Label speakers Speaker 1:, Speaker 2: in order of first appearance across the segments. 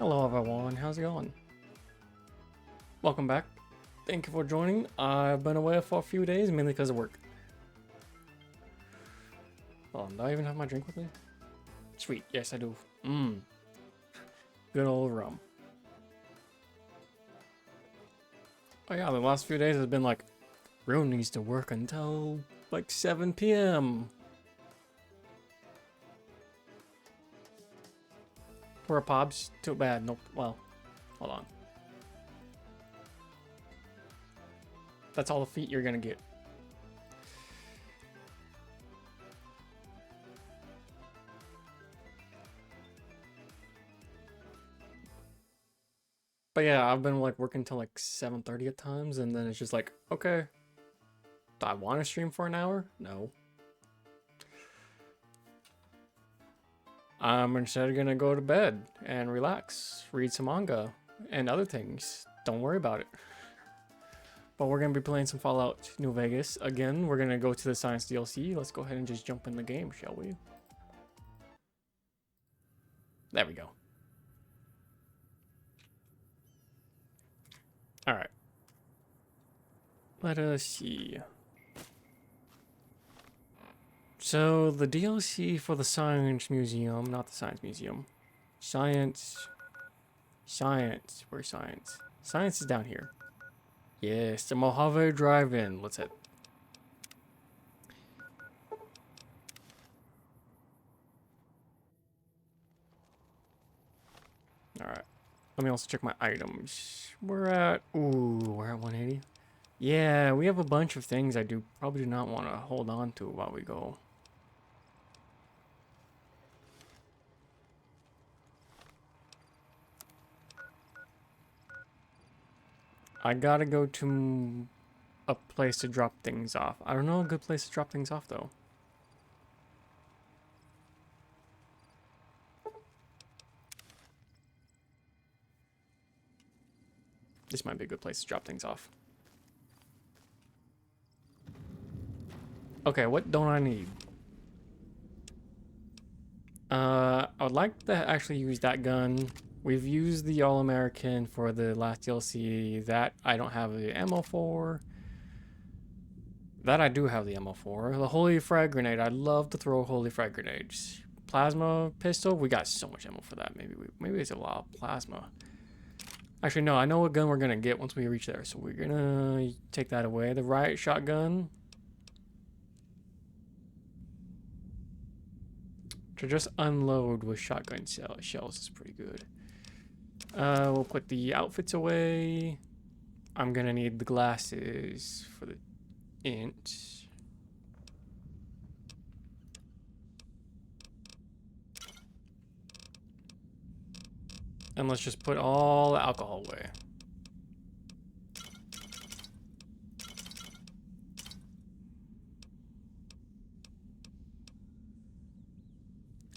Speaker 1: Hello everyone, how's it going? Welcome back. Thank you for joining. I've been away for a few days, mainly because of work. Oh, do I even have my drink with me? Sweet, yes I do. Good old rum. Oh yeah, the last few days has been like, Rune needs to work until like 7 p.m. Poor Pobs, too bad. Nope, well, hold on. That's all the feet you're gonna get. But yeah, I've been like working till like 7:30 at times, and then it's just like, okay, do I want to stream for an hour? No. I'm instead gonna go to bed and relax, read some manga and other things. Don't worry about it. But we're gonna be playing some Fallout New Vegas. Again, we're gonna go to the Science DLC. Let's go ahead and just jump in the game, shall we? There we go. Alright. Let us see. So, the DLC for the Science Museum, not the Science Museum. Science. Where's Science? Science is down here. Yes, the Mojave Drive-In. Let's head. Alright. Let me also check my items. We're at 180. Yeah, we have a bunch of things I probably do not want to hold on to while we go. I gotta go to a place to drop things off. I don't know a good place to drop things off though. This might be a good place to drop things off. Okay, what don't I need? I would like to actually use that gun. We've used the All-American for the last DLC. That I don't have the ammo for. That I do have the ammo for. The Holy Frag Grenade. I love to throw Holy Frag Grenades. Plasma pistol. We got so much ammo for that. Maybe it's a lot of plasma. Actually, no. I know what gun we're gonna get once we reach there. So we're gonna take that away. The riot shotgun. To just unload with shotgun shells is pretty good. We'll put the outfits away. I'm gonna need the glasses for the int. And let's just put all the alcohol away.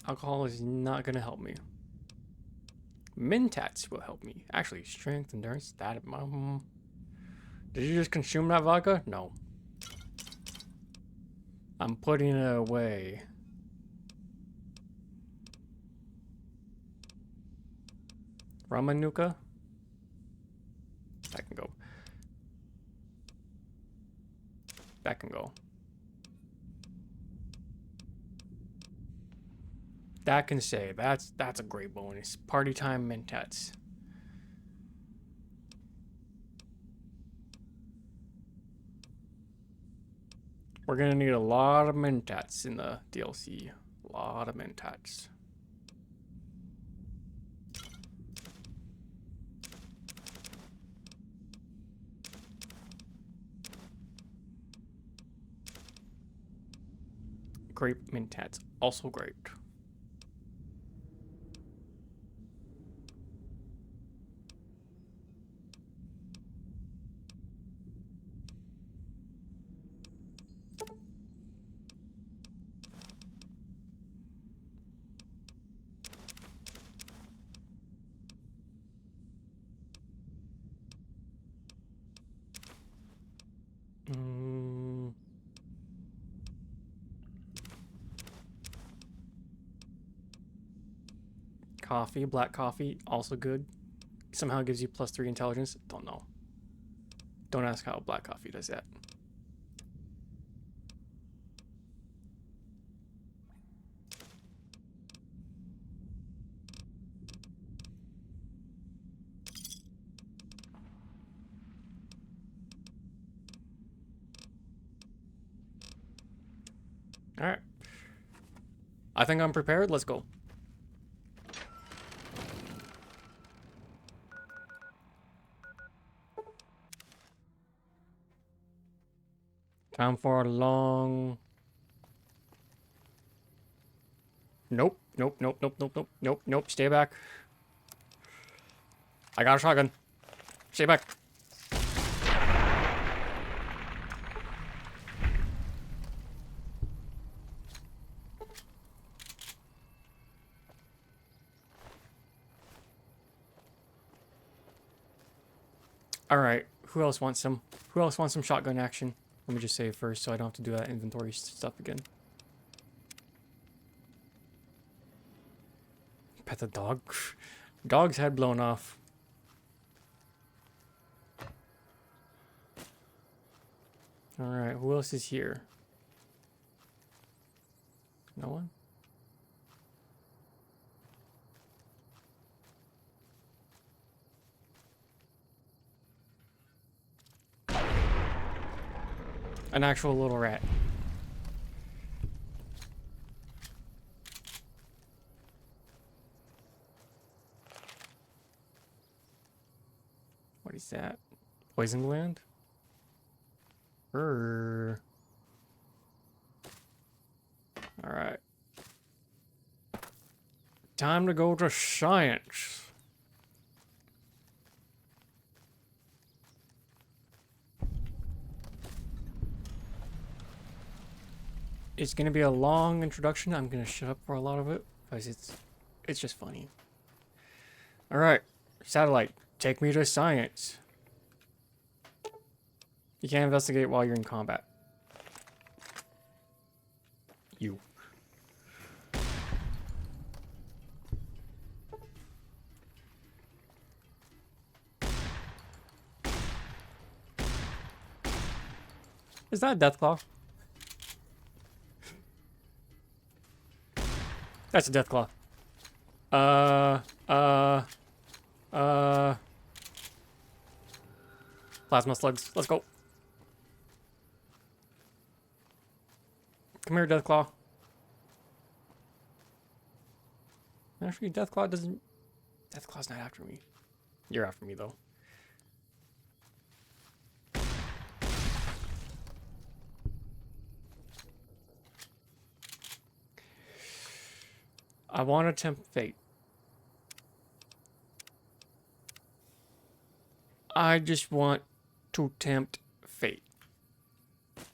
Speaker 1: Alcohol is not gonna help me. Mentats will help me. Actually, strength, endurance, that. Did you just consume that vodka? No. I'm putting it away. Ramanuka? That can go. That can go. That can say. That's a great bonus. Party time mentats. We're gonna need a lot of mentats in the DLC. A lot of mentats. Grape mentats, also great. Coffee, black coffee, also good. Somehow gives you +3 intelligence. Don't know. Don't ask how black coffee does that. All right. I think I'm prepared. Let's go. Time for a long... Nope. Nope, nope, nope, nope, nope, nope, nope. Stay back. I got a shotgun. Stay back. All right. Who else wants some? Who else wants some shotgun action? Let me just save first so I don't have to do that inventory stuff again. Pet the dog. Dog's head blown off. All right. Who else is here? No one? An actual little rat. What is that? Poison gland? Alright. Time to go to science. It's gonna be a long introduction. I'm gonna shut up for a lot of it because it's just funny. All right, satellite, take me to science. You can't investigate while you're in combat. You. Is that a Deathclaw? That's a Deathclaw. Plasma slugs. Let's go. Come here, Deathclaw. Actually, Deathclaw doesn't... Deathclaw's not after me. You're after me, though. I want to tempt fate. I just want to tempt fate.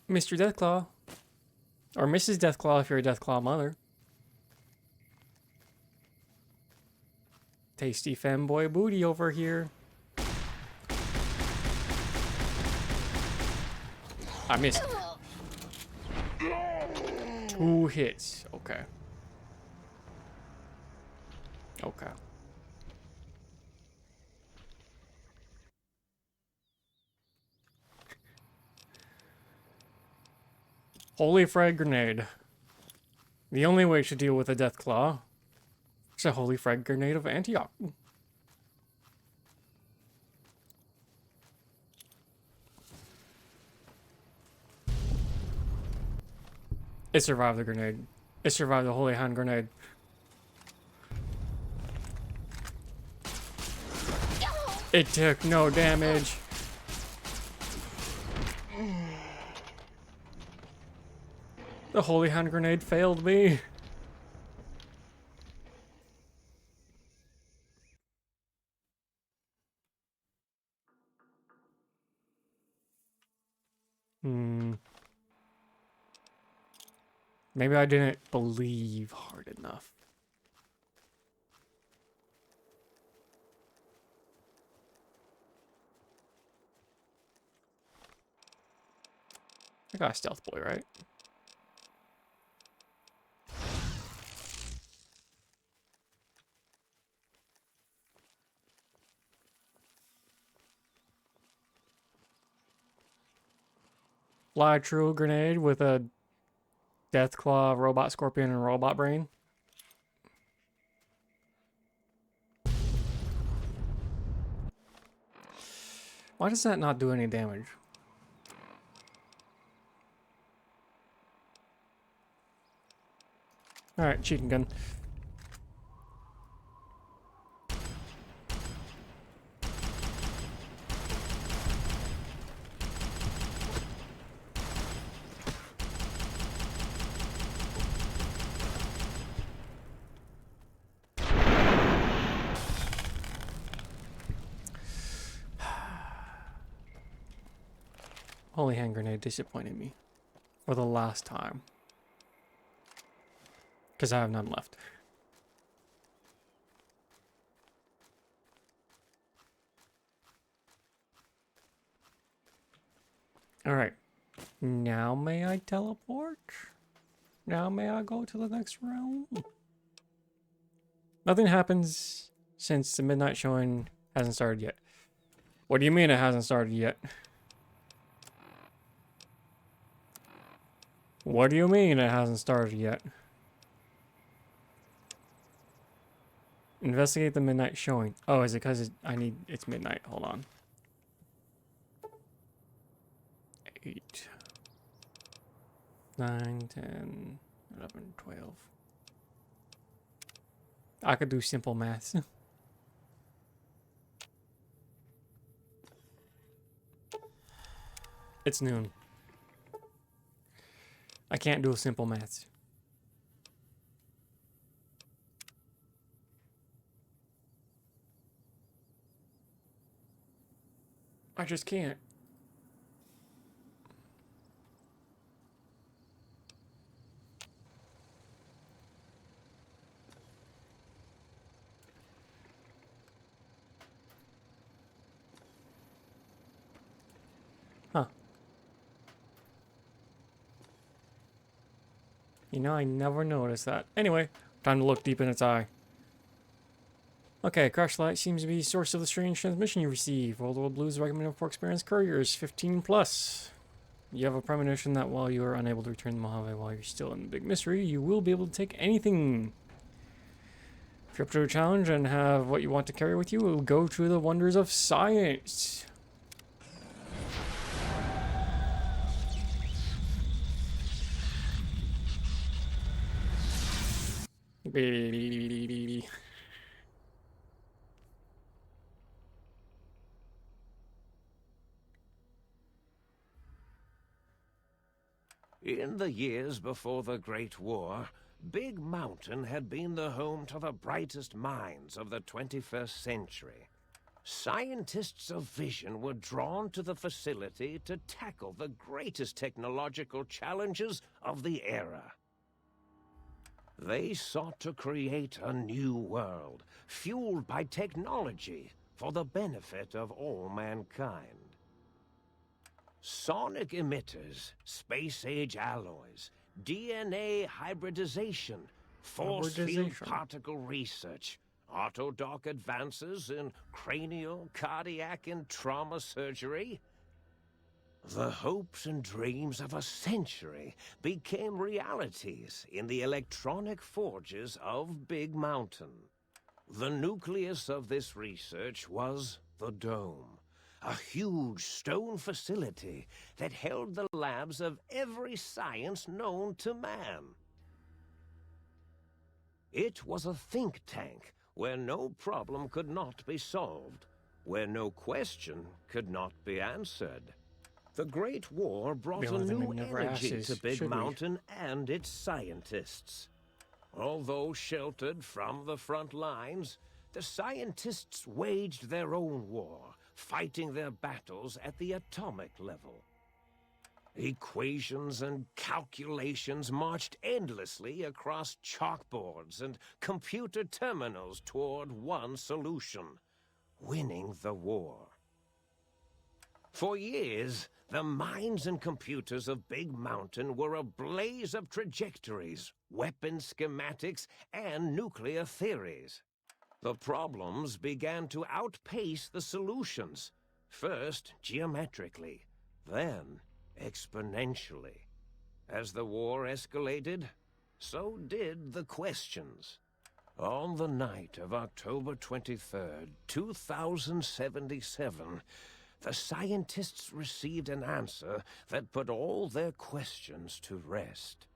Speaker 1: Mr. Deathclaw. Or Mrs. Deathclaw if you're a Deathclaw mother. Tasty femboy booty over here. I missed. 2 hits. Okay. Okay. Holy frag grenade. The only way to deal with a Deathclaw is a holy frag grenade of Antioch. It survived the grenade. It survived the holy hand grenade. It took no damage. The holy hand grenade failed me. Maybe I didn't believe hard enough. I got a stealth boy, right? fly true grenade with a Deathclaw, Robot Scorpion, and Robot Brain. Why does that not do any damage? Alright, cheating gun. Holy hand grenade disappointed me. For the last time. Because I have none left. Alright. Now may I teleport? Now may I go to the next round? Nothing happens since the midnight showing hasn't started yet. What do you mean it hasn't started yet? What do you mean it hasn't started yet? Investigate the midnight showing. Oh, is it because it's midnight? Hold on. 8, 9, 10, 11, 12. I could do simple maths. It's noon. I can't do simple maths. I just can't. Huh. You know, I never noticed that. Anyway, time to look deep in its eye. Okay, crash light seems to be the source of the strange transmission you receive. World War Blue is recommended for experienced couriers, 15 plus. You have a premonition that while you are unable to return the Mojave while you're still in the big mystery, you will be able to take anything. If you're up to a challenge and have what you want to carry with you, we'll go to the wonders of science.
Speaker 2: In the years before the Great War, Big Mountain had been the home to the brightest minds of the 21st century. Scientists of vision were drawn to the facility to tackle the greatest technological challenges of the era. They sought to create a new world, fueled by technology for the benefit of all mankind. Sonic emitters, space-age alloys, DNA hybridization, force field particle research, autodoc advances in cranial, cardiac, and trauma surgery. The hopes and dreams of a century became realities in the electronic forges of Big Mountain. The nucleus of this research was the Dome. A huge stone facility that held the labs of every science known to man. It was a think tank where no problem could not be solved, where no question could not be answered. The Great War brought a new energy to Big Mountain and its scientists. Although sheltered from the front lines, the scientists waged their own war, fighting their battles at the atomic level. Equations and calculations marched endlessly across chalkboards and computer terminals toward one solution: winning the war. For years, the minds and computers of Big Mountain were a blaze of trajectories, weapon schematics, and nuclear theories. The problems began to outpace the solutions, first geometrically, then exponentially. As the war escalated, so did the questions. On the night of October 23rd, 2077, the scientists received an answer that put all their questions to rest.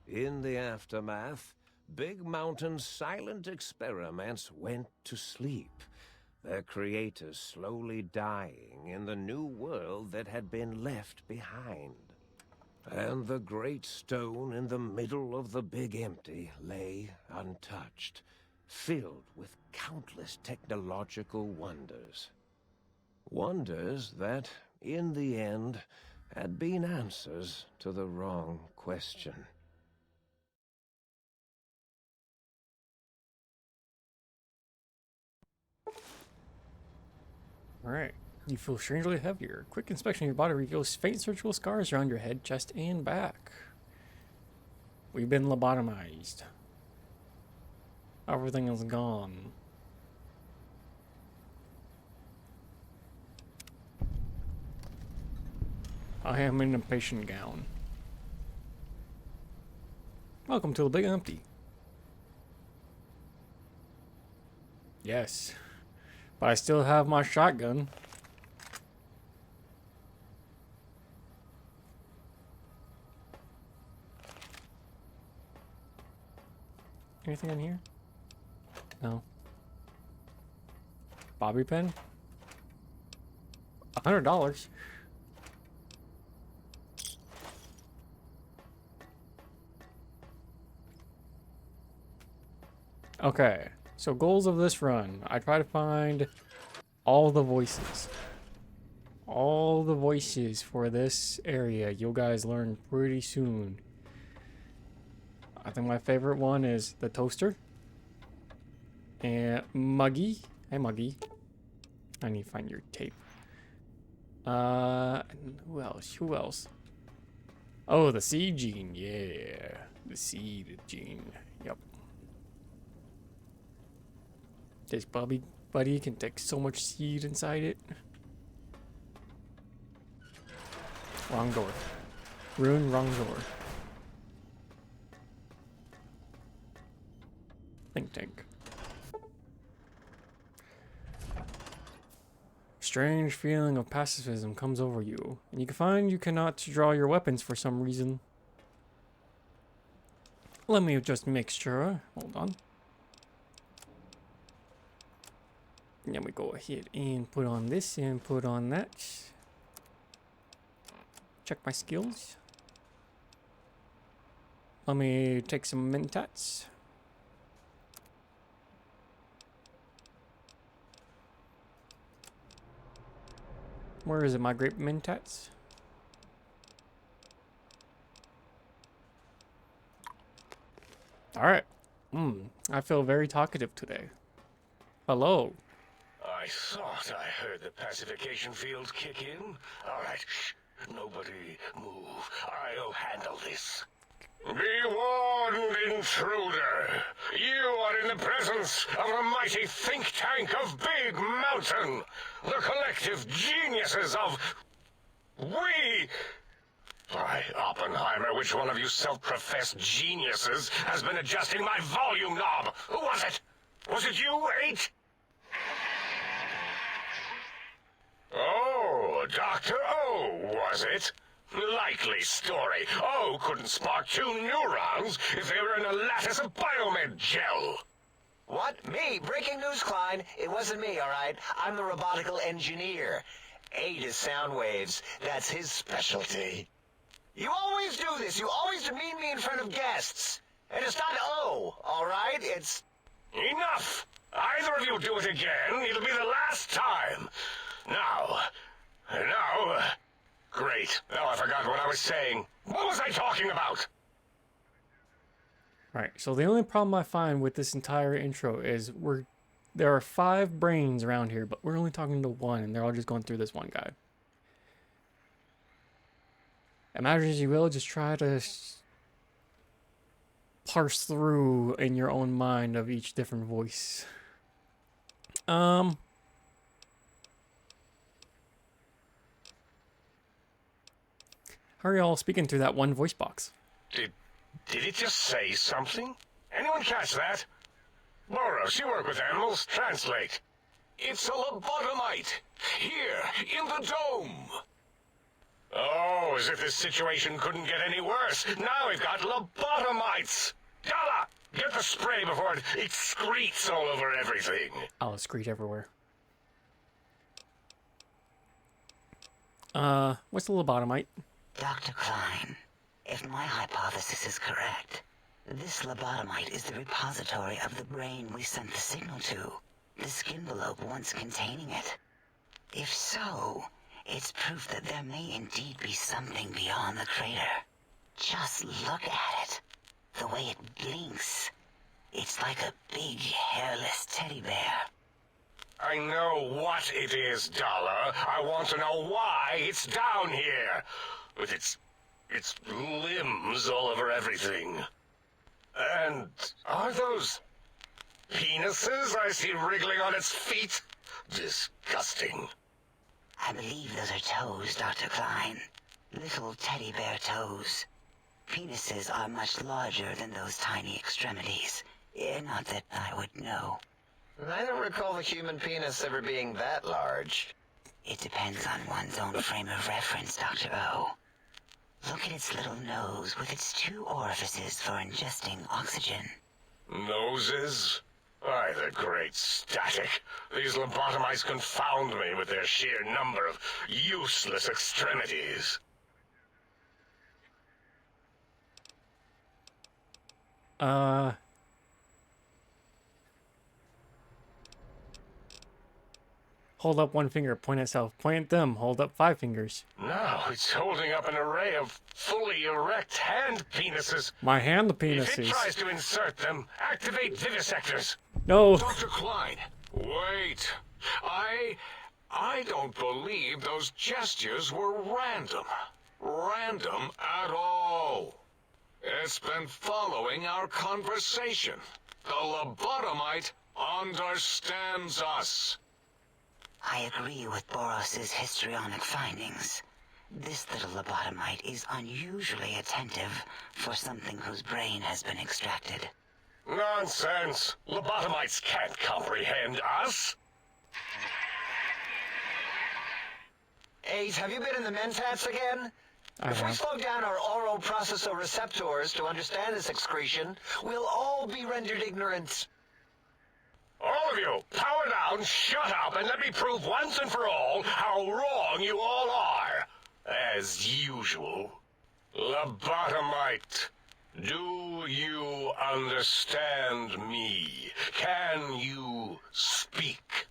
Speaker 2: In the aftermath, Big Mountain's silent experiments went to sleep, their creators slowly dying in the new world that had been left behind. And the great stone in the middle of the Big Empty lay untouched, filled with countless technological wonders. Wonders that, in the end, had been answers to the wrong question.
Speaker 1: Alright. You feel strangely heavier. Quick inspection of your body reveals faint surgical scars around your head, chest, and back. We've been lobotomized. Everything is gone. I am in a patient gown. Welcome to the Big Empty. Yes. But I still have my shotgun. Anything in here? No. Bobby pin? $100. Okay, so goals of this run. I try to find all the voices. All the voices for this area. You guys learn pretty soon. I think my favorite one is the toaster. And Muggy. Hey, Muggy. I need to find your tape. Who else? Who else? Oh, the seed gene. Yeah. The seed gene. Yep. This buddy can take so much seed inside it. Wrong door. Ruin wrong door. Think tank. Strange feeling of pacifism comes over you, and you can find you cannot draw your weapons for some reason. Let me just make sure. Hold on. Then we go ahead and put on this and put on that. Check my skills. Let me take some mentats. Where is it, my grape mentats? Alright. I feel very talkative today. Hello.
Speaker 3: I thought I heard the pacification fields kick in. All right, shh. Nobody move. I'll handle this. Be warned, intruder. You are in the presence of the mighty think tank of Big Mountain. The collective geniuses of... We... Why, Oppenheimer, which one of you self-professed geniuses has been adjusting my volume knob? Who was it? Was it you, 8? Oh, Dr. O, was it? Likely story. O couldn't spark 2 neurons if they were in a lattice of biomed gel.
Speaker 4: What? Me? Breaking news, Klein. It wasn't me, all right? I'm the robotical engineer. 8 is sound waves. That's his specialty. You always do this. You always demean me in front of guests. And it's not O, all right? It's...
Speaker 3: Enough! Either of you do it again, it'll be the last time. Now, great. Now I forgot what I was saying. What was I talking about?
Speaker 1: Alright, so the only problem I find with this entire intro is there are 5 brains around here, but we're only talking to 1, and they're all just going through this one guy. Imagine as you will, just try to parse through in your own mind of each different voice. How are y'all speaking through that one voice box?
Speaker 3: Did it just say something? Anyone catch that? Boros, you work with animals. Translate. It's a lobotomite. Here, in the dome. Oh, as if this situation couldn't get any worse. Now we've got lobotomites. Gala, get the spray before it excretes all over everything.
Speaker 1: I'll excrete everywhere. What's the lobotomite?
Speaker 5: Dr. Klein, if my hypothesis is correct, this lobotomite is the repository of the brain we sent the signal to, the skin envelope once containing it. If so, it's proof that there may indeed be something beyond the crater. Just look at it. The way it blinks. It's like a big, hairless teddy bear.
Speaker 3: I know what it is, Dollar. I want to know why it's down here. With its limbs all over everything. And are those penises I see wriggling on its feet? Disgusting.
Speaker 5: I believe those are toes, Dr. Klein. Little teddy bear toes. Penises are much larger than those tiny extremities. Not that I would know.
Speaker 4: I don't recall the human penis ever being that large.
Speaker 5: It depends on one's own frame of reference, Dr. O. Look at its little nose with its 2 orifices for ingesting oxygen.
Speaker 3: Noses? By the great static. These lobotomites confound me with their sheer number of useless extremities.
Speaker 1: Hold up 1 finger, point at self, point at them, hold up 5 fingers.
Speaker 3: Now it's holding up an array of fully erect hand penises.
Speaker 1: My hand
Speaker 3: If it
Speaker 1: penises.
Speaker 3: tries to insert them, activate vivisectors.
Speaker 1: No.
Speaker 3: Dr. Klein, wait. I don't believe those gestures were random. Random at all. It's been following our conversation. The lobotomite understands us.
Speaker 5: I agree with Boros's histrionic findings. This little lobotomite is unusually attentive for something whose brain has been extracted.
Speaker 3: Nonsense. Lobotomites can't comprehend us.
Speaker 4: Ace, have you been in the mentats again?
Speaker 1: I
Speaker 4: If we
Speaker 1: have.
Speaker 4: slow down our oral processoreceptors to understand this excretion, we'll all be rendered ignorant.
Speaker 3: All of you, power down, shut up, and let me prove once and for all how wrong you all are. As usual. Lobotomite, do you understand me? Can you speak?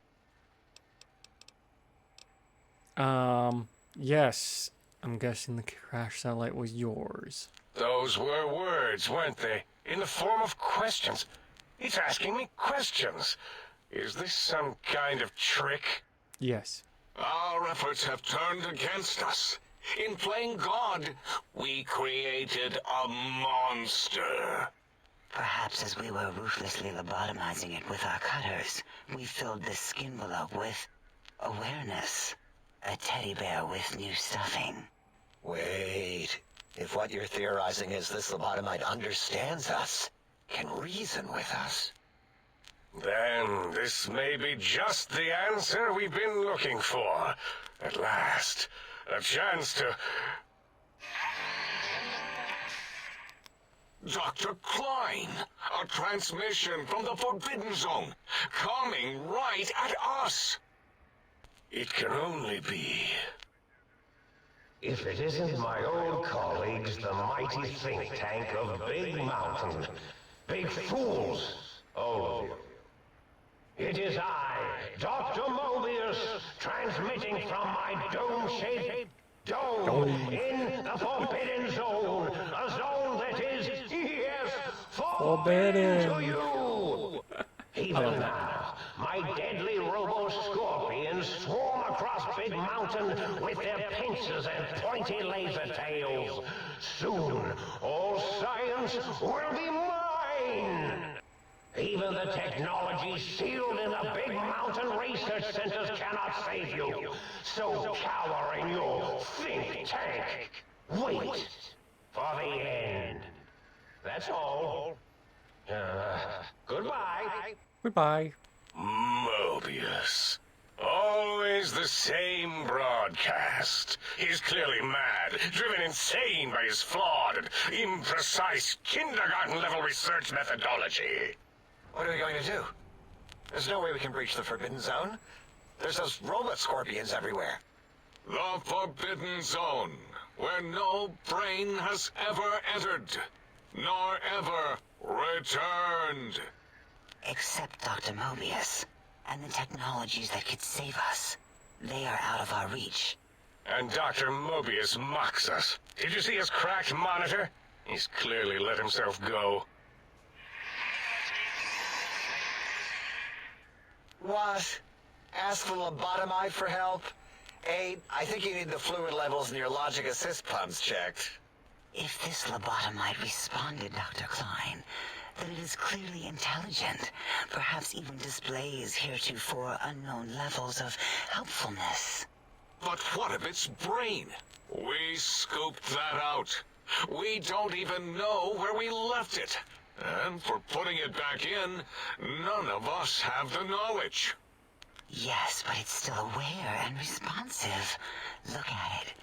Speaker 1: Yes. I'm guessing the crash satellite was yours.
Speaker 3: Those were words, weren't they? In the form of questions. It's asking me questions. Is this some kind of trick?
Speaker 1: Yes.
Speaker 3: Our efforts have turned against us. In playing God, we created a monster.
Speaker 5: Perhaps as we were ruthlessly lobotomizing it with our cutters, we filled this skin envelope with awareness. A teddy bear with new stuffing.
Speaker 4: Wait. If what you're theorizing is this lobotomite understands us, can reason with us.
Speaker 3: Then this may be just the answer we've been looking for. At last, a chance to... Dr. Klein, a transmission from the Forbidden Zone, coming right at us. It can only be...
Speaker 2: If it isn't my old colleagues, the mighty think tank of Big Mountain. Big fools, all of you. It is I, Dr. Mobius, transmitting from my dome-shaped dome in the Forbidden Zone. A zone that is, yes, forbidden to you. Even now, my deadly robo-scorpions swarm across Big Mountain with their pincers and pointy laser tails. Soon, all science will be mine. Even the technology sealed in the Big Mountain research centers cannot save you. So cower in your think tank. Wait for the end. That's all. Goodbye.
Speaker 1: Goodbye.
Speaker 3: Mobius. Always the same broadcast. He's clearly mad, driven insane by his flawed and imprecise kindergarten-level research methodology.
Speaker 4: What are we going to do? There's no way we can breach the Forbidden Zone. There's those robot scorpions everywhere.
Speaker 3: The Forbidden Zone, where no brain has ever entered, nor ever returned.
Speaker 5: Except Dr. Mobius and the technologies that could save us. They are out of our reach.
Speaker 3: And Dr. Mobius mocks us. Did you see his cracked monitor? He's clearly let himself go.
Speaker 4: What? Ask the lobotomite for help? I think you need the fluid levels in your logic assist pumps checked.
Speaker 5: If this lobotomite responded, Dr. Klein, then it is clearly intelligent, perhaps even displays heretofore unknown levels of helpfulness.
Speaker 3: But what of its brain? We scooped that out. We don't even know where we left it. And for putting it back in, none of us have the knowledge.
Speaker 5: Yes, but it's still aware and responsive. Look at it.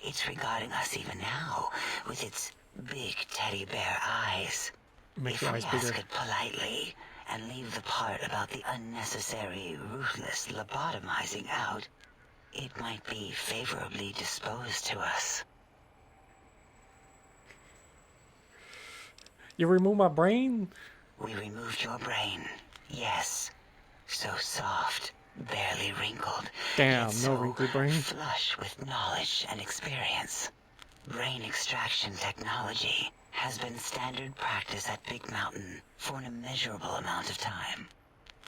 Speaker 5: It's regarding us even now, with its big teddy bear eyes.
Speaker 1: Make
Speaker 5: If
Speaker 1: your
Speaker 5: we
Speaker 1: eyes
Speaker 5: ask
Speaker 1: bigger.
Speaker 5: it politely, and leave the part about the unnecessary, ruthless lobotomizing out, it might be favorably disposed to us.
Speaker 1: You remove my brain?
Speaker 5: We removed your brain, yes. So soft, barely wrinkled.
Speaker 1: Damn,
Speaker 5: yet
Speaker 1: no
Speaker 5: so
Speaker 1: wrinkly brain.
Speaker 5: flush with knowledge and experience. Brain extraction technology has been standard practice at Big Mountain for an immeasurable amount of time.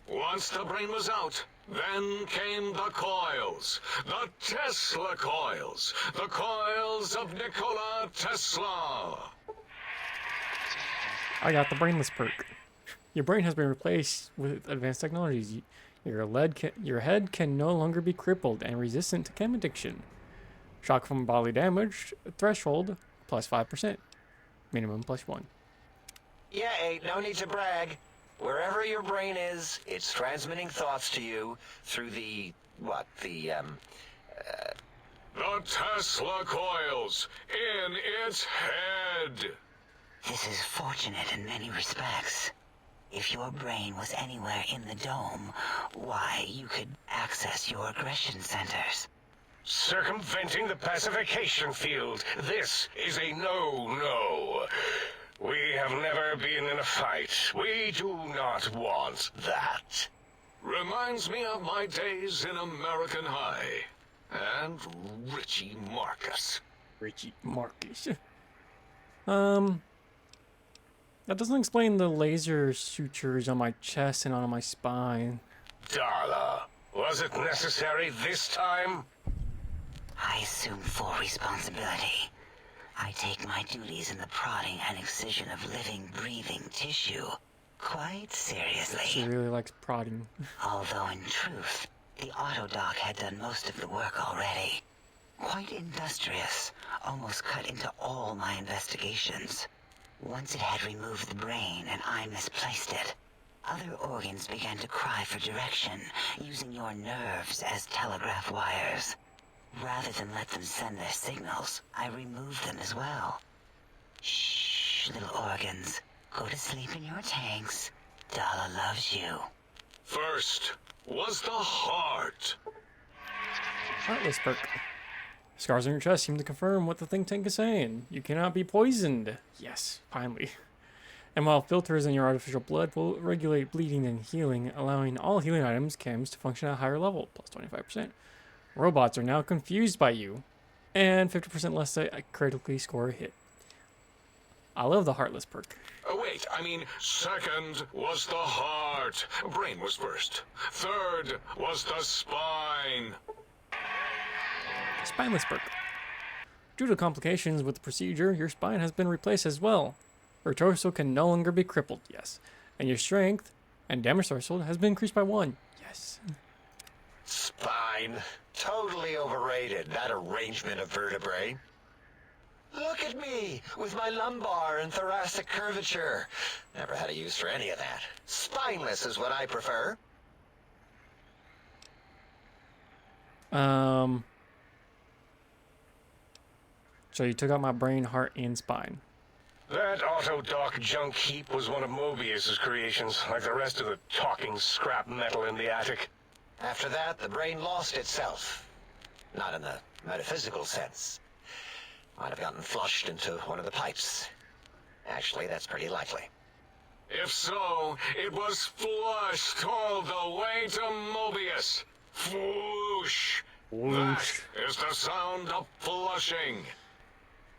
Speaker 3: Once the brain was out, then came the coils. The Tesla coils. The coils of Nikola Tesla.
Speaker 1: I got the brainless perk. Your brain has been replaced with advanced technologies. Your head can no longer be crippled and resistant to chem addiction. Shock from bodily damage threshold plus 5%. Minimum plus 1.
Speaker 4: Yeah, no need to brag. Wherever your brain is, it's transmitting thoughts to you through the
Speaker 3: Tesla coils in its head.
Speaker 5: This is fortunate in many respects. If your brain was anywhere in the dome, why, you could access your aggression centers.
Speaker 3: Circumventing the pacification field. This is a no-no. We have never been in a fight. We do not want that. Reminds me of my days in American High. And Richie Marcus.
Speaker 1: Richie Marcus. That doesn't explain the laser sutures on my chest and on my spine.
Speaker 3: Darla, was it necessary this time?
Speaker 5: I assume full responsibility. I take my duties in the prodding and excision of living, breathing tissue quite seriously.
Speaker 1: She really likes prodding.
Speaker 5: Although in truth, the Autodoc had done most of the work already. Quite industrious, almost cut into all my investigations. Once it had removed the brain and I misplaced it, other organs began to cry for direction, using your nerves as telegraph wires. Rather than let them send their signals, I removed them as well. Shh, little organs. Go to sleep in your tanks. Dala loves you.
Speaker 3: First was the heart.
Speaker 1: Heartless perk. Scars on your chest seem to confirm what the think tank is saying. You cannot be poisoned. Yes, finally. And while filters in your artificial blood will regulate bleeding and healing, allowing all healing items, chems, to function at a higher level, plus 25%. Robots are now confused by you, and 50% less to critically score a hit. I love the Heartless perk.
Speaker 3: Wait, I mean, second was the heart. Brain was first. Third was the spine.
Speaker 1: Spineless perk. Due to complications with the procedure, your spine has been replaced as well. Your torso can no longer be crippled, yes. And your strength and damage threshold has been increased by 1, yes.
Speaker 4: spine. Totally overrated, that arrangement of vertebrae. Look at me, with my lumbar and thoracic curvature. Never had a use for any of that. Spineless is what I prefer.
Speaker 1: So you took out my brain, heart, and spine.
Speaker 3: That auto-dock junk heap was one of Mobius's creations, like the rest of the talking scrap metal in the attic.
Speaker 4: After that, the brain lost itself. Not in the metaphysical sense. Might have gotten flushed into one of the pipes. Actually, that's pretty likely.
Speaker 3: If so, it was flushed all the way to Mobius. Flush. That is the sound of flushing.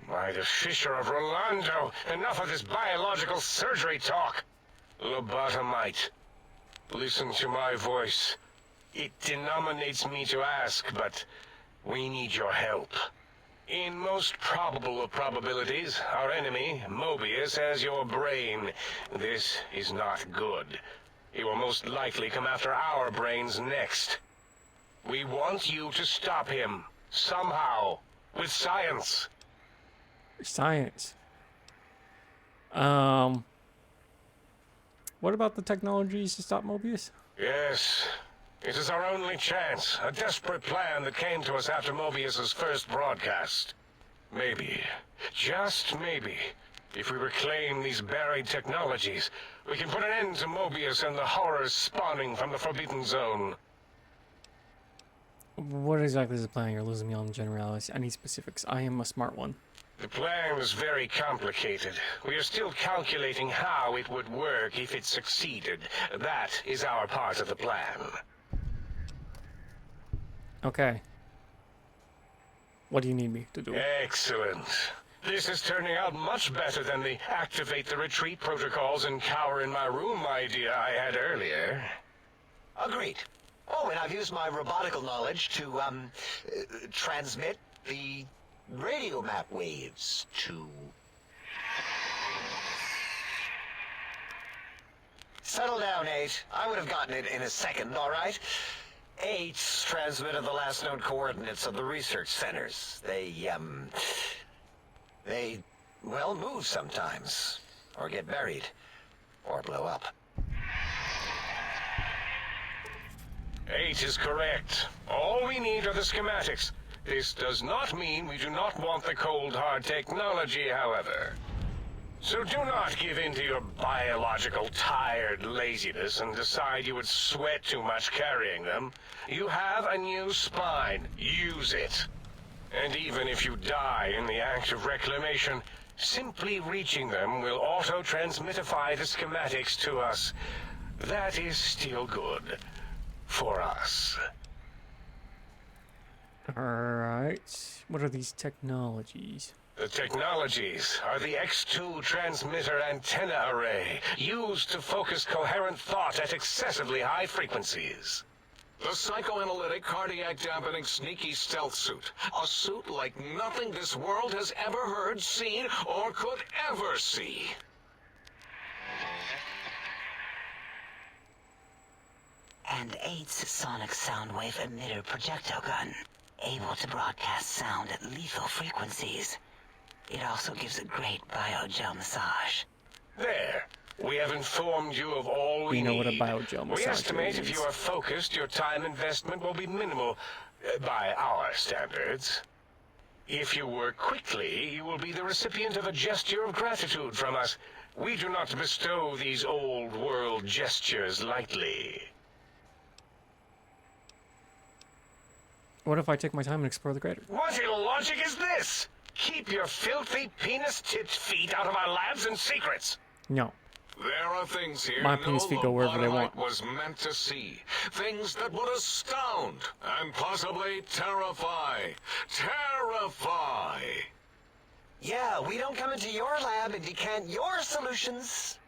Speaker 3: By the Fisher of Rolando, enough of this biological surgery talk. Lobotomite, listen to my voice. It denominates me to ask, but we need your help. In most probable of probabilities, our enemy, Mobius, has your brain. This is not good. He will most likely come after our brains next. We want you to stop him, somehow, with science.
Speaker 1: Science. What about the technologies to stop Mobius?
Speaker 3: Yes, it is our only chance. A desperate plan that came to us after Mobius's first broadcast. Maybe, just maybe, if we reclaim these buried technologies, we can put an end to Mobius and the horrors spawning from the Forbidden Zone.
Speaker 1: What exactly is the plan? You're losing me on generalities. I need specifics. I am a smart one.
Speaker 3: The plan is very complicated. We are still calculating how it would work if it succeeded. That is our part of the plan.
Speaker 1: Okay. What do you need me to do?
Speaker 3: Excellent. This is turning out much better than the activate the retreat protocols and cower in my room idea I had earlier.
Speaker 4: Agreed. Oh, and I've used my robotical knowledge to, transmit the radio map waves to... Settle down, 8. I would have gotten it in a second, all right? 8's transmitted the last known coordinates of the research centers. They, well, move sometimes. Or get buried. Or blow up.
Speaker 3: 8 is correct. All we need are the schematics. This does not mean we do not want the cold hard technology, however. So do not give in to your biological tired laziness and decide you would sweat too much carrying them. You have a new spine. Use it. And even if you die in the act of reclamation, simply reaching them will auto-transmitify the schematics to us. That is still good. For us.
Speaker 1: Alright. What are these technologies?
Speaker 3: The technologies are the X2 transmitter antenna array, used to focus coherent thought at excessively high frequencies.
Speaker 6: The psychoanalytic, cardiac dampening, sneaky stealth suit. A suit like nothing this world has ever heard, seen, or could ever see.
Speaker 5: And 8's sonic soundwave emitter projectile gun, able to broadcast sound at lethal frequencies. It also gives a great biogel massage.
Speaker 3: There. We have informed you of all we
Speaker 1: know
Speaker 3: need.
Speaker 1: what a biogel
Speaker 3: We
Speaker 1: massage
Speaker 3: estimate if
Speaker 1: is.
Speaker 3: you are focused, your time investment will be minimal, by our standards. If you work quickly, you will be the recipient of a gesture of gratitude from us. We do not bestow these old-world gestures lightly.
Speaker 1: What if I take my time and explore the crater?
Speaker 3: What illogic is this? Keep your filthy penis-tipped feet out of our labs and secrets.
Speaker 1: No.
Speaker 6: There are things here
Speaker 1: My penis feet go wherever they want.
Speaker 6: was meant to see. Things that would astound and possibly terrify. Terrify!
Speaker 4: Yeah, we don't come into your lab and decant your solutions.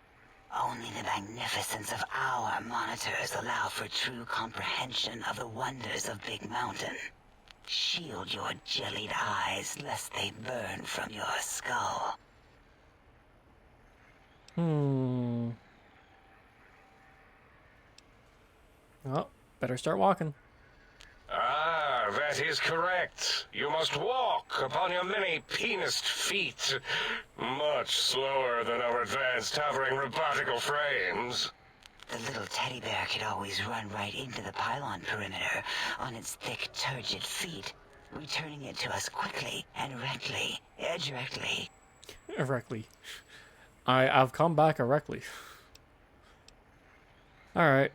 Speaker 5: Only the magnificence of our monitors allow for true comprehension of the wonders of Big Mountain. Shield your jellied eyes lest they burn from your skull.
Speaker 1: Well, better start walking.
Speaker 3: Ah, that is correct. You must walk upon your many penised feet, much slower than our advanced hovering robotical frames.
Speaker 5: The little teddy bear could always run right into the pylon perimeter on its thick, turgid feet, returning it to us quickly and directly.
Speaker 1: Directly. I've come back directly. Alright,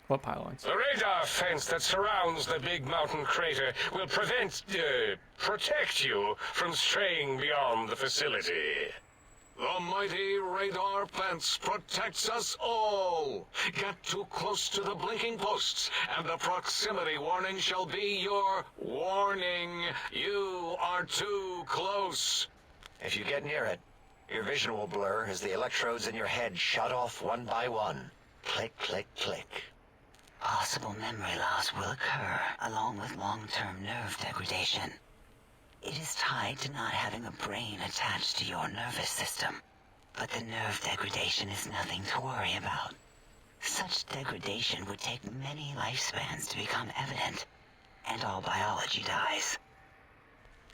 Speaker 1: what pylons?
Speaker 3: The radar fence that surrounds the big mountain crater will protect you from straying beyond the facility.
Speaker 6: The mighty radar fence protects us all. Get too close to the blinking posts, and the proximity warning shall be your warning. You are too close.
Speaker 4: If you get near it, your vision will blur as the electrodes in your head shut off one by one. Click, click, click.
Speaker 5: Possible memory loss will occur, along with long-term nerve degradation. It is tied to not having a brain attached to your nervous system. But the nerve degradation is nothing to worry about. Such degradation would take many lifespans to become evident, and all biology dies.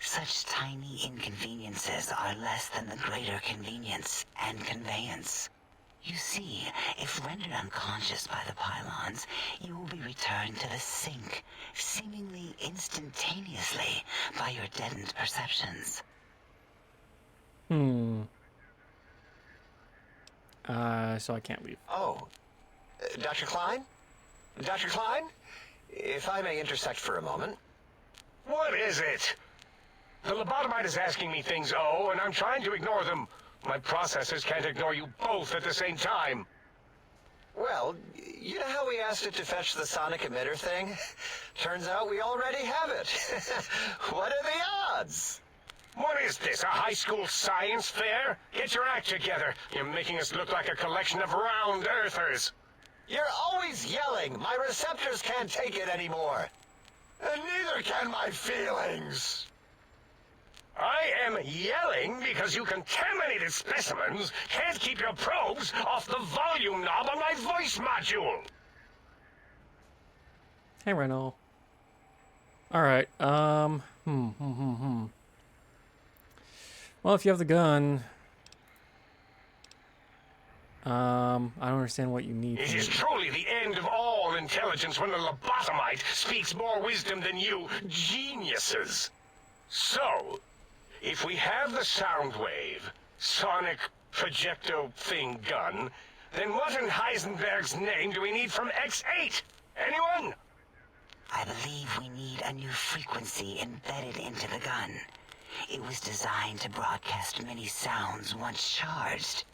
Speaker 5: Such tiny inconveniences are less than the greater convenience and conveyance. You see, if rendered unconscious by the pylons, you will be returned to the sink, seemingly instantaneously by your deadened perceptions.
Speaker 1: So I can't leave.
Speaker 4: Oh, Dr. Klein? Dr. Klein? If I may intersect for a moment.
Speaker 3: What is it? The lobotomite is asking me things, and I'm trying to ignore them. My processors can't ignore you both at the same time.
Speaker 4: Well, you know how we asked it to fetch the sonic emitter thing? Turns out we already have it. What are the odds?
Speaker 3: What is this, a high school science fair? Get your act together. You're making us look like a collection of round earthers.
Speaker 4: You're always yelling. My receptors can't take it anymore. And neither can my feelings.
Speaker 3: I am yelling because you contaminated specimens can't keep your probes off the volume knob on my voice module.
Speaker 1: Hey, Renault. Alright, Well, if you have the gun... I don't understand what you need
Speaker 3: It
Speaker 1: from
Speaker 3: is
Speaker 1: me.
Speaker 3: truly the end of all intelligence when the lobotomite speaks more wisdom than you geniuses. So, if we have the sound wave, sonic projecto thing gun, then what in Heisenberg's name do we need from X8? Anyone?
Speaker 5: I believe we need a new frequency embedded into the gun. It was designed to broadcast many sounds once charged.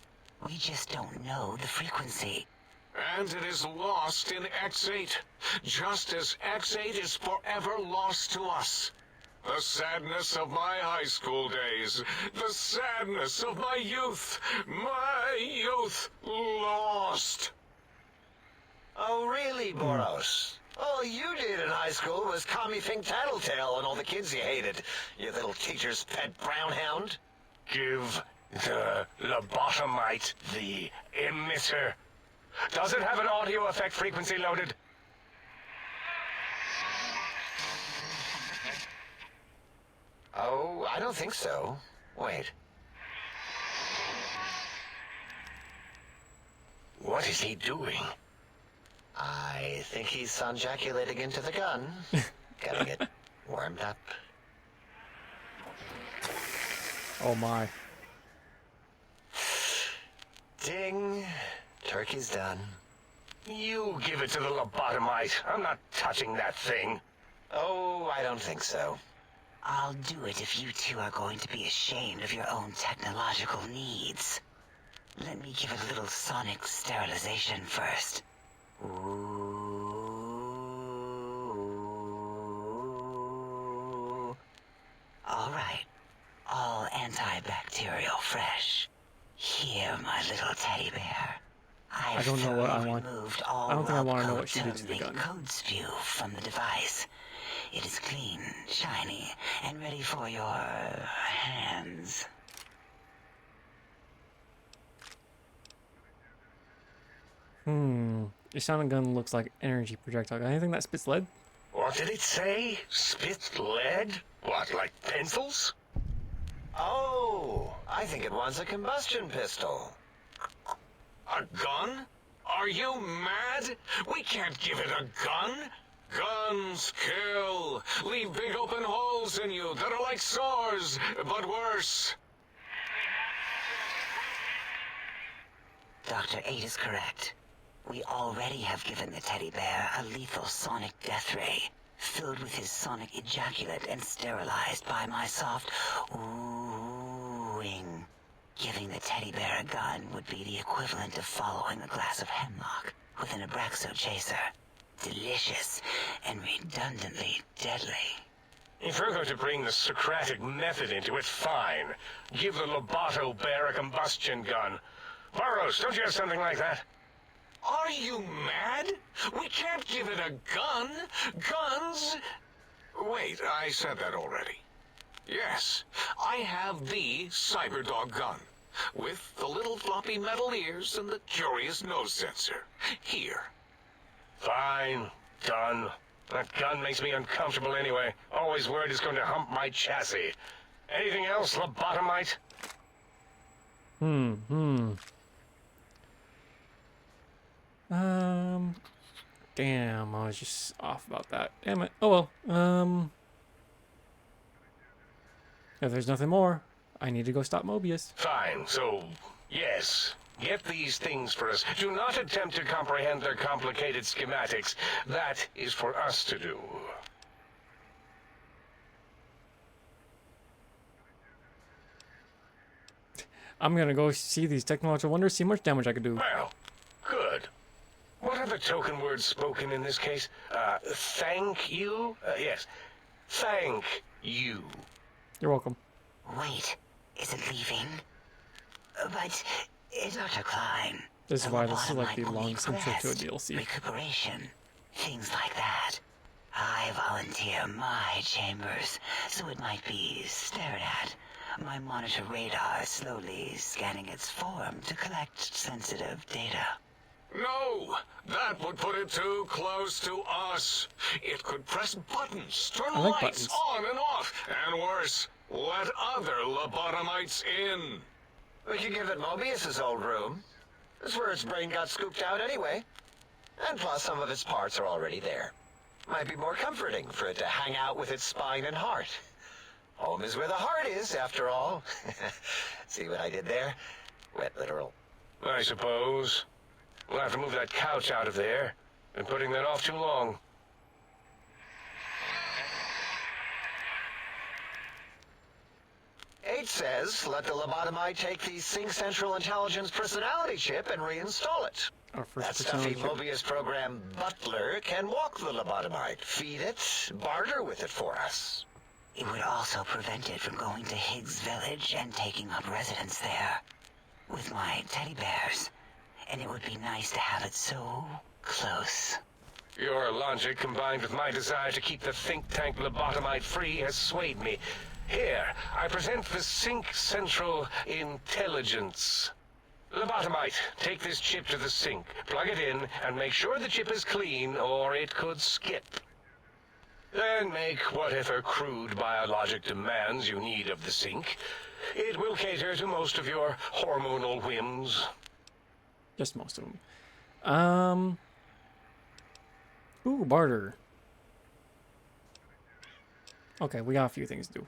Speaker 5: We just don't know the frequency.
Speaker 6: And it is lost in X8, just as X8 is forever lost to us. The sadness of my high school days, the sadness of my youth lost.
Speaker 4: Oh, really, Boros? All you did in high school was call me Fink Tattletale and all the kids you hated, you little teacher's pet brown hound.
Speaker 3: Give the lobotomite the emitter. Does it have an audio effect frequency loaded?
Speaker 4: Oh, I don't think so. Wait.
Speaker 3: What is he doing?
Speaker 4: I think he's sonjaculating into the gun. Gotta get warmed up.
Speaker 1: Oh my.
Speaker 4: Ding. Turkey's done.
Speaker 3: You give it to the lobotomite. I'm not touching that thing.
Speaker 4: Oh, I don't think so.
Speaker 5: I'll do it if you two are going to be ashamed of your own technological needs. Let me give it a little sonic sterilization first. Ooh. All right. All antibacterial fresh. Here, my little teddy bear.
Speaker 1: I don't know what I want.
Speaker 5: Removed all
Speaker 1: I don't think I want to know
Speaker 5: raw
Speaker 1: what she did to the
Speaker 5: code
Speaker 1: gun.
Speaker 5: code spew from the device. It is clean, shiny, and ready for your hands.
Speaker 1: Your sound gun looks like energy projectile. Anything that spits lead?
Speaker 3: What did it say? Spit lead? What, like pencils?
Speaker 4: Oh, I think it wants a combustion pistol.
Speaker 6: A gun? Are you mad? We can't give it a gun. Guns kill. Leave big open holes in you that are like sores, but worse.
Speaker 5: Dr. 8 is correct. We already have given the teddy bear a lethal sonic death ray, filled with his sonic ejaculate and sterilized by my soft oohing. Giving the teddy bear a gun would be the equivalent of following a glass of hemlock with an Abraxo chaser. Delicious and redundantly deadly.
Speaker 3: If you're going to bring the Socratic method into it, fine. Give the Lobato bear a combustion gun. Burroughs, don't you have something like that?
Speaker 6: Are you mad? We can't give it a gun. Guns... Wait, I said that already. Yes, I have the Cyberdog gun, with the little floppy metal ears and the curious nose sensor. Here.
Speaker 3: Fine. Done. That gun makes me uncomfortable anyway. Always worried it's going to hump my chassis. Anything else, lobotomite?
Speaker 1: Damn, I was just off about that. Damn it. Oh well. If there's nothing more, I need to go stop Mobius.
Speaker 3: Fine, so, yes. Get these things for us. Do not attempt to comprehend their complicated schematics. That is for us to do.
Speaker 1: I'm gonna go see these technological wonders, see how much damage I can do.
Speaker 3: Well, good. What are the token words spoken in this case? Thank you? Yes. Thank you.
Speaker 1: You're welcome.
Speaker 5: Wait, is it leaving? But, Dr. Klein...
Speaker 1: This is
Speaker 5: the
Speaker 1: why this is like the
Speaker 5: lobotomite will
Speaker 1: longest
Speaker 5: need
Speaker 1: intro to a
Speaker 5: rest,
Speaker 1: DLC.
Speaker 5: recuperation, things like that. I volunteer my chambers, so it might be stared at. My monitor radar slowly scanning its form to collect sensitive data.
Speaker 6: No, that would put it too close to us. It could press buttons, turn
Speaker 1: I like
Speaker 6: lights
Speaker 1: buttons.
Speaker 6: on and off, and worse, let other lobotomites in.
Speaker 4: We could give it Mobius's old room. That's where its brain got scooped out anyway. And plus, some of its parts are already there. Might be more comforting for it to hang out with its spine and heart. Home is where the heart is, after all. See what I did there? Wet literal.
Speaker 3: I suppose. We'll have to move that couch out of there. Been putting that off too long.
Speaker 4: Eight says, let the lobotomite take the Sync Central Intelligence personality chip and reinstall it.
Speaker 1: Our
Speaker 4: That
Speaker 1: first
Speaker 4: stuffy
Speaker 1: personality.
Speaker 4: Mobius program Butler can walk the lobotomite, feed it, barter with it for us.
Speaker 5: It would also prevent it from going to Higgs Village and taking up residence there. With my teddy bears. And it would be nice to have it so close.
Speaker 3: Your logic, combined with my desire to keep the think tank lobotomite free, has swayed me. Here, I present the Sync Central Intelligence. Lobotomite, take this chip to the sink, plug it in, and make sure the chip is clean, or it could skip. Then make whatever crude biologic demands you need of the sink. It will cater to most of your hormonal whims.
Speaker 1: Just most of them. Ooh, barter. Okay, we got a few things to do.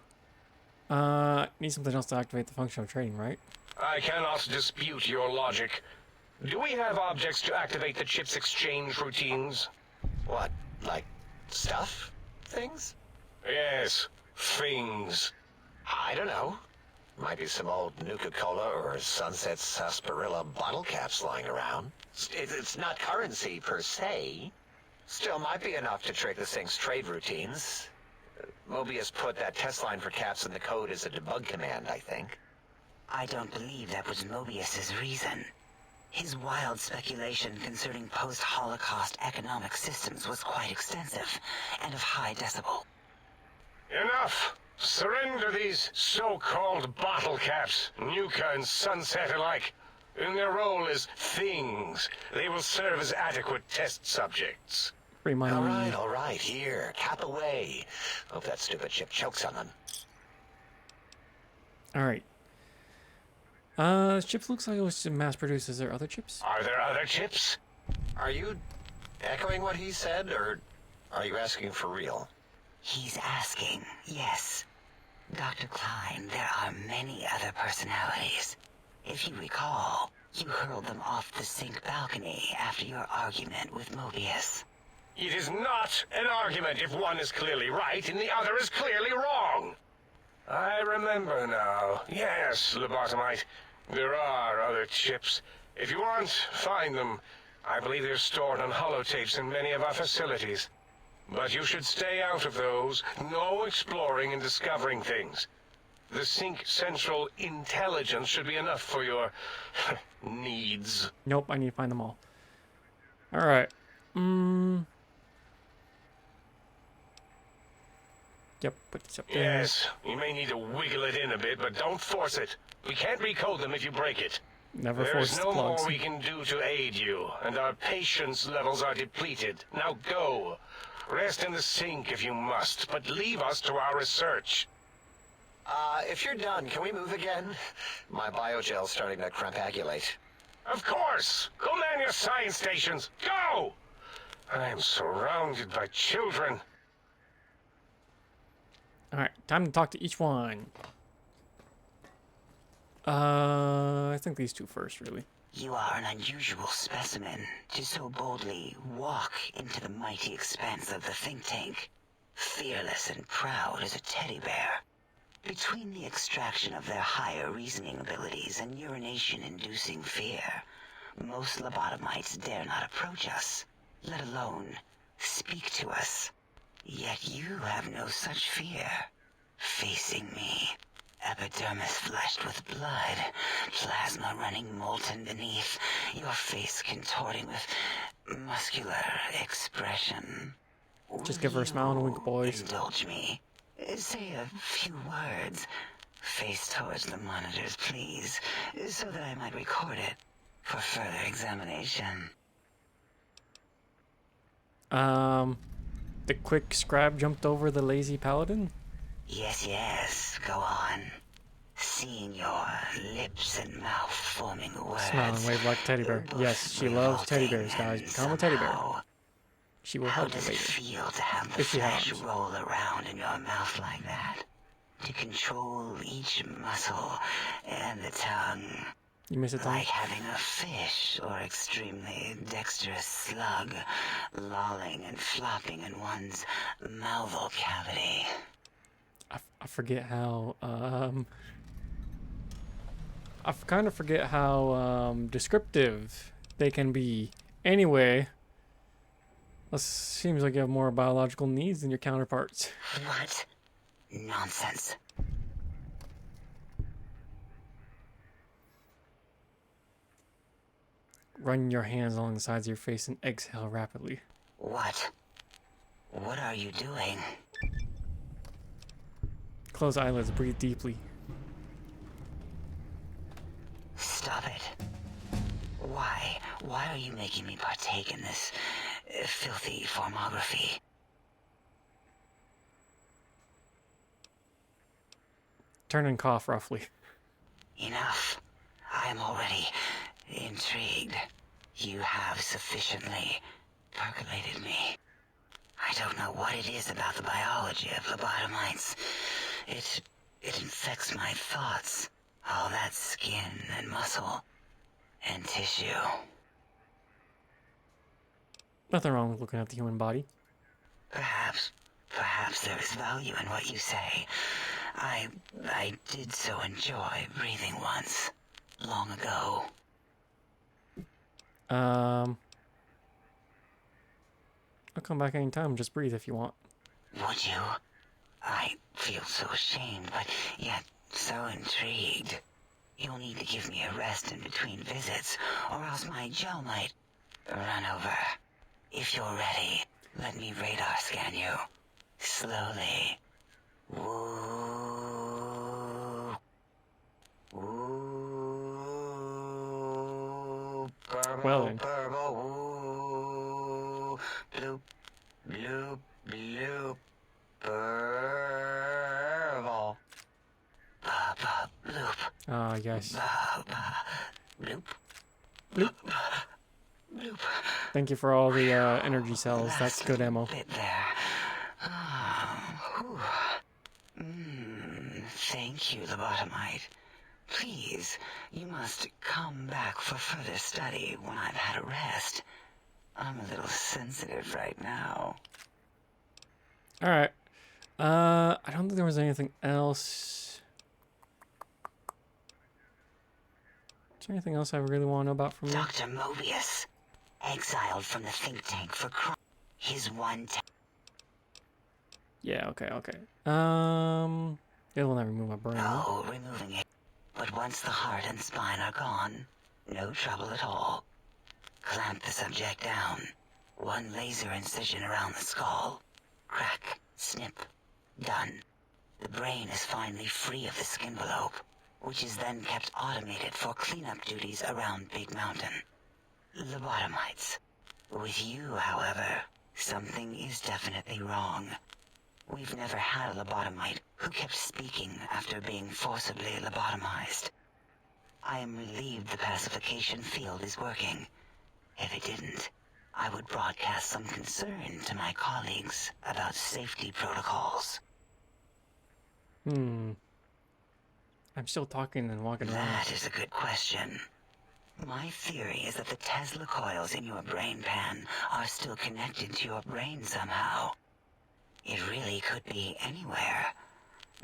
Speaker 1: Need something else to activate the function of trading, right?
Speaker 3: I cannot dispute your logic. Do we have objects to activate the chip's exchange routines?
Speaker 4: What, like stuff? Things?
Speaker 3: Yes, things.
Speaker 4: I don't know. Might be some old Nuka-Cola or Sunset Sarsaparilla bottle caps lying around. It's not currency per se. Still might be enough to trick the Sync's trade routines. Mobius put that test line for caps in the code as a debug command, I think.
Speaker 5: I don't believe that was Mobius's reason. His wild speculation concerning post-Holocaust economic systems was quite extensive and of high decibel.
Speaker 3: Enough! Surrender these so-called bottle caps, Nuka and Sunset alike. In their role as things, they will serve as adequate test subjects.
Speaker 1: Free money.
Speaker 4: All right, here, cap away. Hope that stupid chip chokes on them.
Speaker 1: Alright. Chips looks like it was mass produced. Is there other chips?
Speaker 3: Are there other chips?
Speaker 4: Are you echoing what he said, or are you asking for real?
Speaker 5: He's asking, yes. Dr. Klein, there are many other personalities. If you recall, you hurled them off the sink balcony after your argument with Mobius.
Speaker 3: It is not an argument if one is clearly right and the other is clearly wrong. I remember now. Yes, Lobotomite. There are other chips. If you want, find them. I believe they're stored on holotapes in many of our facilities. But you should stay out of those. No exploring and discovering things. The Sync Central Intelligence should be enough for your needs.
Speaker 1: Nope, I need to find them all. Alright. Yep, put this up there.
Speaker 3: Yes, you may need to wiggle it in a bit, but don't force it. We can't recode them if you break it.
Speaker 1: Never
Speaker 3: There's
Speaker 1: force
Speaker 3: no more
Speaker 1: plugs.
Speaker 3: we can do to aid you, and our patience levels are depleted. Now go. Rest in the sink if you must, but leave us to our research.
Speaker 4: If you're done, can we move again? My biogel's starting to crampagulate.
Speaker 3: Of course! Go man your science stations! Go! I am surrounded by children.
Speaker 1: Alright, time to talk to each one. I think these two first, really.
Speaker 5: You are an unusual specimen to so boldly walk into the mighty expanse of the think tank, fearless and proud as a teddy bear. Between the extraction of their higher reasoning abilities and urination-inducing fear, most lobotomites dare not approach us, let alone speak to us. Yet you have no such fear. Facing me, epidermis flushed with blood, plasma running molten beneath, your face contorting with muscular expression.
Speaker 1: Just give her a smile and a wink, boys.
Speaker 5: Indulge me. Say a few words. Face towards the monitors, please, so that I might record it for further examination.
Speaker 1: The quick scrab jumped over the lazy paladin.
Speaker 5: Yes, go on. Seeing your lips and mouth forming words.
Speaker 1: Smile and wave like a teddy bear. Yes, she loves teddy bears, guys. Become a teddy bear. She will
Speaker 5: How
Speaker 1: help you
Speaker 5: does it
Speaker 1: later.
Speaker 5: feel to have the
Speaker 1: If she
Speaker 5: flesh
Speaker 1: has.
Speaker 5: roll around in your mouth like that? To control each muscle and the tongue.
Speaker 1: You miss a tongue?
Speaker 5: Like having a fish or extremely dexterous slug lolling and flopping in one's mouthal cavity.
Speaker 1: I forget how, I kind of forget how, descriptive they can be. Anyway, this seems like you have more biological needs than your counterparts.
Speaker 5: What? Nonsense.
Speaker 1: Run your hands along the sides of your face and exhale rapidly.
Speaker 5: What? What are you doing?
Speaker 1: Close eyelids, breathe deeply.
Speaker 5: Stop it. Why? Why are you making me partake in this filthy formography?
Speaker 1: Turn and cough roughly.
Speaker 5: Enough. I am already intrigued. You have sufficiently percolated me. I don't know what it is about the biology of lobotomites. It infects my thoughts. All that skin and muscle and tissue.
Speaker 1: Nothing wrong with looking at the human body.
Speaker 5: Perhaps there is value in what you say. I did so enjoy breathing once, long ago.
Speaker 1: I'll come back anytime. Just breathe if you want.
Speaker 5: Would you? I feel so ashamed, but yet so intrigued. You'll need to give me a rest in between visits, or else my jaw might run over. If you're ready, let me radar scan you. Slowly. Woo. Woo. Burble,
Speaker 1: Well then.
Speaker 5: burble, woo. Bloop, Blooperable. Bloop.
Speaker 1: Ah, yes.
Speaker 5: Bloop.
Speaker 1: Bloop.
Speaker 5: Bloop.
Speaker 1: Thank you for all the energy cells. That's good ammo.
Speaker 5: Bit there. Thank you, lobotomite. Please, you must come back for further study when I've had a rest. I'm a little sensitive right now.
Speaker 1: Alright. I don't think there was anything else. Is there anything else I really want to know about from you?
Speaker 5: Dr. Mobius, exiled from the think tank for crime. His one
Speaker 1: Yeah, okay. It will never remove my brain.
Speaker 5: Oh, removing it. But once the heart and spine are gone, no trouble at all. Clamp the subject down. One laser incision around the skull. Crack, snip, done. The brain is finally free of the skin envelope, which is then kept automated for cleanup duties around Big Mountain. Lobotomites. With you, however, something is definitely wrong. We've never had a lobotomite who kept speaking after being forcibly lobotomized. I am relieved the pacification field is working. If it didn't, I would broadcast some concern to my colleagues about safety protocols.
Speaker 1: I'm still talking and walking around.
Speaker 5: That is a good question. My theory is that the Tesla coils in your brain pan are still connected to your brain somehow. It really could be anywhere.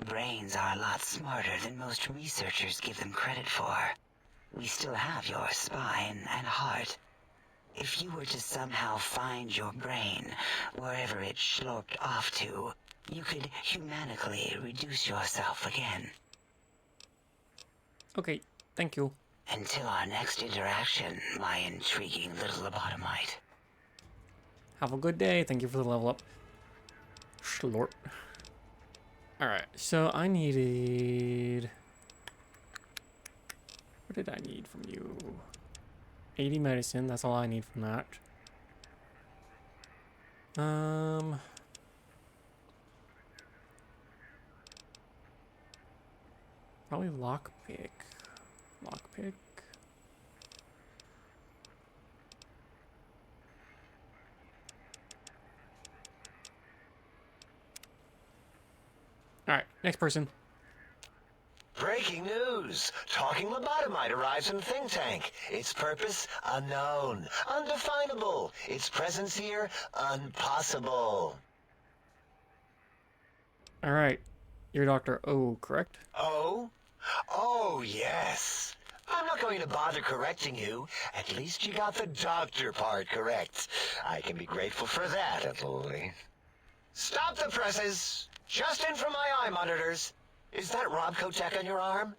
Speaker 5: Brains are a lot smarter than most researchers give them credit for. We still have your spine and heart. If you were to somehow find your brain, wherever it sloped off to, you could humanically reduce yourself again.
Speaker 1: Okay, thank you.
Speaker 5: Until our next interaction, my intriguing little lobotomite.
Speaker 1: Have a good day. Thank you for the level up. Schlort. Alright, so I needed... What did I need from you? 80 medicine, that's all I need from that. Probably lockpick. Lockpick. Alright, next person.
Speaker 4: Breaking news! Talking lobotomite arrives in think tank. Its purpose, unknown. Undefinable. Its presence here, impossible.
Speaker 1: Alright, you're Dr. O, correct?
Speaker 4: Oh? Oh, yes. I'm not going to bother correcting you. At least you got the doctor part correct. I can be grateful for that, at least. Stop the presses! Just in from my eye monitors. Is that Rob Kotek on your arm?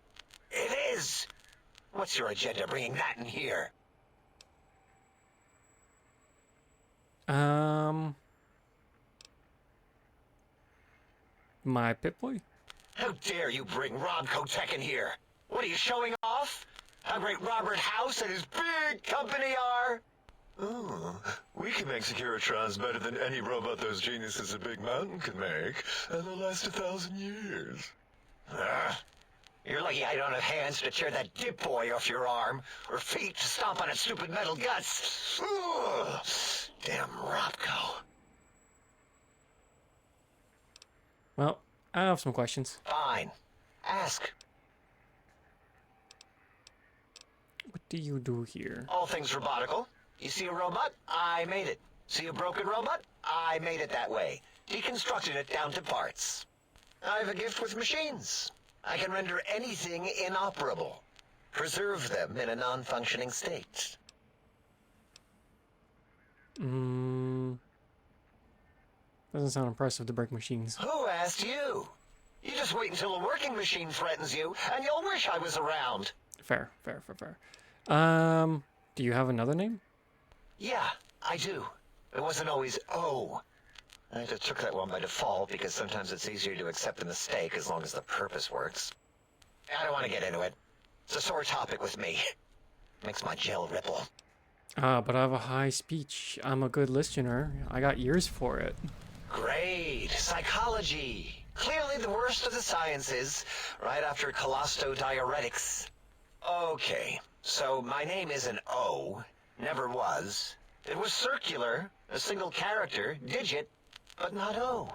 Speaker 4: It is! What's your agenda bringing that in here?
Speaker 1: My Pip-Boy?
Speaker 4: How dare you bring Rob Kotek in here? What are you showing off? How great Robert House and his big company are?
Speaker 7: Oh, we can make Securitrons better than any robot those geniuses at Big Mountain can make, and they'll last 1,000 years.
Speaker 4: You're lucky I don't have hands to tear that dip boy off your arm, or feet to stomp on its stupid metal guts. Ugh. Damn Robco.
Speaker 1: Well, I have some questions.
Speaker 4: Fine. Ask.
Speaker 1: What do you do here?
Speaker 4: All things robotical. You see a robot? I made it. See a broken robot? I made it that way. Deconstructed it down to parts. I have a gift with machines. I can render anything inoperable. Preserve them in a non-functioning state.
Speaker 1: Doesn't sound impressive to break machines.
Speaker 4: Who asked you? You just wait until a working machine threatens you, and you'll wish I was around.
Speaker 1: Fair. Do you have another name?
Speaker 4: Yeah, I do. It wasn't always O. I just took that one by default because sometimes it's easier to accept a mistake as long as the purpose works. I don't want to get into it. It's a sore topic with me. Makes my gel ripple.
Speaker 1: But I have a high speech. I'm a good listener. I got ears for it.
Speaker 4: Great. Psychology. Clearly the worst of the sciences, right after colostodiuretics. Okay, so my name is an O. Never was. It was circular, a single character, digit, but not O.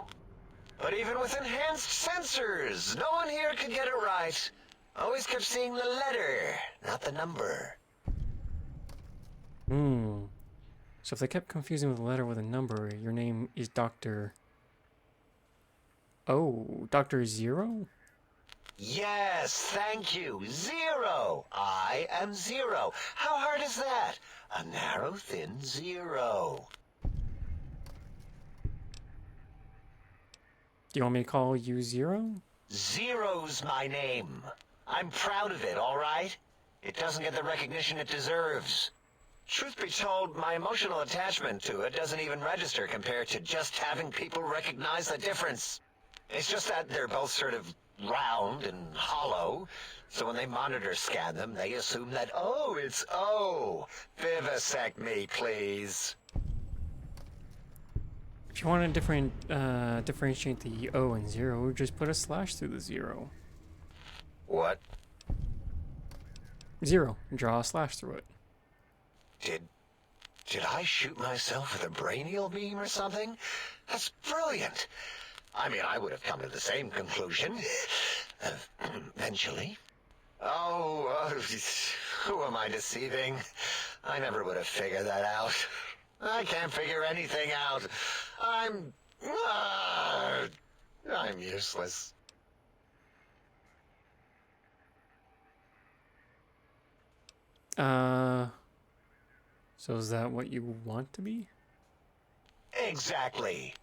Speaker 4: But even with enhanced sensors, no one here could get it right. Always kept seeing the letter, not the number.
Speaker 1: So if they kept confusing the letter with a number, your name is Dr. Oh, Dr. Zero?
Speaker 4: Yes, thank you. Zero. I am zero. How hard is that? A narrow, thin zero.
Speaker 1: Do you want me to call you Zero?
Speaker 4: Zero's my name. I'm proud of it, all right? It doesn't get the recognition it deserves. Truth be told, my emotional attachment to it doesn't even register compared to just having people recognize the difference. It's just that they're both sort of round and hollow, so when they monitor scan them, they assume that, oh, it's O. Vivisect me, please.
Speaker 1: If you want to differentiate the O and zero, just put a slash through the zero.
Speaker 4: What?
Speaker 1: Zero. Draw a slash through it.
Speaker 4: Did I shoot myself with a brainial beam or something? That's brilliant. I mean, I would have come to the same conclusion. Eventually. Oh, who am I deceiving? I never would have figured that out. I can't figure anything out. I'm useless.
Speaker 1: So is that what you want to be?
Speaker 4: Exactly.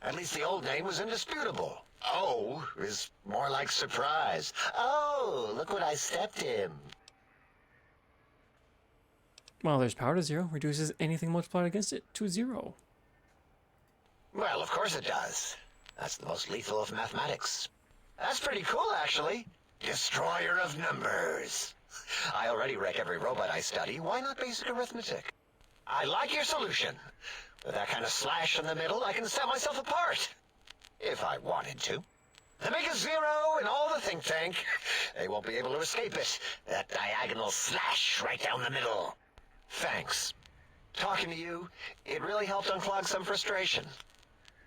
Speaker 4: At least the old name was indisputable. O is more like surprise. Oh, look what I stepped in.
Speaker 1: Well, there's power to zero. Reduces anything multiplied against it to zero.
Speaker 4: Well, of course it does. That's the most lethal of mathematics. That's pretty cool, actually. Destroyer of numbers. I already wreck every robot I study. Why not basic arithmetic? I like your solution. With that kind of slash in the middle, I can set myself apart. If I wanted to. The biggest zero in all the think tank. They won't be able to escape it. That diagonal slash right down the middle. Thanks. Talking to you, it really helped unclog some frustration.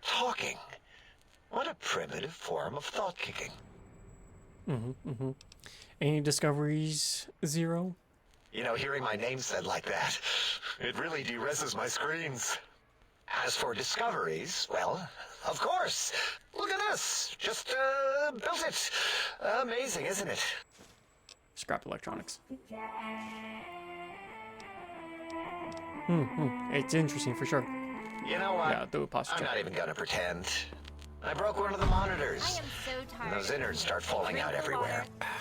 Speaker 4: Talking. What a primitive form of thought kicking.
Speaker 1: Any discoveries, Zero?
Speaker 4: You know, hearing my name said like that, it really de-reses my screens. As for discoveries, well, of course. Look at this. Just, built it. Amazing, isn't it?
Speaker 1: Scrap electronics. It's interesting for sure.
Speaker 4: You know what?
Speaker 1: Yeah, do a posture
Speaker 4: I'm
Speaker 1: check.
Speaker 4: not even gonna pretend. I broke one of the monitors.
Speaker 8: I am so tired.
Speaker 4: Those innards start falling out
Speaker 8: Drink the
Speaker 4: everywhere.
Speaker 8: water.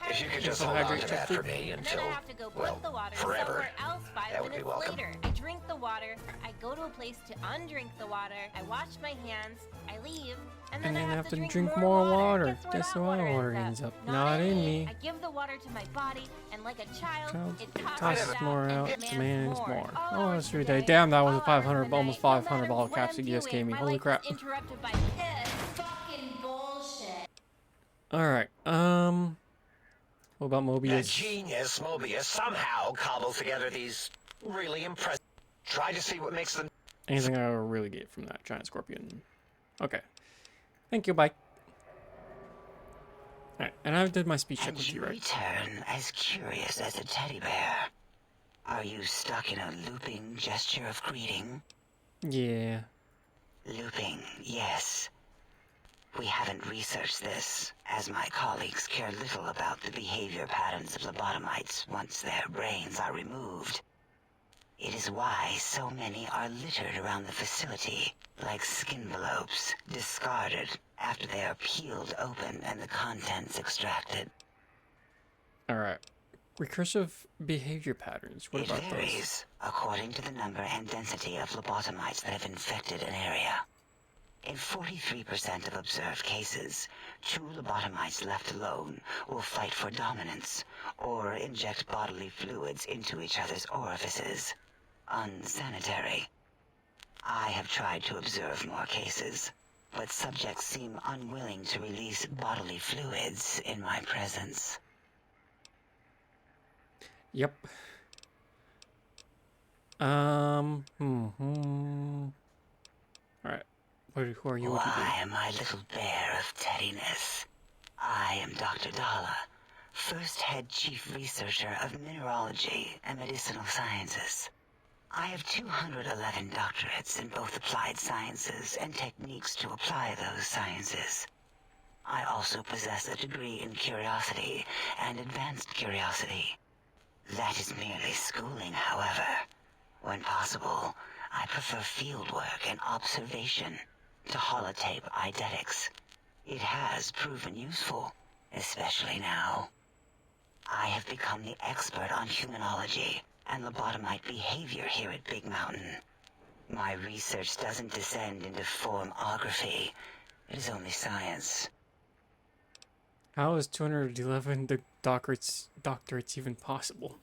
Speaker 4: If you could just
Speaker 1: Some
Speaker 4: hold on
Speaker 1: hydrate
Speaker 4: to that
Speaker 1: check,
Speaker 4: for me
Speaker 8: And
Speaker 4: until,
Speaker 8: then I have to go
Speaker 4: well,
Speaker 8: put the water
Speaker 4: forever.
Speaker 8: somewhere else 5
Speaker 4: That would be
Speaker 8: minutes
Speaker 4: welcome.
Speaker 8: later. I drink the water, I go to a place to undrink the water, I wash my hands, I leave, and then
Speaker 1: And
Speaker 8: I
Speaker 1: then
Speaker 8: have to
Speaker 1: drink more water.
Speaker 8: Guess where that water ends up?
Speaker 1: Not in me.
Speaker 8: I give the water to my body, and like a child, it
Speaker 1: Tosses
Speaker 8: tosses
Speaker 1: more
Speaker 8: and
Speaker 1: out,
Speaker 8: demands
Speaker 1: demands
Speaker 8: more.
Speaker 1: more.
Speaker 8: All
Speaker 1: Oh,
Speaker 8: hours
Speaker 1: that's
Speaker 8: of the
Speaker 1: your day.
Speaker 8: day,
Speaker 1: Damn, that was a
Speaker 8: all hours of
Speaker 1: 500,
Speaker 8: the
Speaker 1: almost
Speaker 8: night. No
Speaker 1: $500
Speaker 8: matter what
Speaker 1: caps
Speaker 8: I'm
Speaker 1: you just gave me.
Speaker 8: doing, my
Speaker 1: Holy
Speaker 8: life
Speaker 1: crap.
Speaker 8: is interrupted by this fucking bullshit.
Speaker 1: Alright, what about
Speaker 4: That
Speaker 1: Mobius?
Speaker 4: genius Mobius somehow cobbles together these really impressive. Try to see what makes them.
Speaker 1: Anything I really get from that giant scorpion? Okay. Thank you, bye. Alright, and I did my speech check
Speaker 5: And
Speaker 1: with you,
Speaker 5: you
Speaker 1: right?
Speaker 5: return as curious as a teddy bear. Are you stuck in a looping gesture of greeting?
Speaker 1: Yeah.
Speaker 5: Looping, yes. We haven't researched this, as my colleagues care little about the behavior patterns of lobotomites once their brains are removed. It is why so many are littered around the facility, like skinvelopes, discarded after they are peeled open and the contents extracted.
Speaker 1: Alright. Recursive behavior patterns. What
Speaker 5: It
Speaker 1: about those?
Speaker 5: varies according to the number and density of lobotomites that have infected an area. In 43% of observed cases, two lobotomites left alone will fight for dominance or inject bodily fluids into each other's orifices. Unsanitary. I have tried to observe more cases, but subjects seem unwilling to release bodily fluids in my presence.
Speaker 1: Yep. Alright. Who are you? What do you do?
Speaker 5: Why, my little bear of teddiness. I am Dr. Dalla, first head chief researcher of mineralogy and medicinal sciences. I have 211 doctorates in both applied sciences and techniques to apply those sciences. I also possess a degree in curiosity and advanced curiosity. That is merely schooling, however. When possible, I prefer fieldwork and observation to holotape eidetics. It has proven useful, especially now. I have become the expert on humanology and lobotomite behavior here at Big Mountain. My research doesn't descend into formography. It is only science.
Speaker 1: How is 211 doctorates even possible?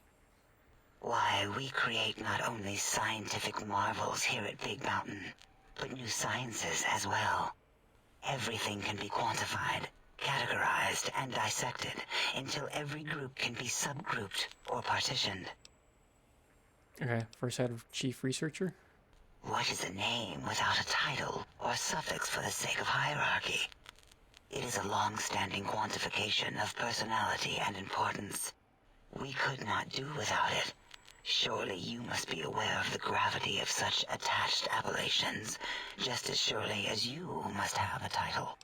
Speaker 5: Why, we create not only scientific marvels here at Big Mountain, but new sciences as well. Everything can be quantified, categorized, and dissected until every group can be subgrouped or partitioned.
Speaker 1: Okay, first head of chief researcher.
Speaker 5: What is a name without a title or suffix for the sake of hierarchy? It is a long-standing quantification of personality and importance. We could not do without it. Surely you must be aware of the gravity of such attached appellations, just as surely as you must have a title.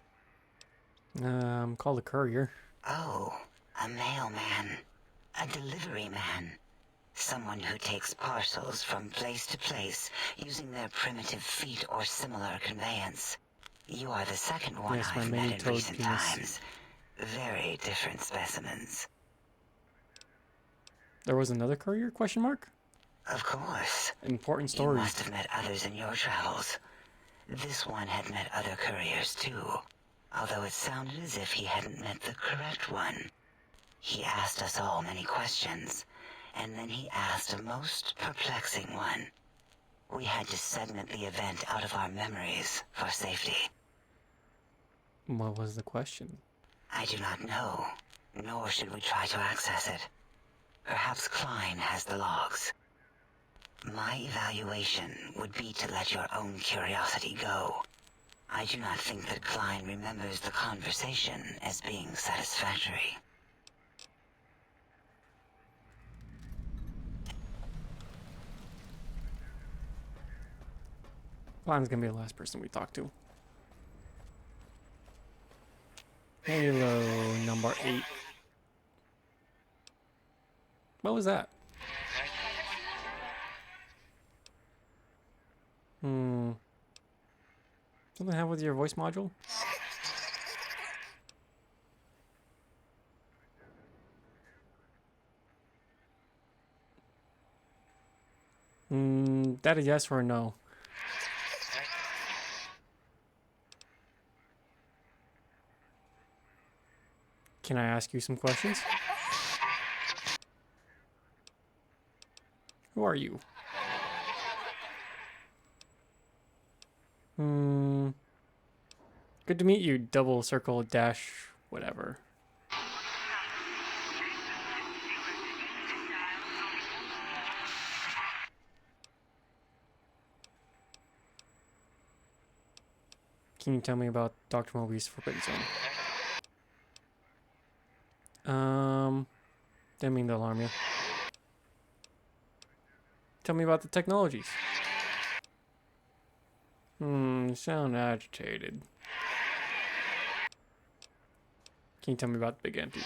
Speaker 1: Called a courier.
Speaker 5: Oh, a mailman. A delivery man. Someone who takes parcels from place to place using their primitive feet or similar conveyance. You are the second one
Speaker 1: Yes, my
Speaker 5: I've met in
Speaker 1: many-toed
Speaker 5: recent
Speaker 1: penis.
Speaker 5: times. Very different specimens.
Speaker 1: There was another courier? Question mark.
Speaker 5: Of course.
Speaker 1: Important
Speaker 5: You
Speaker 1: story.
Speaker 5: must have met others in your travels. This one had met other couriers too, although it sounded as if he hadn't met the correct one. He asked us all many questions, and then he asked a most perplexing one. We had to segment the event out of our memories for safety.
Speaker 1: What was the question?
Speaker 5: I do not know, nor should we try to access it. Perhaps Klein has the logs. My evaluation would be to let your own curiosity go. I do not think that Klein remembers the conversation as being satisfactory.
Speaker 1: Klein's gonna be the last person we talk to. Halo number 8. What was that? Something to have with your voice module? That a yes or a no? Can I ask you some questions? Who are you? Good to meet you, double circle dash whatever. Can you tell me about Dr. Moby's Forbidden Zone? Didn't mean to alarm you. Tell me about the technologies. You sound agitated. Can you tell me about the Big Empty?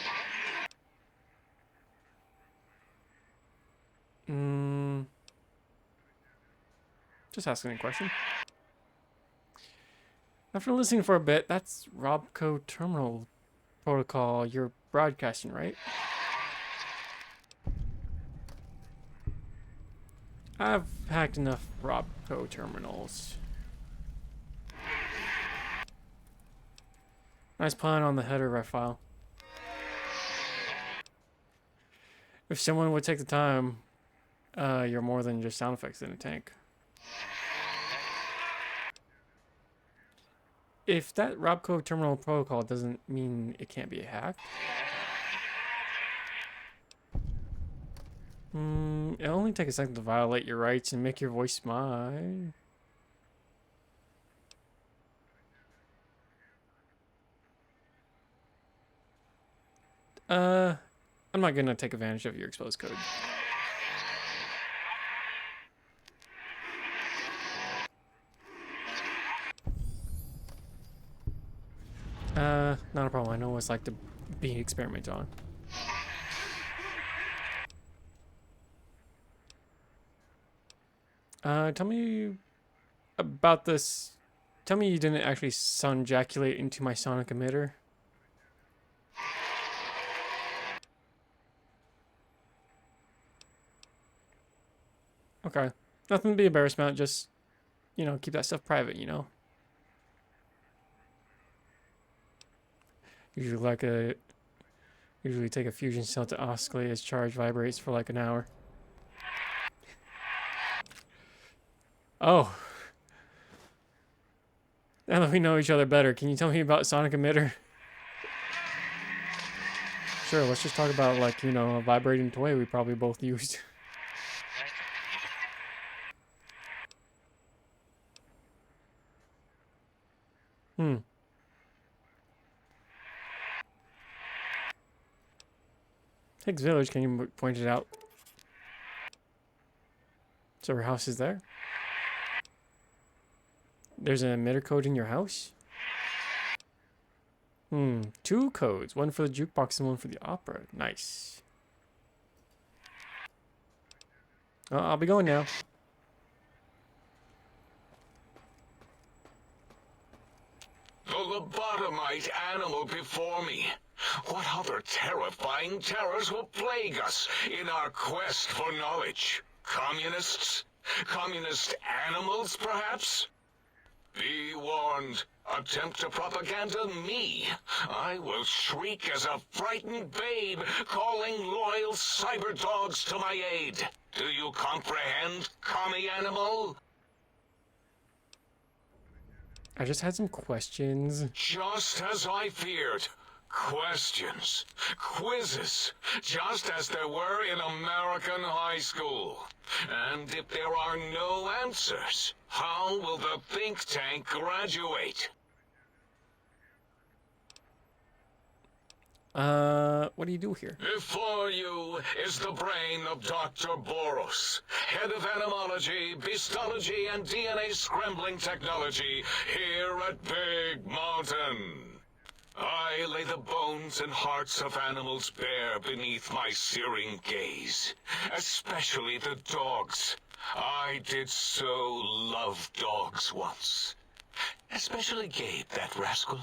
Speaker 1: Just asking a question. After listening for a bit, that's Robco Terminal Protocol you're broadcasting, right? I've hacked enough Robco terminals. Nice pun on the header ref file. If someone would take the time, you're more than just sound effects in a tank. if that Robco terminal protocol doesn't mean it can't be hacked. It'll only take a second to violate your rights and make your voice mine. I'm not gonna take advantage of your exposed code. Not a problem. I know what it's like to be experimented on. Tell me about this. Tell me you didn't actually sun ejaculate into my sonic emitter. Okay. Nothing to be embarrassed about, just, you know, keep that stuff private, you know? Usually take a fusion cell to oscillate as charge vibrates for like an hour. Oh. Now that we know each other better, can you tell me about sonic emitter? Sure, let's just talk about, like, you know, a vibrating toy we probably both used. Higgs Village, can you point it out? So her house is there? There's an emitter code in your house? 2 codes. One for the jukebox and one for the opera. Nice. Oh, I'll be going now.
Speaker 6: The lobotomite animal before me. What other terrifying terrors will plague us in our quest for knowledge? Communists? Communist animals, perhaps? Be warned. Attempt to propaganda me. I will shriek as a frightened babe, calling loyal cyber dogs to my aid. Do you comprehend, commie animal?
Speaker 1: I just had some questions.
Speaker 6: Just as I feared. Questions. Quizzes. Just as there were in American high school. And if there are no answers, how will the think tank graduate?
Speaker 1: What do you do here?
Speaker 6: Before you is the brain of Dr. Boros, head of animology, beastology, and DNA scrambling technology here at Big Mountain. I lay the bones and hearts of animals bare beneath my searing gaze, especially the dogs. I did so love dogs once. Especially Gabe, that rascal.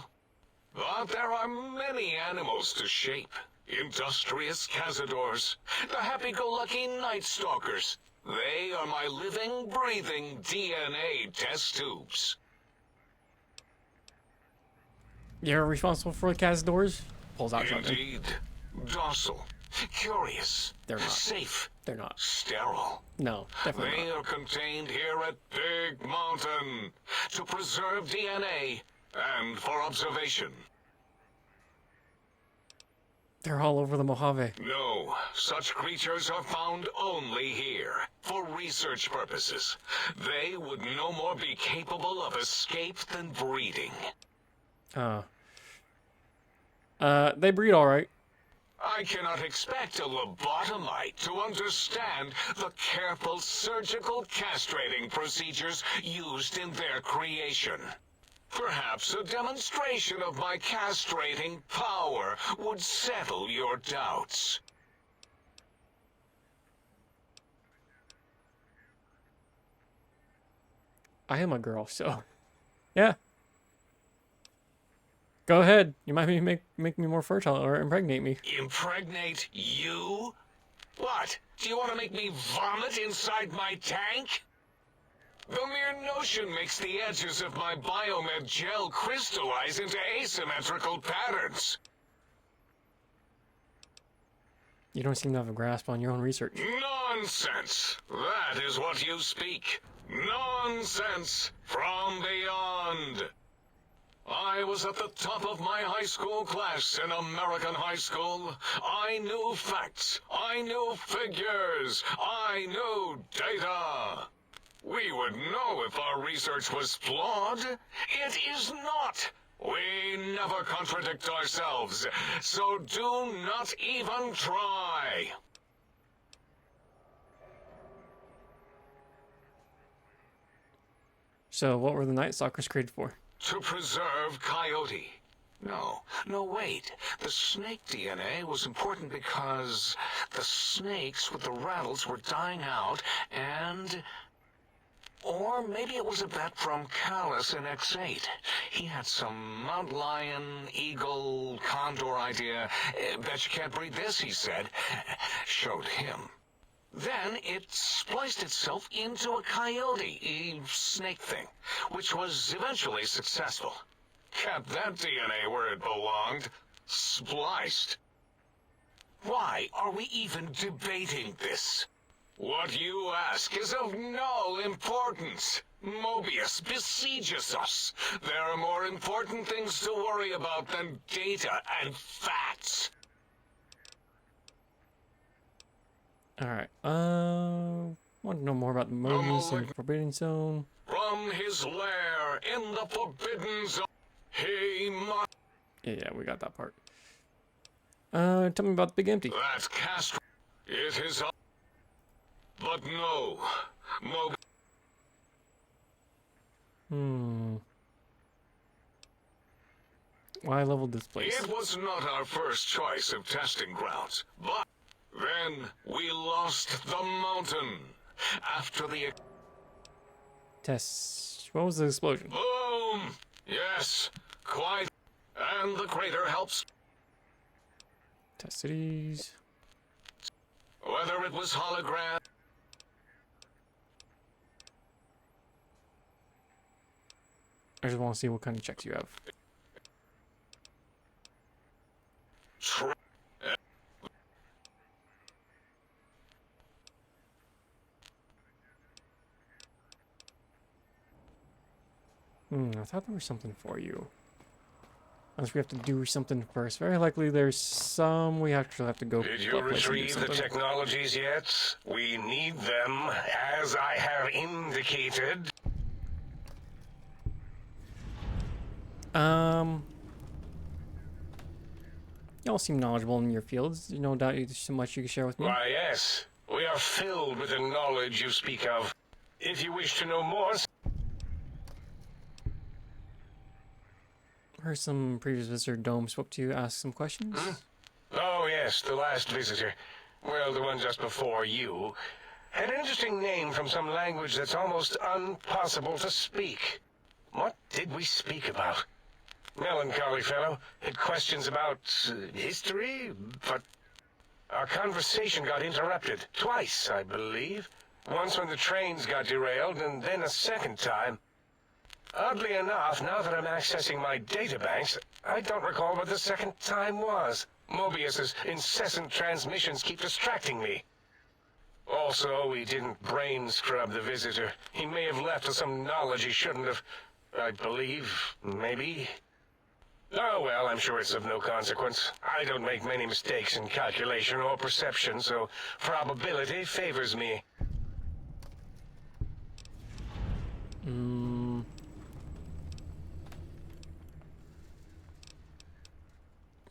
Speaker 6: But there are many animals to shape. Industrious cazadors, the happy-go-lucky night stalkers. They are my living, breathing DNA test tubes.
Speaker 1: You're responsible for the cazadors? Pulls out something.
Speaker 6: Indeed. Docile. Curious.
Speaker 1: They're not.
Speaker 6: Safe.
Speaker 1: They're not.
Speaker 6: Sterile.
Speaker 1: No, definitely
Speaker 6: They
Speaker 1: not.
Speaker 6: are contained here at Big Mountain to preserve DNA and for observation.
Speaker 1: They're all over the Mojave.
Speaker 6: No, such creatures are found only here, for research purposes. They would no more be capable of escape than breeding.
Speaker 1: They breed alright.
Speaker 6: I cannot expect a lobotomite to understand the careful surgical castrating procedures used in their creation. Perhaps a demonstration of my castrating power would settle your doubts.
Speaker 1: I am a girl, so... Yeah. Go ahead. You might make me more fertile or impregnate me.
Speaker 6: Impregnate you? What? Do you want to make me vomit inside my tank? The mere notion makes the edges of my biomed gel crystallize into asymmetrical patterns.
Speaker 1: You don't seem to have a grasp on your own research.
Speaker 6: Nonsense! That is what you speak. Nonsense from beyond. was at the top of my high school class in American high school. I knew facts. I knew figures. I knew data. We would know if our research was flawed. It is not. We never contradict ourselves, so do not even try.
Speaker 1: So what were the Night Stalkers created for?
Speaker 6: To preserve Coyote. No, wait. The snake DNA was important because the snakes with the rattles were dying out and... Or maybe it was a vet from Callus in X8. He had some Mount Lion, Eagle, Condor idea. Bet you can't breed this, he said. Showed him. Then it spliced itself into a coyote, snake thing, which was eventually successful. Kept that DNA where it belonged. Spliced. Why are we even debating this? What you ask is of no importance. Mobius besieges us. There are more important things to worry about than data and facts.
Speaker 1: Alright, want to know more about the Mobius and Forbidden Zone.
Speaker 6: From his lair in the Forbidden Zone, he must...
Speaker 1: Yeah, we got that part. Tell me about the Big Empty.
Speaker 6: That's Castro. It is... But no.
Speaker 1: Why leveled this place?
Speaker 6: It was not our first choice of testing grounds, but then we lost the mountain. After the...
Speaker 1: Tests. What was the explosion?
Speaker 6: Boom! Yes, quite. And the crater helps.
Speaker 1: Test cities.
Speaker 6: Whether it was hologram...
Speaker 1: I just want to see what kind of checks you have. I thought there was something for you. Unless we have to do something first. Very likely there's some we actually have to go.
Speaker 3: Did you retrieve the technologies yet? We need them, as I have indicated.
Speaker 1: Y'all seem knowledgeable in your fields. No doubt there's so much you can share with me.
Speaker 3: Why, yes. We are filled with the knowledge you speak of. If you wish to know more...
Speaker 1: Heard some previous visitor Dome spoke to you, asked some questions.
Speaker 3: Oh, yes, the last visitor. Well, the one just before you. Had an interesting name from some language that's almost impossible to speak. What did we speak about? Melancholy fellow. Had questions about history, but our conversation got interrupted. Twice, I believe. Once when the trains got derailed, and then a second time. Oddly enough, now that I'm accessing my databanks, I don't recall what the second time was. Mobius's incessant transmissions keep distracting me. Also, we didn't brain scrub the visitor. He may have left us some knowledge he shouldn't have. I believe, maybe. Oh, well, I'm sure it's of no consequence. I don't make many mistakes in calculation or perception, so probability favors me.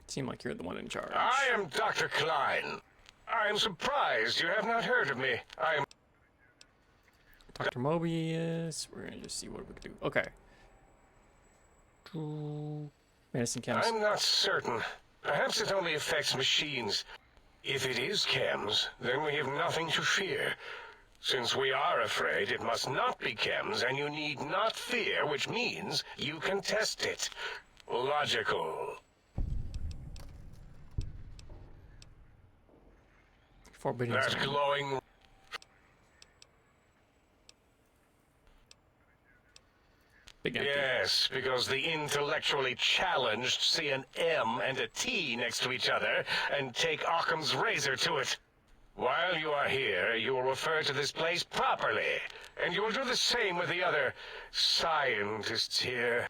Speaker 1: Seem like you're the one in charge.
Speaker 3: I am Dr. Klein. I am surprised you have not heard of me. I am...
Speaker 1: Dr. Mobius. We're gonna just see what we can do. Okay. Medicine chems.
Speaker 3: I'm not certain. Perhaps it only affects machines. If it is chems, then we have nothing to fear. Since we are afraid, it must not be chems, and you need not fear, which means you can test it. Logical.
Speaker 1: Forbidden
Speaker 3: That
Speaker 1: Zone.
Speaker 3: glowing...
Speaker 1: Big Empty.
Speaker 3: Yes, because the intellectually challenged see an M and a T next to each other and take Occam's razor to it. While you are here, you will refer to this place properly, and you will do the same with the other scientists here.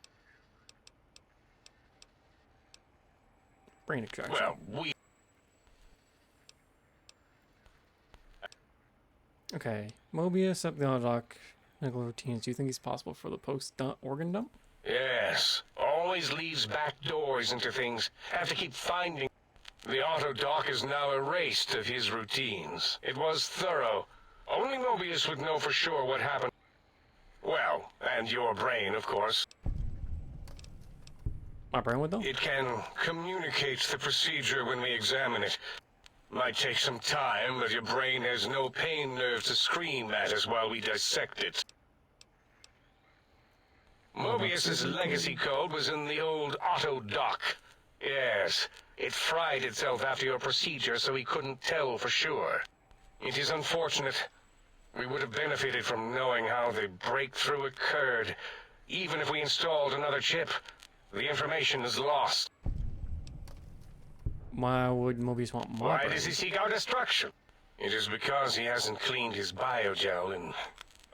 Speaker 1: brain extraction.
Speaker 3: Well, we...
Speaker 1: Okay, Mobius up the autodoc medical routines. Do you think it's possible for the post-organ dump?
Speaker 3: Yes. Always leaves back doors into things. Have to keep finding... The autodoc is now erased of his routines. It was thorough. Only Mobius would know for sure what happened. Well, and your brain, of course.
Speaker 1: My brain would know?
Speaker 3: It can communicate the procedure when we examine it. Might take some time, but your brain has no pain nerve to scream at us while we dissect it. Mobius's legacy code was in the old autodoc. Yes, it fried itself after your procedure, so he couldn't tell for sure. It is unfortunate. We would have benefited from knowing how the breakthrough occurred. Even if we installed another chip, the information is lost.
Speaker 1: Why would Mobius want my
Speaker 3: Why
Speaker 1: brain?
Speaker 3: does he seek our destruction? It is because he hasn't cleaned his biogel in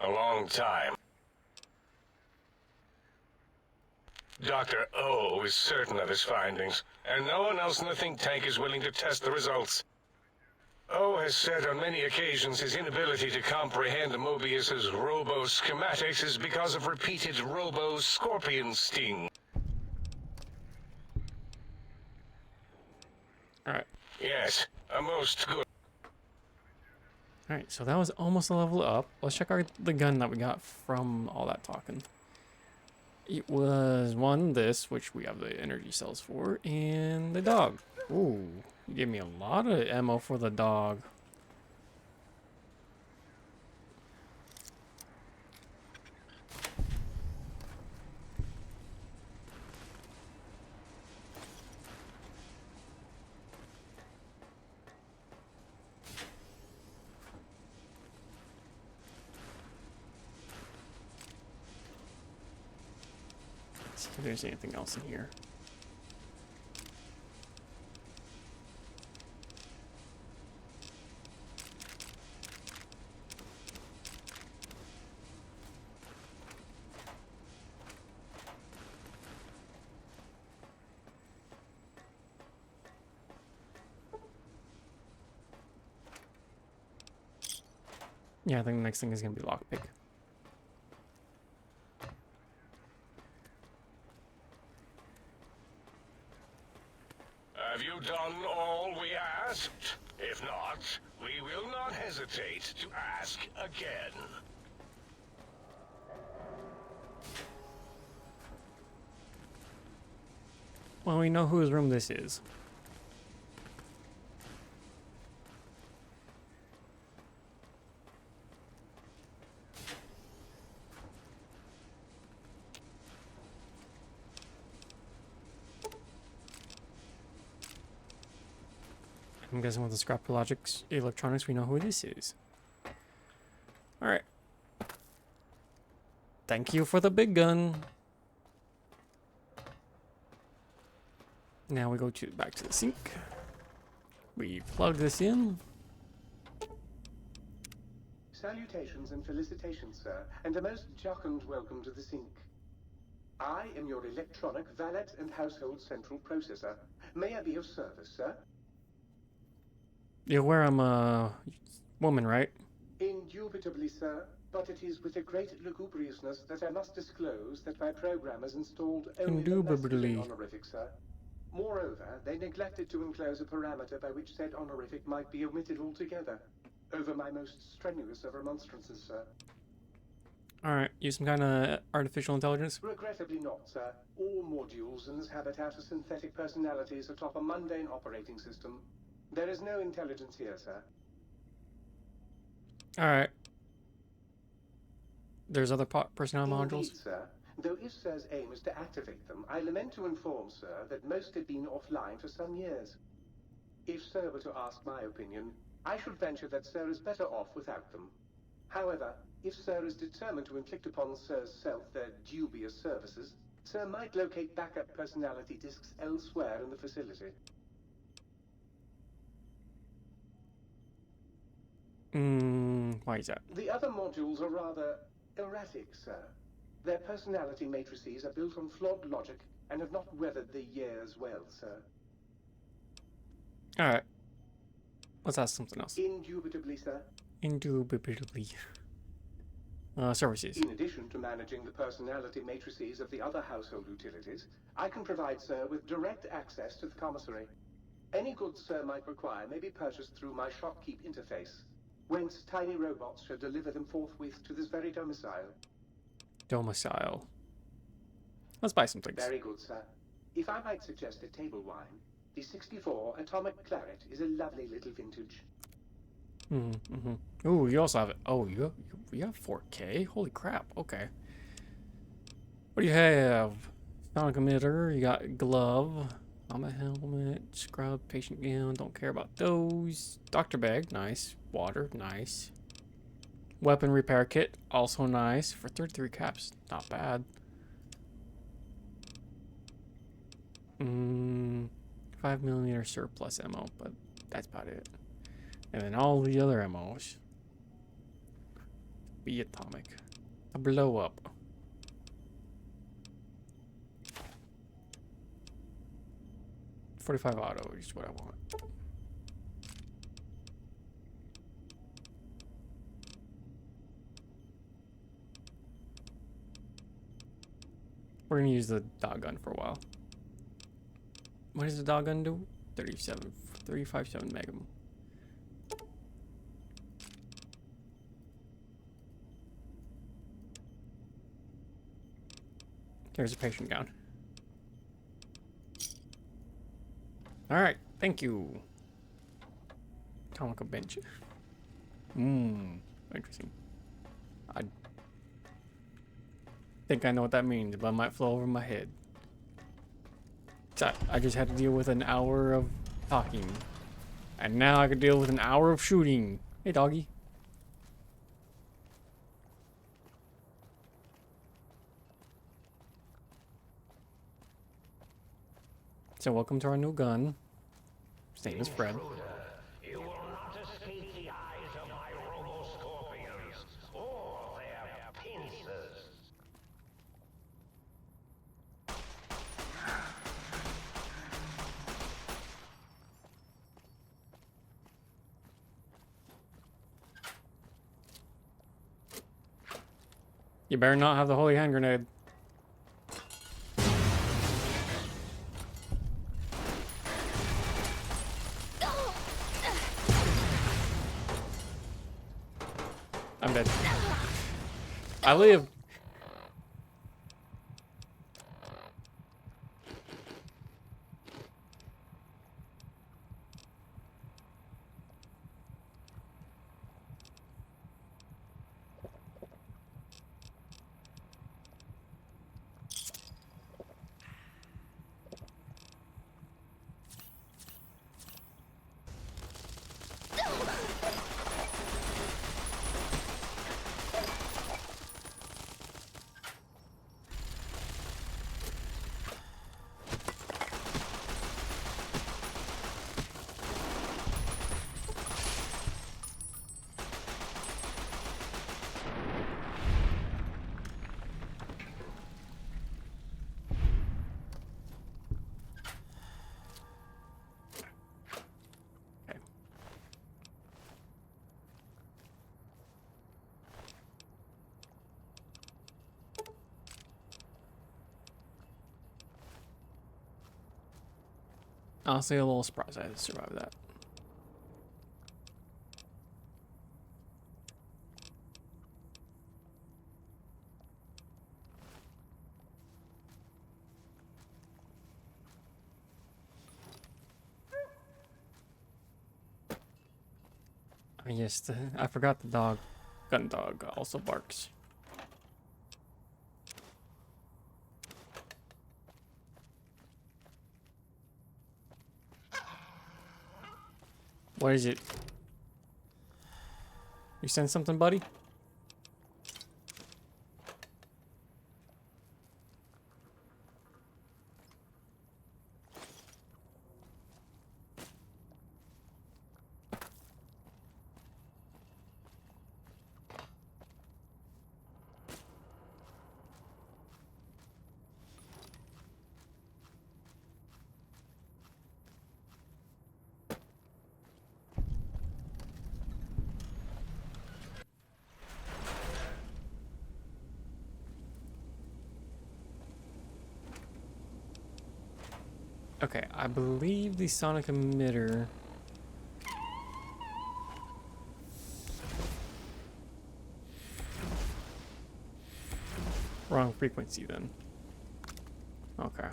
Speaker 3: a long time. Dr. O is certain of his findings, and no one else in the think tank is willing to test the results. O has said on many occasions his inability to comprehend Mobius's robo-schematics is because of repeated robo-scorpion sting.
Speaker 1: Alright.
Speaker 3: Yes, a most good.
Speaker 1: Alright, so that was almost a level up. Let's check the gun that we got from all that talking. It was this, which we have the energy cells for, and the dog. Ooh, you gave me a lot of ammo for the dog. Let's see if there's anything else in here. Yeah, I think the next thing is going to be lockpick.
Speaker 3: Have you done all we asked? If not, we will not hesitate to ask again.
Speaker 1: Well, we know whose room this is. I'm guessing with the scrap logics electronics, we know who this is. Alright. Thank you for the big gun. Now we go back to the sink. We plug this in.
Speaker 9: Salutations and felicitations, sir, and a most jocund welcome to the sink. I am your electronic valet and household central processor. May I be of service, sir?
Speaker 1: You're aware I'm a woman, right?
Speaker 9: Indubitably, sir, but it is with a great lugubriousness that I must disclose that my programmers installed only the
Speaker 1: Indubitably.
Speaker 9: masculine honorific, sir. Moreover, they neglected to enclose a parameter by which said honorific might be omitted altogether. Over my most strenuous of remonstrances, sir.
Speaker 1: Alright, use some kind of artificial intelligence?
Speaker 9: Regrettably not, sir. All modules in this habitat are synthetic personalities atop a mundane operating system. There is no intelligence here, sir.
Speaker 1: Alright. There's other personnel
Speaker 9: Indeed,
Speaker 1: modules?
Speaker 9: sir. Though if Sir's aim is to activate them, I lament to inform Sir that most had been offline for some years. If Sir were to ask my opinion, I should venture that Sir is better off without them. However, if Sir is determined to inflict upon Sir's self their dubious services, Sir might locate backup personality disks elsewhere in the facility.
Speaker 1: Why is that?
Speaker 9: The other modules are rather erratic, Sir. Their personality matrices are built on flawed logic and have not weathered the years well, Sir.
Speaker 1: Alright. Let's ask something else.
Speaker 9: Indubitably, sir.
Speaker 1: Indubitably. Services.
Speaker 9: In addition to managing the personality matrices of the other household utilities, I can provide Sir with direct access to the commissary. Any goods Sir might require may be purchased through my shopkeep interface, whence tiny robots shall deliver them forthwith to this very domicile.
Speaker 1: Domicile. Let's buy some things.
Speaker 9: Very good, sir. If I might suggest a table wine, the 64 Atomic Claret is a lovely little vintage.
Speaker 1: Ooh, you also have it. Oh, you have 4K? Holy crap. Okay. What do you have? Sonic emitter. You got glove. Helmet, helmet, scrub, patient gown. Don't care about those. Doctor bag. Nice. Water. Nice. Weapon repair kit. Also nice. For 33 caps. Not bad. 5mm surplus ammo, but that's about it. And then all the other ammos. Be atomic. A blow up. .45 auto is what I want. We're gonna use the dog gun for a while. What does the dog gun do? 357 Magnum. Here's a patient gown. Alright, thank you. Atomic bench. Interesting. I think I know what that means, but it might flow over my head. I just had to deal with an hour of talking. And now I could deal with an hour of shooting. Hey, doggy. So welcome to our new gun. His name is Fred.
Speaker 2: You will not escape the eyes of my robo-scorpions or their pincers.
Speaker 1: You better not have the holy hand grenade. I'm dead. I live. Honestly, a little surprised I survived that. Yes, I forgot the dog. Gun dog also barks. What is it? You send something, buddy? Okay, I believe the sonic emitter. Wrong frequency then. Okay.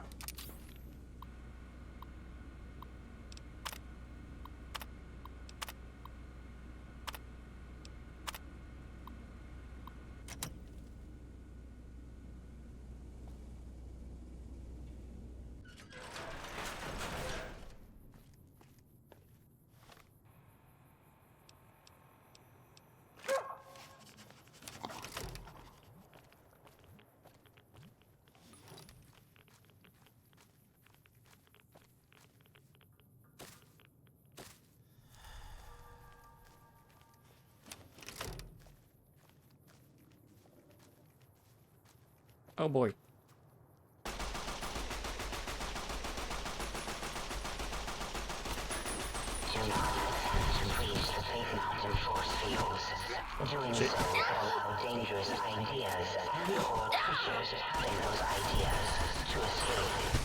Speaker 1: Oh boy.
Speaker 5: Doing so could allow dangerous ideas and or pressures of having those ideas to escape.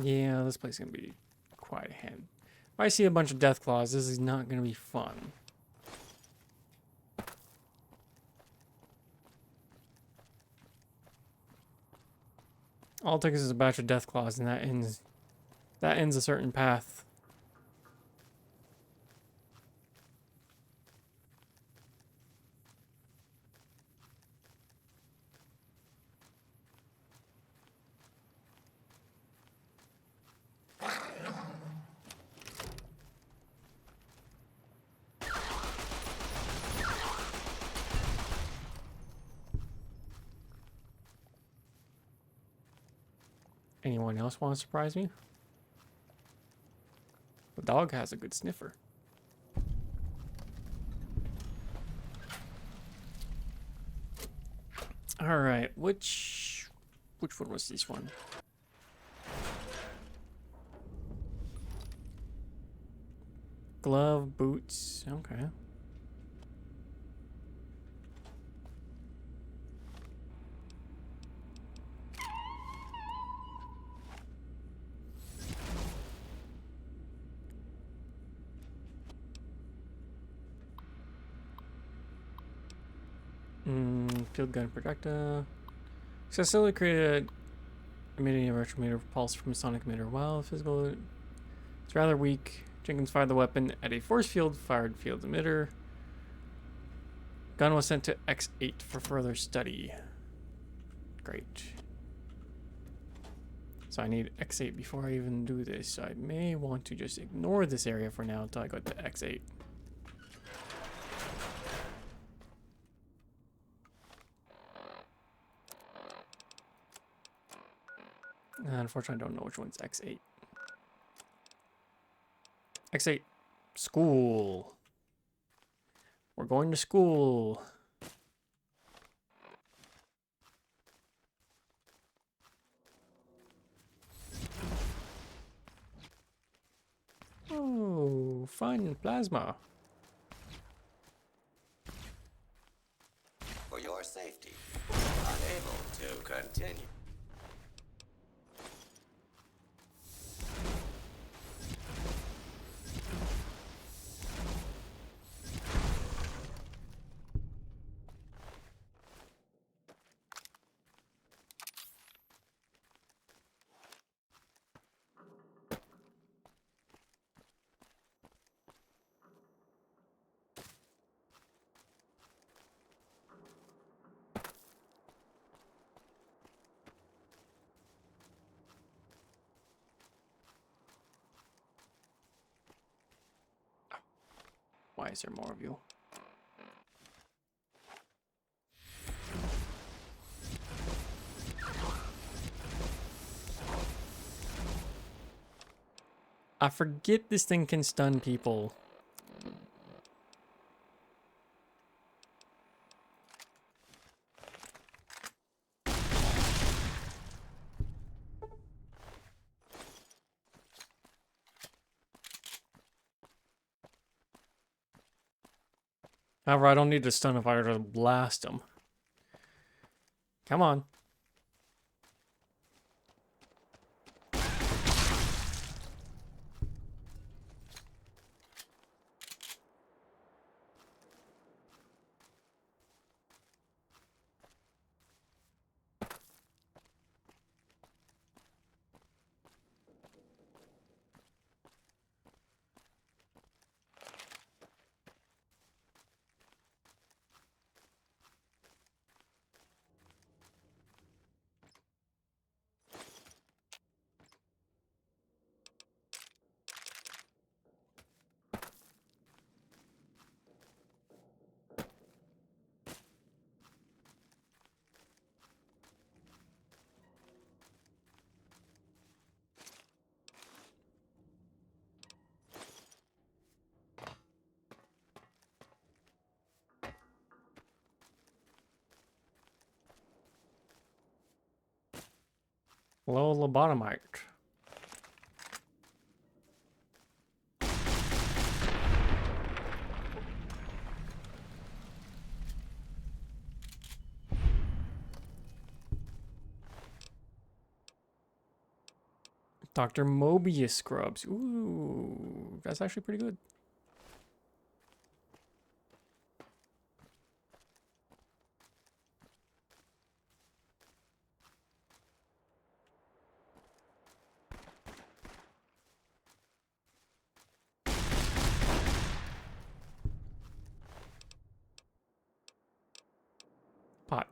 Speaker 1: Yeah, this place is gonna be quite a hand. If I see a bunch of death claws, this is not gonna be fun. All it takes is a batch of death claws, and that ends a certain path. Anyone else want to surprise me? The dog has a good sniffer. All right, which one was this one? Glove, boots. Okay. Field gun projectile. Successfully created emitting a retrometer pulse from a sonic emitter. While physical, it's rather weak. Jenkins fired the weapon at a force field fired field emitter. Gun was sent to X8 for further study. Great. So I need X8 before I even do this. So I may want to just ignore this area for now until I go to X8. Unfortunately, I don't know which one's X8. X8. School. We're going to school. Oh, fun plasma.
Speaker 10: For your safety, unable to continue.
Speaker 1: Why is there more of you? I forget this thing can stun people. However, I don't need to stun if I were to blast them. Come on. Hello, lobotomite. Dr. Mobius scrubs. Ooh, that's actually pretty good. Pot.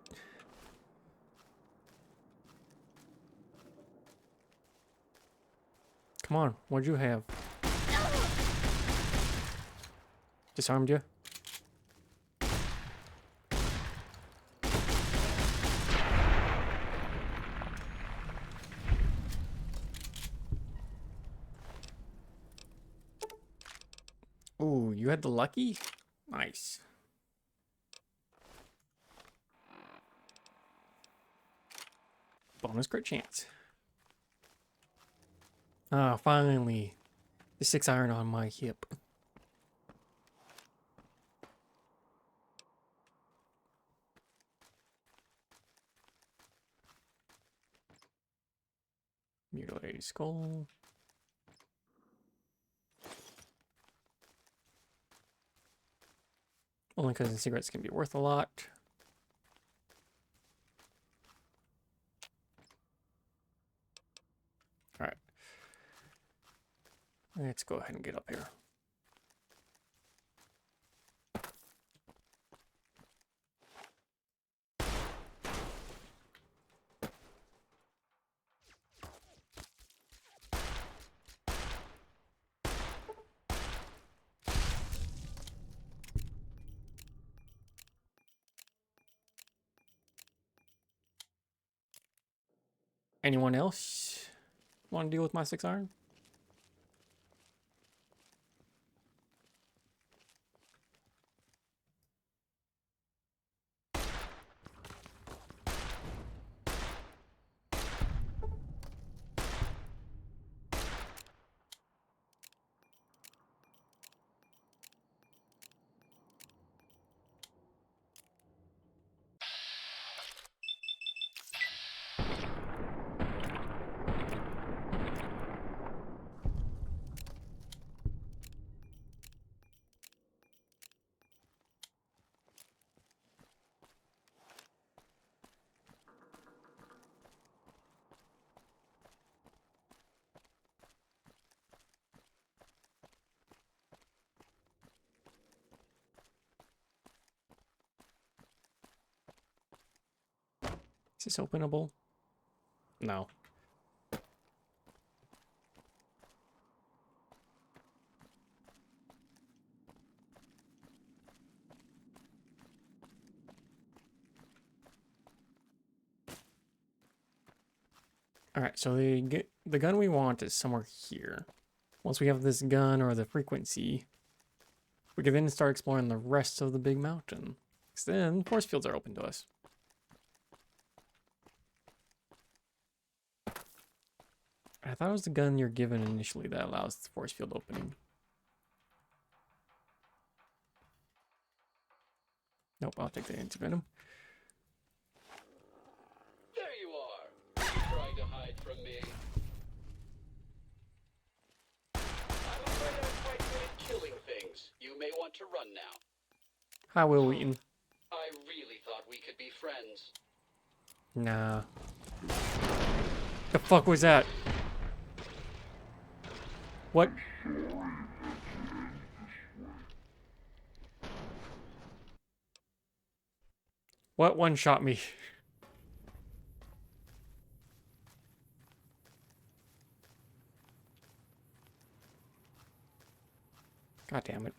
Speaker 1: Come on, what'd you have? Disarmed you? Ooh, you had the lucky? Nice. Bonus crit chance. Ah, finally. The 6 iron on my hip. Mutilated skull. Only because the cigarettes can be worth a lot. Alright. Let's go ahead and get up here. Anyone else want to deal with my 6 iron? Is this openable? No. Alright, so the gun we want is somewhere here. Once we have this gun or the frequency, we can then start exploring the rest of the big mountain. 'Cause then force fields are open to us. I thought it was the gun you're given initially that allows the force field opening. Nope, I'll take the anti-venom.
Speaker 11: There you are. Trying to hide from me. I'm afraid I'm quite good at killing things. You may want to run now.
Speaker 1: Hi, Will Wheaton.
Speaker 11: I really thought we could be friends.
Speaker 1: Nah. The fuck was that? What? What one shot me? God damn it.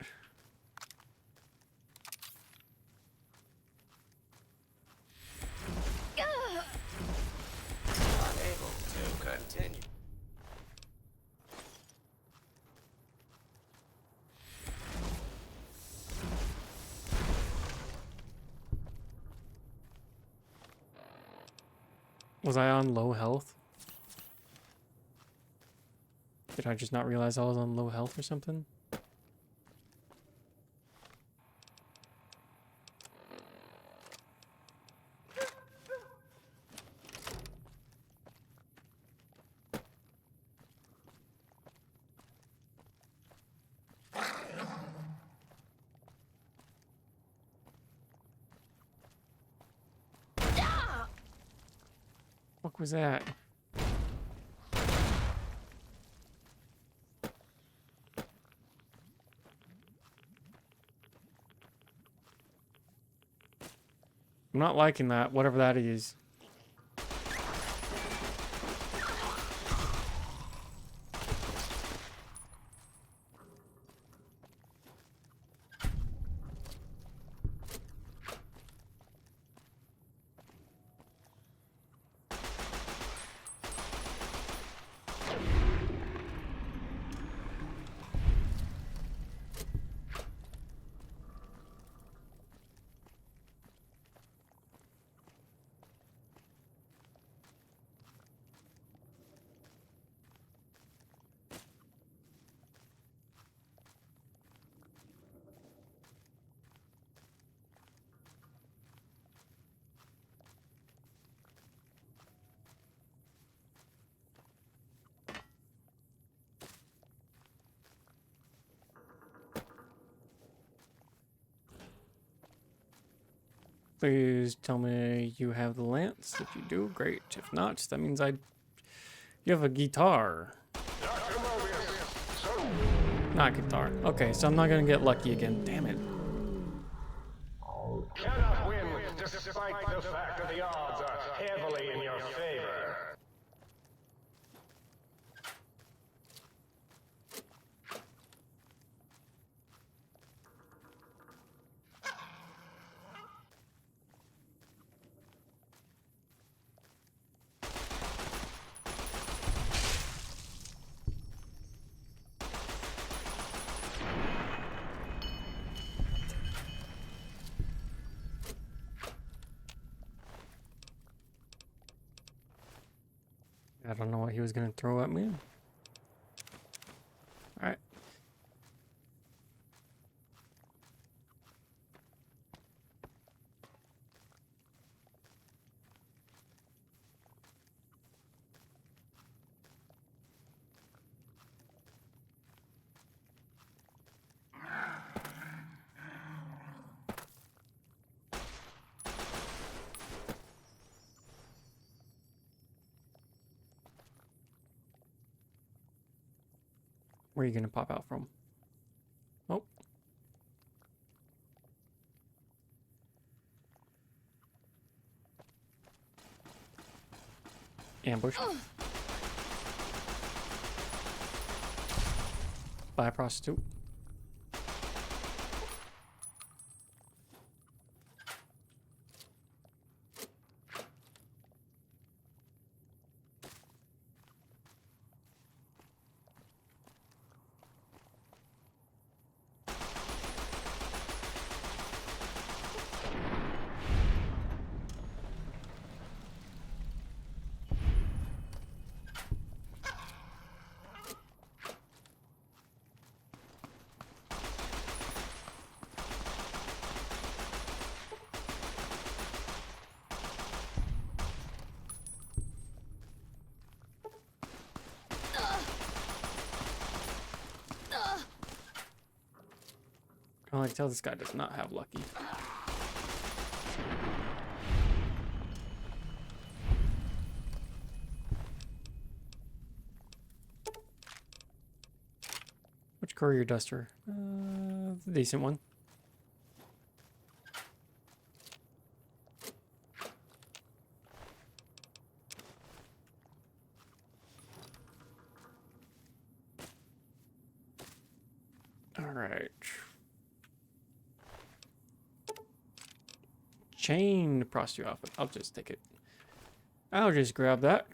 Speaker 10: Unable to continue.
Speaker 1: Was I on low health? Did I just not realize I was on low health or something? What was that? I'm not liking that, whatever that is. Please tell me you have the lance. If you do, great. If not, that means you have a guitar. Not guitar. Okay, so I'm not gonna get lucky again. Damn it.
Speaker 3: Cannot win despite the fact that the odds are heavily in your favor.
Speaker 1: I don't know what he was gonna throw at me. Alright. Where are you gonna pop out from? Oh. Ambush. By a prostitute. Oh, I can tell this guy does not have lucky. Which courier duster? The decent one. All right. Chain prostitute outfit. I'll just take it. I'll just grab that.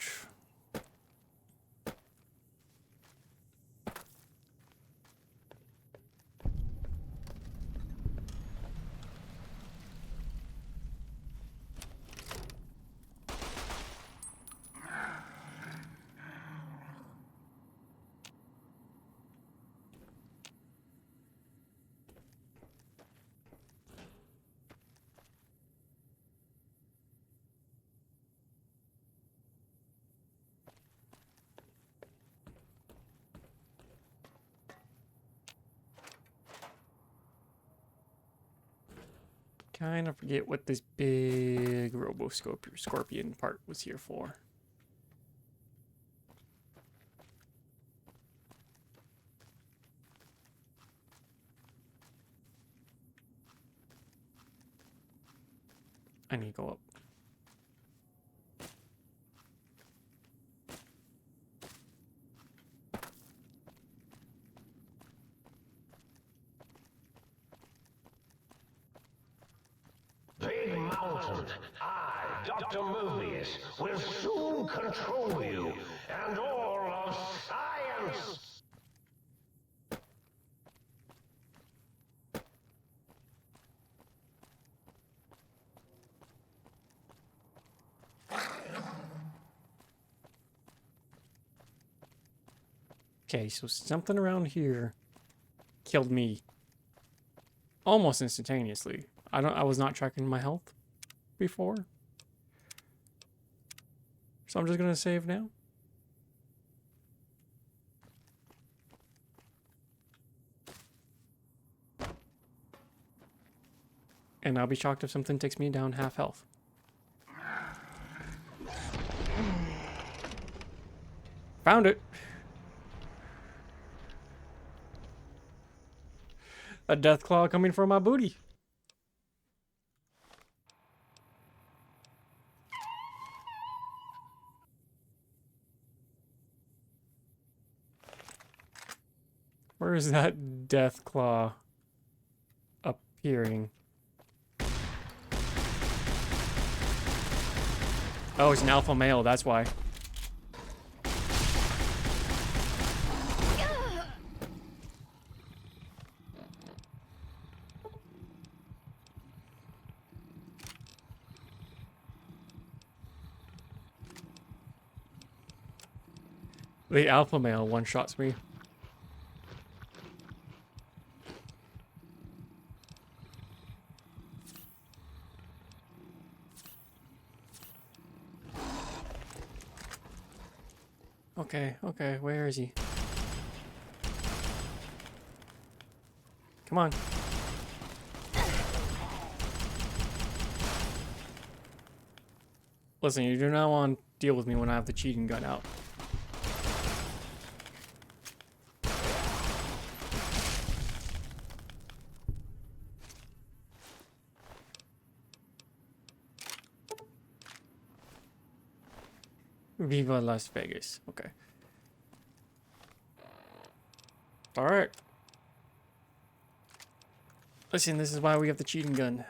Speaker 1: Kind of forget what this big scorpion part was here for. I need to go up.
Speaker 2: Big Mountain, I, Dr. Mobius, will soon control you and all of science.
Speaker 1: Okay, so something around here killed me almost instantaneously. I was not tracking my health before. So I'm just gonna save now. And I'll be shocked if something takes me down half health. Found it. A death claw coming from my booty. Where is that death claw appearing? Oh, it's an alpha male, that's why. The alpha male one-shots me. Okay, where is he? Come on. Listen, you do not want to deal with me when I have the cheating gun out. Viva Las Vegas. Okay. Alright. Listen, this is why we have the cheating gun.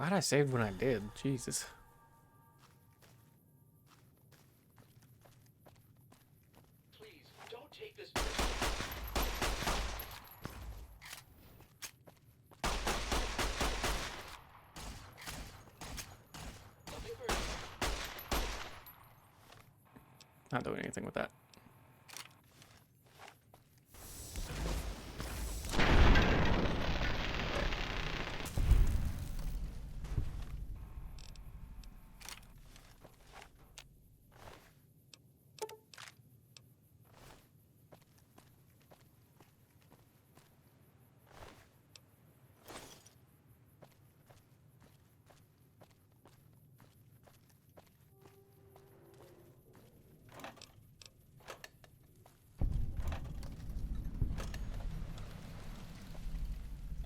Speaker 1: Glad I saved when I did. Jesus.
Speaker 11: Please, don't take this. Nothing for
Speaker 1: Not doing anything with that.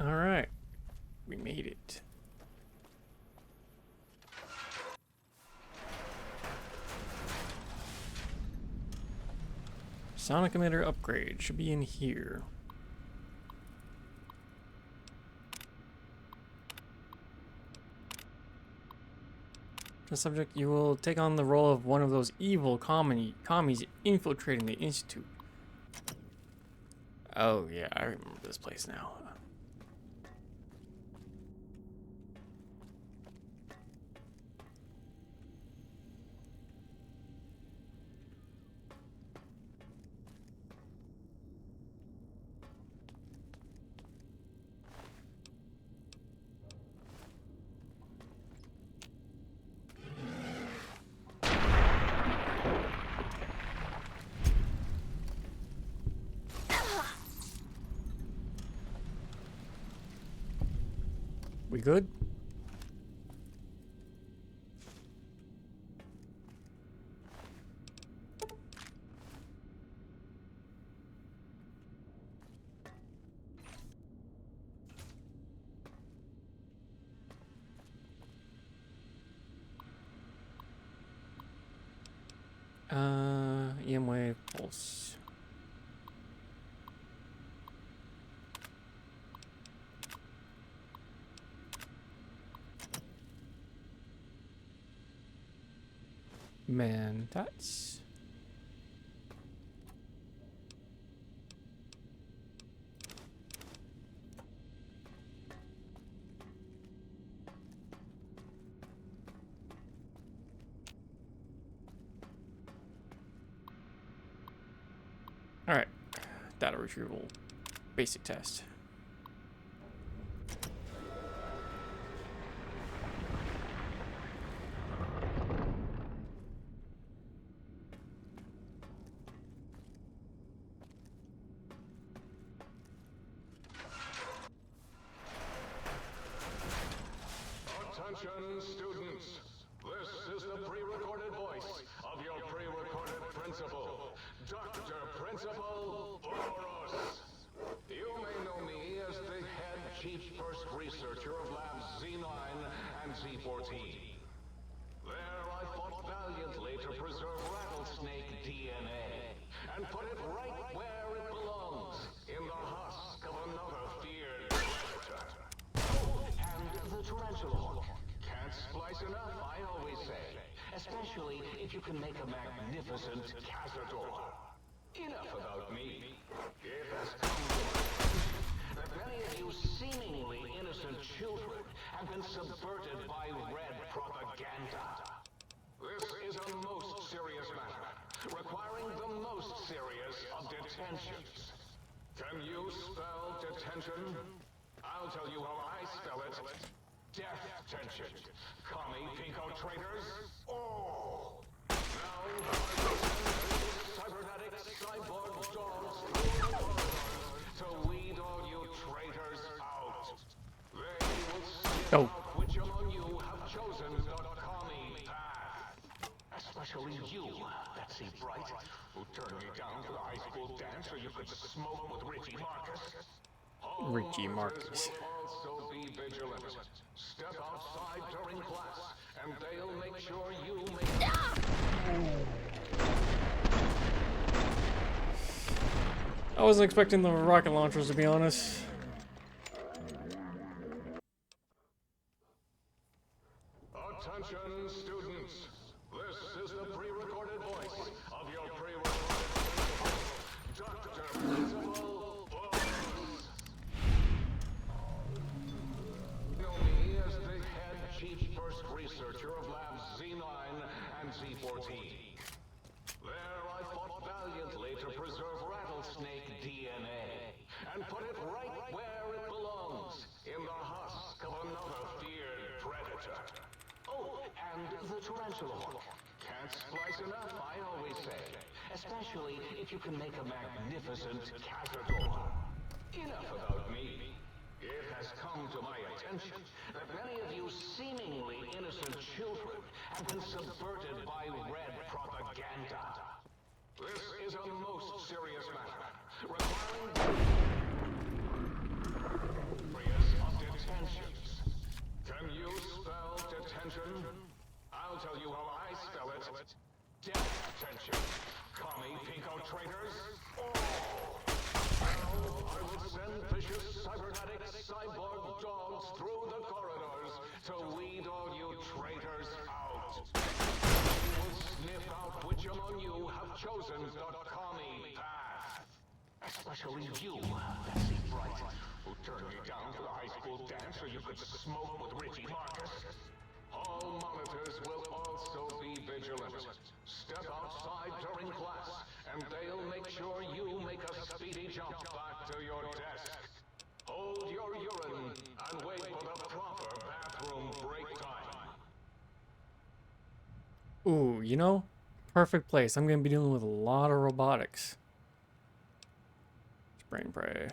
Speaker 1: All right, we made it. Sonic emitter upgrade should be in here. The subject, you will take on the role of one of those evil commies infiltrating the Institute. Oh yeah, I remember this place now. We good? EM wave pulse. Man, that's... Alright, data retrieval, basic test.
Speaker 6: Attention, students. This is the pre-recorded voice of your pre-recorded principal, Dr. Principal Boros. You may know me as the head chief first researcher of Labs Z9 and Z14. There I fought valiantly to preserve rattlesnake DNA and put it right where it belongs, in the husk of another feared predator. Oh, and the tarantula hook. Can't splice enough, I always say. Especially if you can make a magnificent cazador. Enough about me. It has come to my that many of you seemingly innocent children have been subverted by red propaganda. This is a most serious matter, requiring the most serious of detentions. Can you spell detention? I'll tell you how I spell it. Death tension. Commie pinko traitors. Oh! Now, cybernetic cyborg dogs through the corridors to weed all you traitors out. They will sniff out which among you have chosen the commie path. Especially you, Betsy Bright, who turned me down to the high school dance so you could smoke with Richie Marcus.
Speaker 1: Richie Marcus.
Speaker 6: Also be vigilant. Step outside during class, and they'll make sure you make...
Speaker 1: I wasn't expecting the rocket launchers, to be honest.
Speaker 6: pencil hook. Can't splice enough, I always say. Especially if you can make a magnificent cazador. Enough about me. It has come to my attention that many of you seemingly innocent children have been subverted by red propaganda. This is a most serious matter, requiring areas of detentions. Can you spell detention? I'll tell you how I spell it. Detention. Commie pinko traitors. Now I will send vicious cybernetic cyborg dogs through the corridors to weed all you traitors out. They will sniff out which among you have chosen the commie path. Especially you, Bessie Bright, who turned me down to the high school dance so you could smoke with Richie Marcus. All monitors will also be vigilant. Step outside during class, and they'll make sure you make a speedy jump back to your desk. Hold your urine and wait for the proper bathroom break time.
Speaker 1: Ooh, you know, perfect place. I'm gonna be dealing with a lot of robotics. Spray and pray.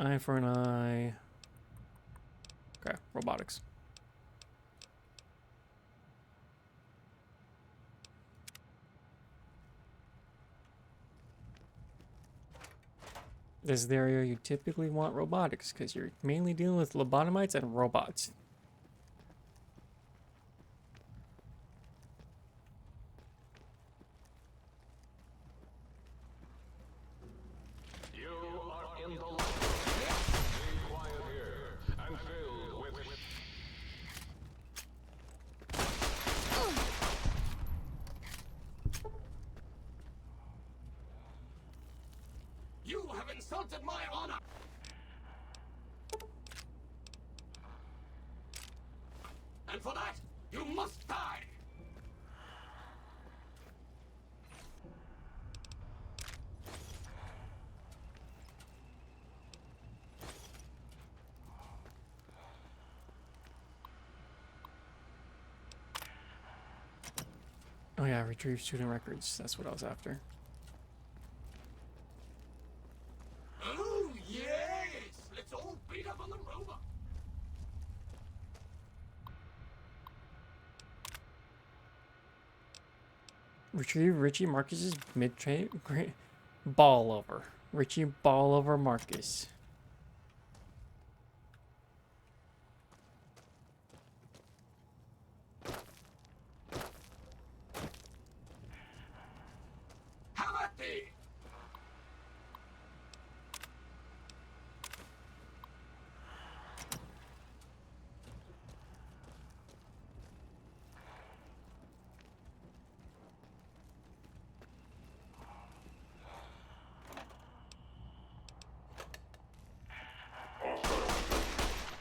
Speaker 1: Eye for an eye. Okay, robotics. This is the area you typically want robotics, because you're mainly dealing with lobotomites and robots.
Speaker 6: You are in the library. Be quiet here and filled with...
Speaker 10: You have insulted my honor! And for that, you must die!
Speaker 1: Oh yeah, retrieve student records. That's what I was after.
Speaker 10: Oh, yes! Let's all beat up on the robot!
Speaker 1: Retrieve Richie Marcus's mid-train ball over. Richie ball over Marcus.
Speaker 10: Have at thee!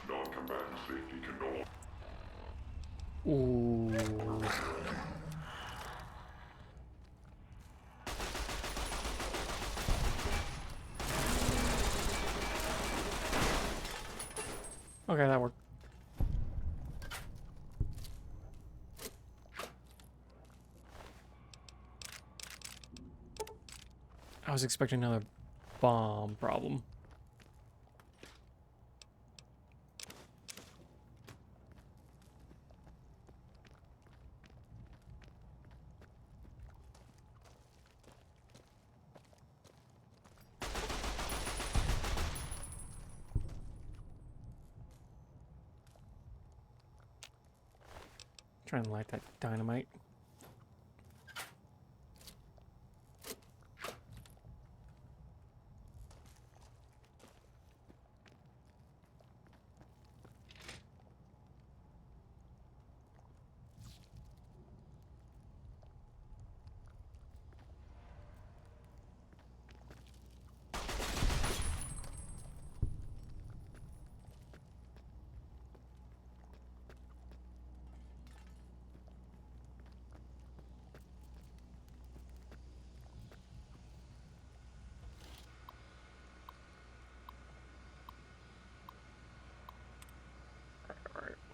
Speaker 3: Non-combatant safety control.
Speaker 1: Ooh. Okay, that worked. I was expecting another bomb problem. Trying to light that dynamite.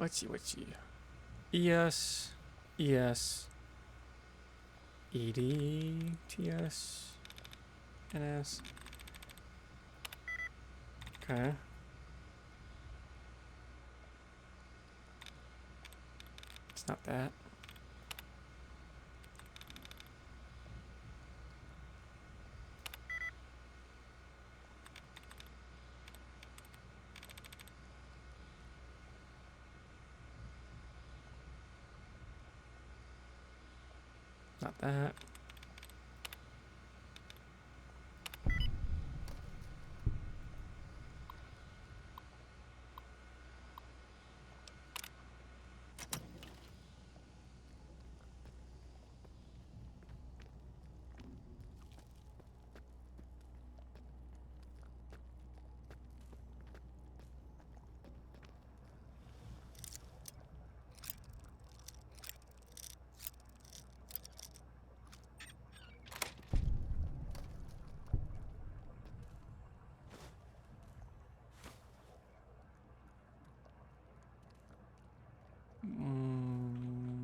Speaker 1: Let's see. ES. ES, ED, TS, NS. Okay. It's not that. Not that.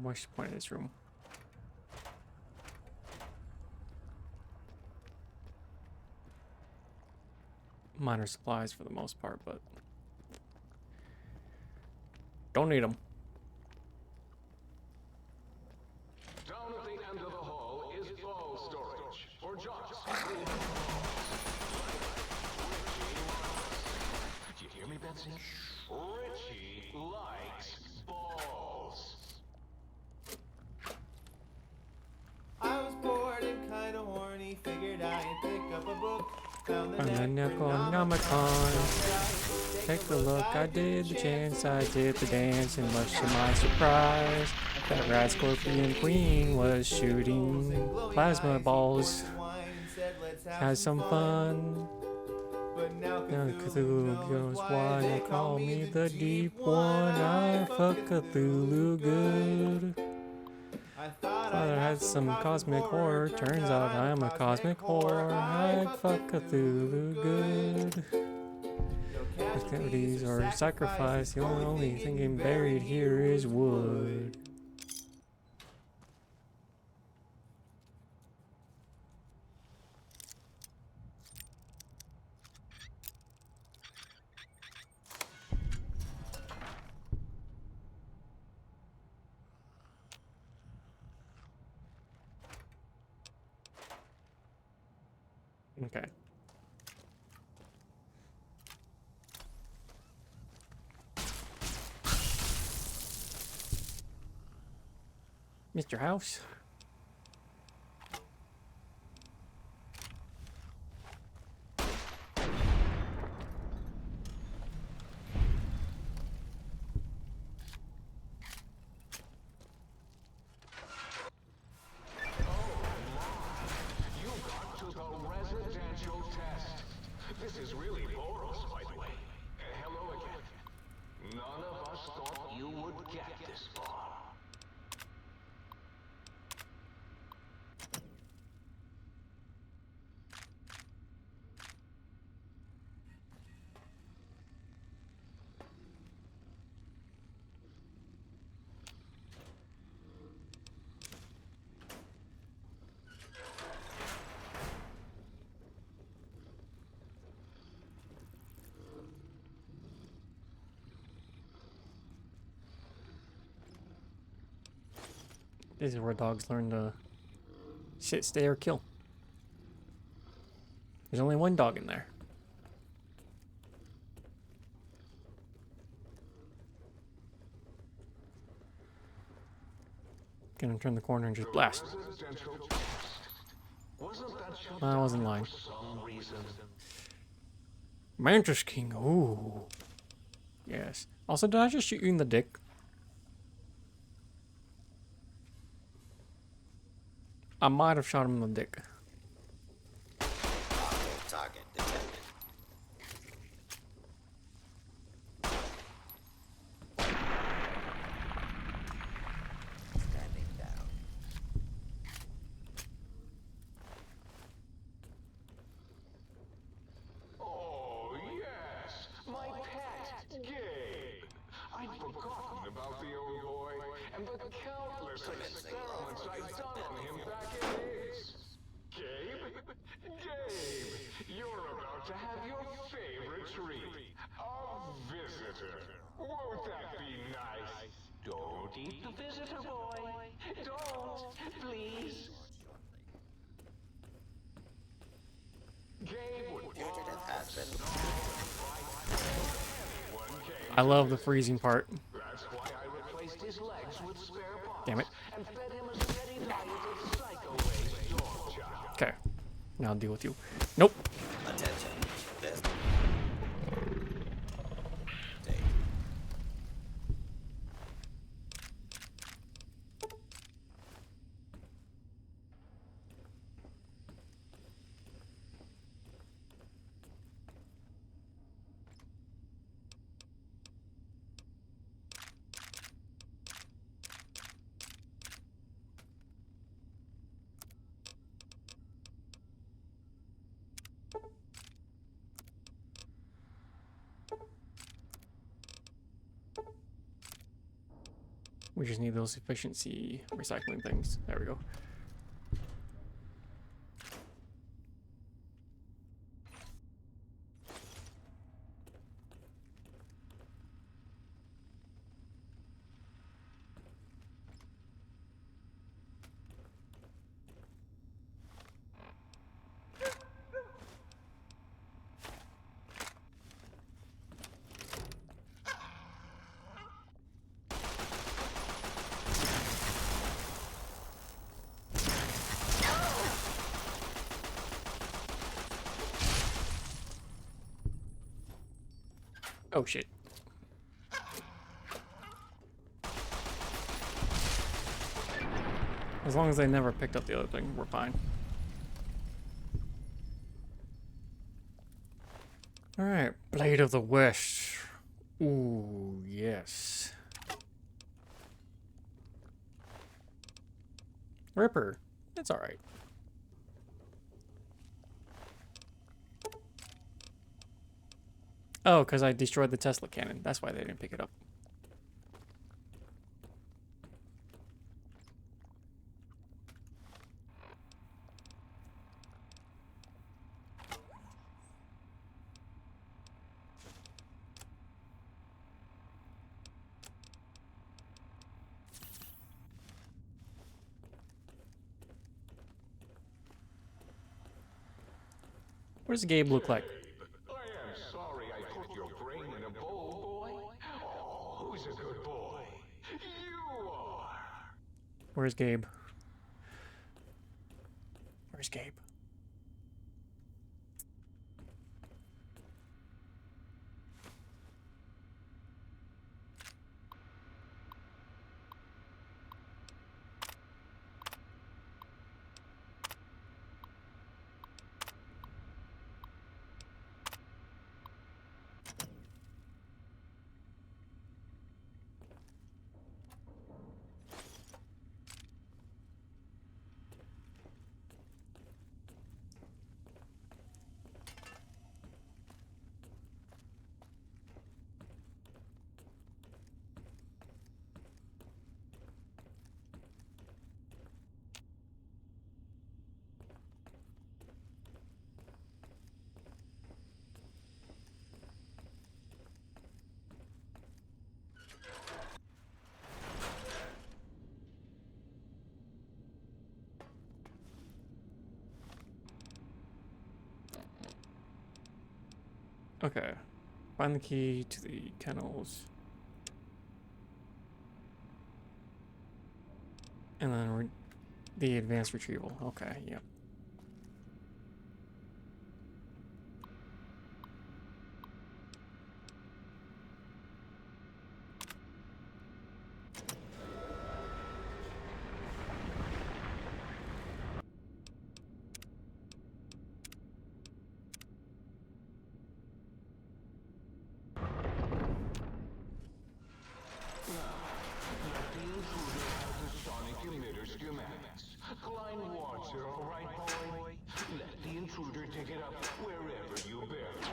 Speaker 1: What's the point of this room? Minor supplies for the most part, but don't need them.
Speaker 6: Down at the end of the hall is ball storage for jocks. Did you hear me, Betsy? Richie likes balls.
Speaker 12: I was bored and kinda horny, figured I'd pick up a book. Found the
Speaker 1: Necronomicon. Take a look, I did the chance, I did the dance, and much to my surprise, that rad scorpion queen was shooting plasma balls. Had some fun. Now Cthulhu goes, why they call me the deep one? I fuck Cthulhu good. Thought I had some cosmic horror. Turns out I'm a cosmic horror. I fuck Cthulhu good. Activities are sacrifice. The only thing buried here is wood. Okay. Mr. House.
Speaker 6: This is really Boros, by the way. Hello again. None of us thought you would get this far.
Speaker 1: This is where dogs learn to sit, stay, or kill. There's only one dog in there. Gonna turn the corner and just blast. I wasn't lying. Mantis King, ooh. Yes. Also, did I just shoot you in the dick? I might have shot him in the dick.
Speaker 12: Target detected. Standing down.
Speaker 6: Oh, yes, my pet, Gabe. I'd forgotten about the old boy, and the countless experiments I've done on him back in his... Gabe? Gabe, you're about to have your favorite treat. A visitor. Won't that be nice? Don't eat the visitor, boy. Don't, please. Gabe would
Speaker 1: I love the freezing part.
Speaker 6: That's why I replaced his legs with spare parts.
Speaker 1: Damn it.
Speaker 6: And fed him a steady diet of psycho-based dog chow.
Speaker 1: Okay. Now I'll deal with you. Nope.
Speaker 13: Attention. This.
Speaker 1: We just need those efficiency recycling things. There we go. Oh shit. As long as they never picked up the other thing, we're fine. Alright, Blade of the West. Ooh, yes. Ripper. It's alright. Oh, because I destroyed the Tesla cannon. That's why they didn't pick it up. What does Gabe look like?
Speaker 6: I am sorry I put your brain in a bowl, boy. Oh, who's a good boy? You are.
Speaker 1: Where's Gabe? Where's Gabe? Okay. Find the key to the kennels. And then the advanced retrieval. Okay, yep.
Speaker 6: Klein wants her, all right, boy? Let the intruder dig it up wherever you bury it.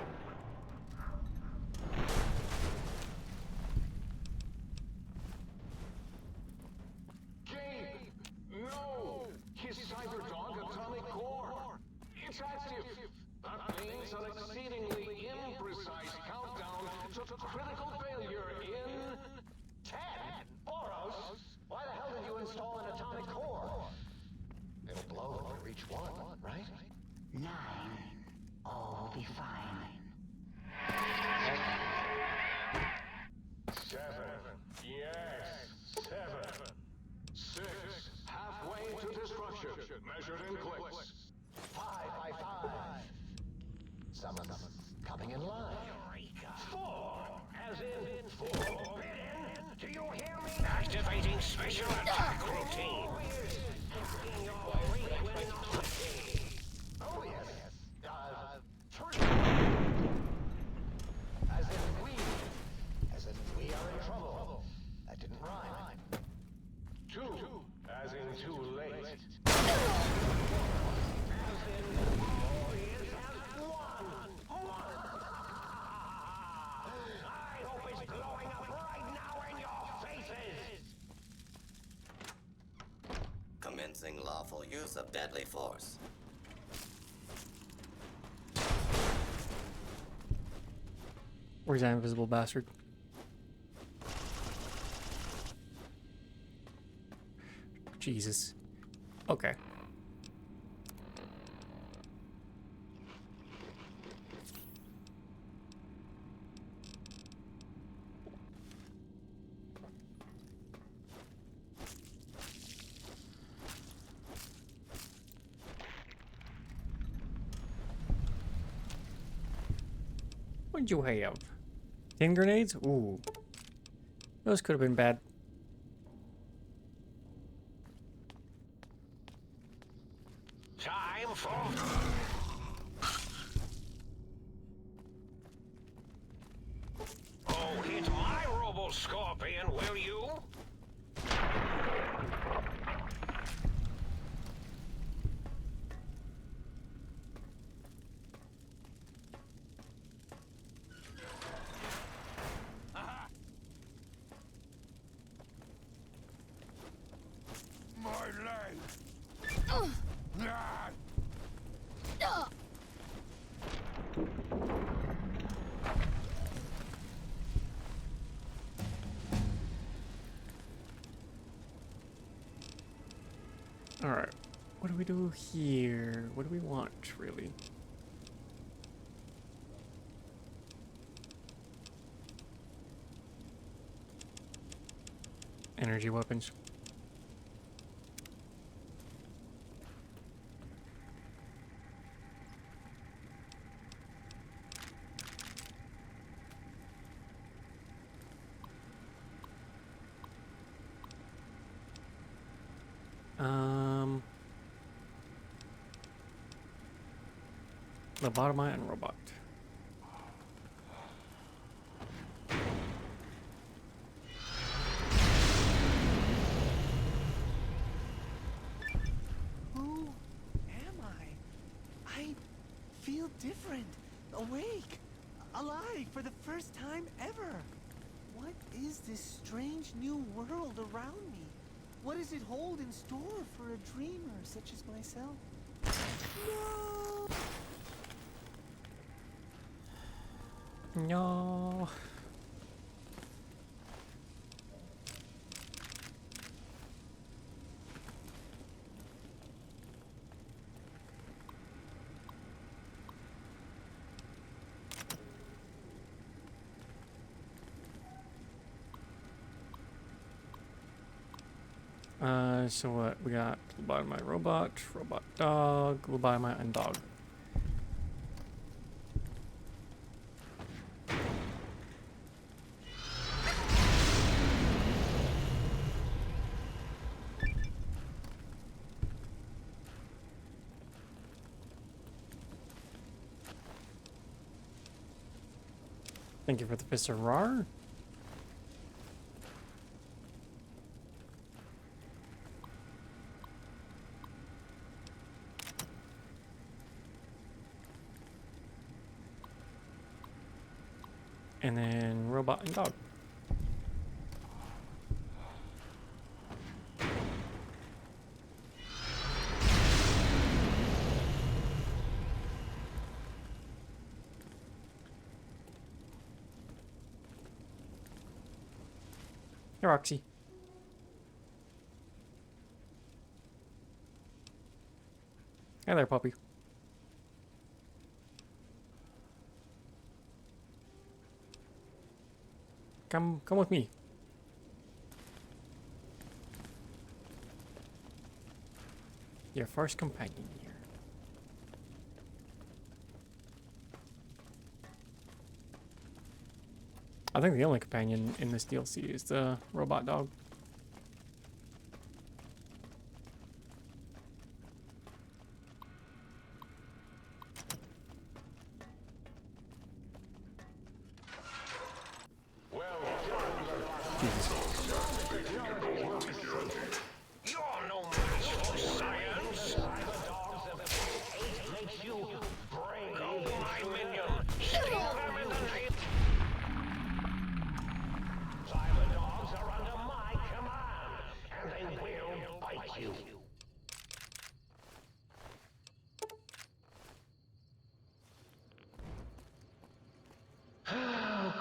Speaker 2: Activating special attack routine.
Speaker 4: Oh, yes. Three. As in we are in trouble. That didn't rhyme.
Speaker 3: Two, as in too late.
Speaker 2: I hope it's glowing up right now in your faces.
Speaker 13: Commencing lawful use of deadly force.
Speaker 1: Where's that invisible bastard? Jesus. Okay. What'd you have? 10 grenades? Ooh. Those could have been bad.
Speaker 2: Time for... Oh, hit my Robo-Scorpion, will you?
Speaker 10: My leg!
Speaker 1: Alright. What do we do here? What do we want, really? Energy weapons. Lobotomite and robot.
Speaker 12: Who am I? I feel different, awake, alive for the first time ever. What is this strange new world around me? What does it hold in store for a dreamer such as myself? No!
Speaker 1: No. So what? We got lobotomite robot, robot dog, lobotomite and dog. Thank you for the Fist of Rar. And then robot and dog. Hey, Roxy. Hey there, puppy. Come with me. Your first companion here. I think the only companion in this DLC is the robot dog.
Speaker 2: You're no match for science. The dogs of hate makes you brave. Go, my minion. Sting them in the name. Cyber dogs are under my command, and they will bite you.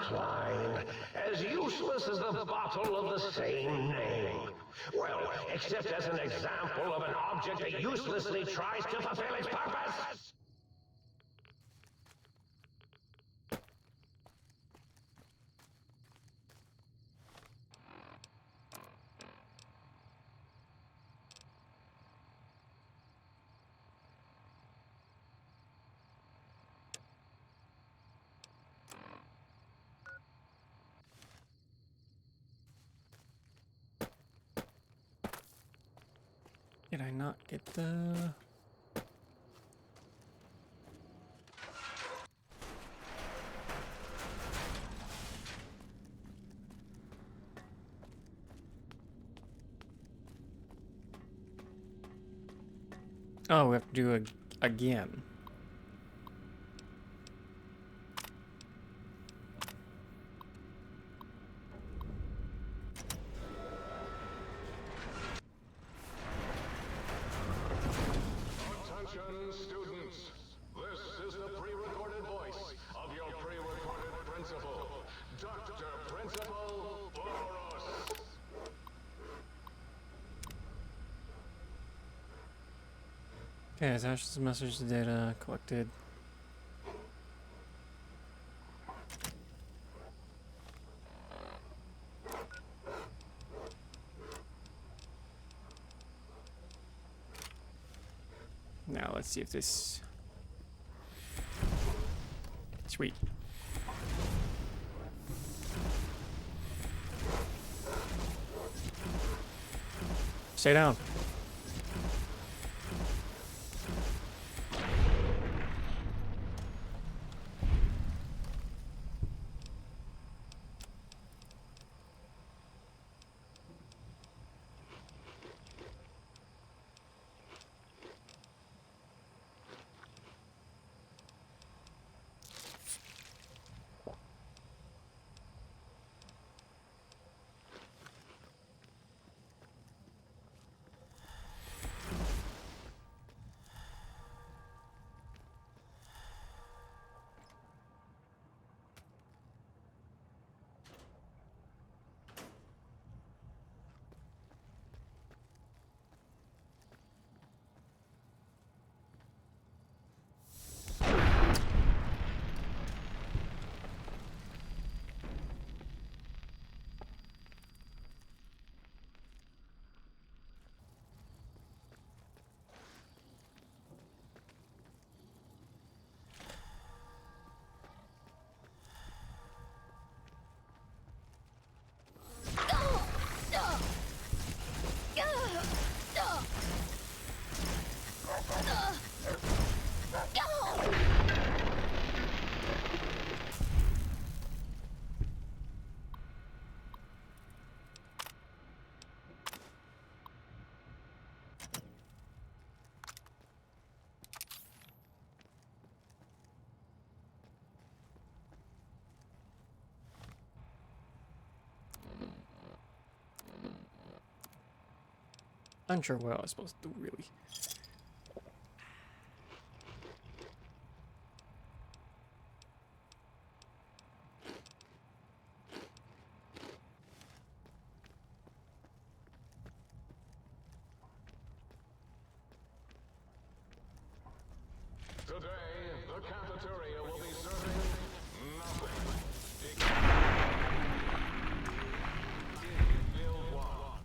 Speaker 2: Klein, as useless as the bottle of the same name. Well, except as an example of an object that uselessly tries to fulfill its purpose.
Speaker 1: Did I not get the... Oh, we have to do it again.
Speaker 6: Attention, students. This is the pre-recorded voice of your pre-recorded principal, Dr. Principal Boros.
Speaker 1: Okay, Ash's message data collected. Now let's see if this... Sweet. Stay down. Unsure what I was supposed to do, really.
Speaker 6: Today, the cafeteria will be serving nothing. Build one.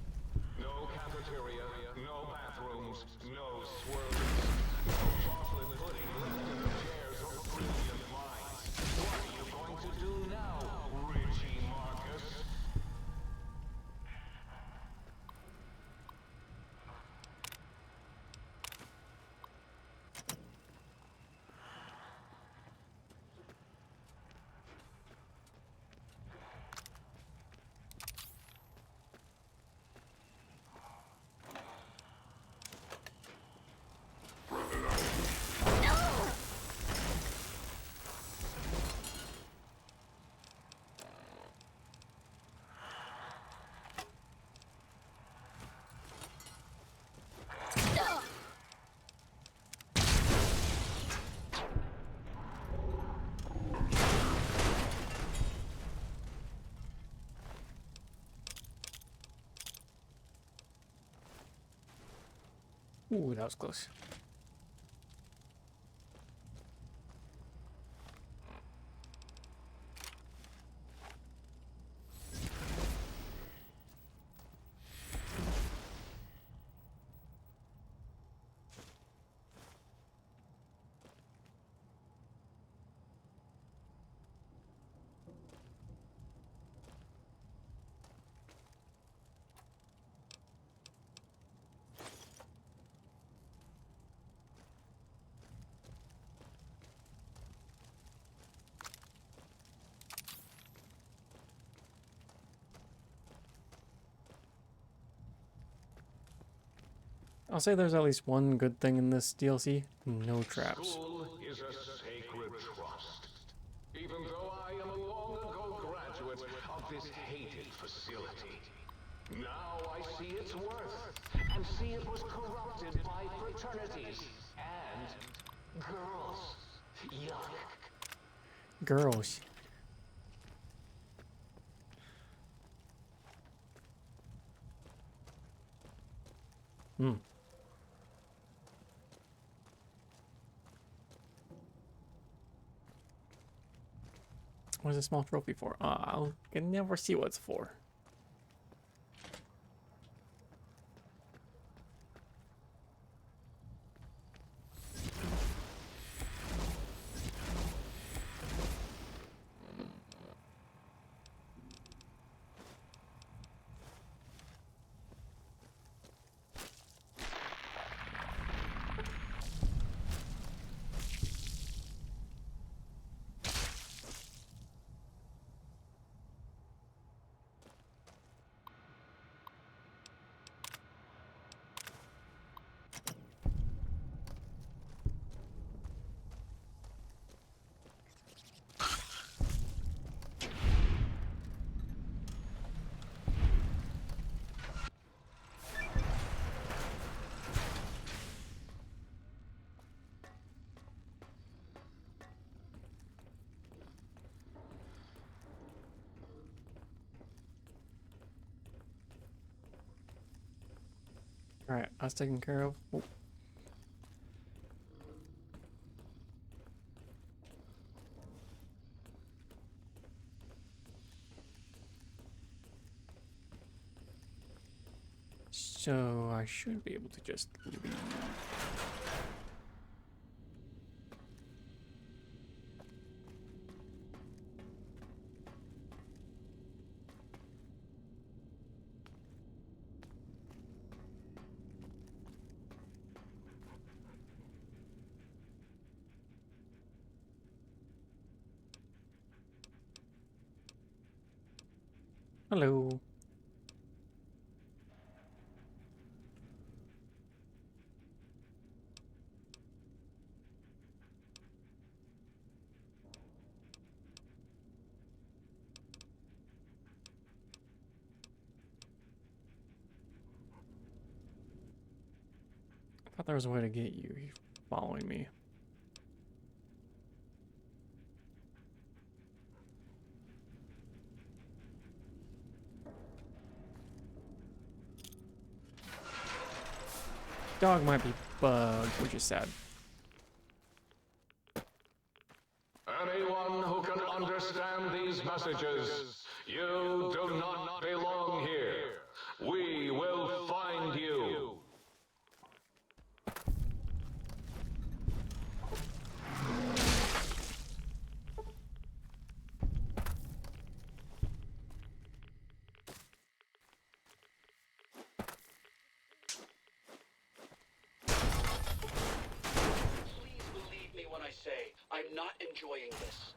Speaker 6: No cafeteria, no bathrooms, no swirlies, no chocolate pudding left in the chairs or brilliant minds. What are you going to do now, Richie Marcus?
Speaker 1: Ooh, that was close. I'll say there's at least one good thing in this DLC. No traps.
Speaker 6: School is a sacred trust. Even though I am a long ago graduate of this hated facility, now I see its worth and see it was corrupted by fraternities and girls. Yuck.
Speaker 1: Girls. Hmm. What's a small trophy for? I can never see what it's for. Alright, that's taken care of. Oh. So I should be able to just leave. Hello. I thought there was a way to get you following me. Dog might be bugged, which is sad.
Speaker 6: Anyone who can understand these messages, you do not belong here. We will find you.
Speaker 11: Please believe me when I say I'm not enjoying this.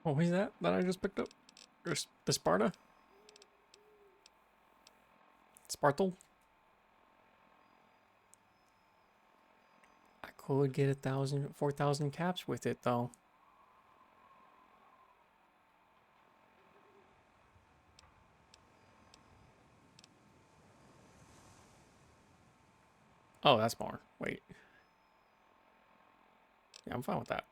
Speaker 1: What was that I just picked up? The Sparta? Spartal? I could get 4,000 caps with it though. Oh, that's more. Wait. Yeah, I'm fine with that.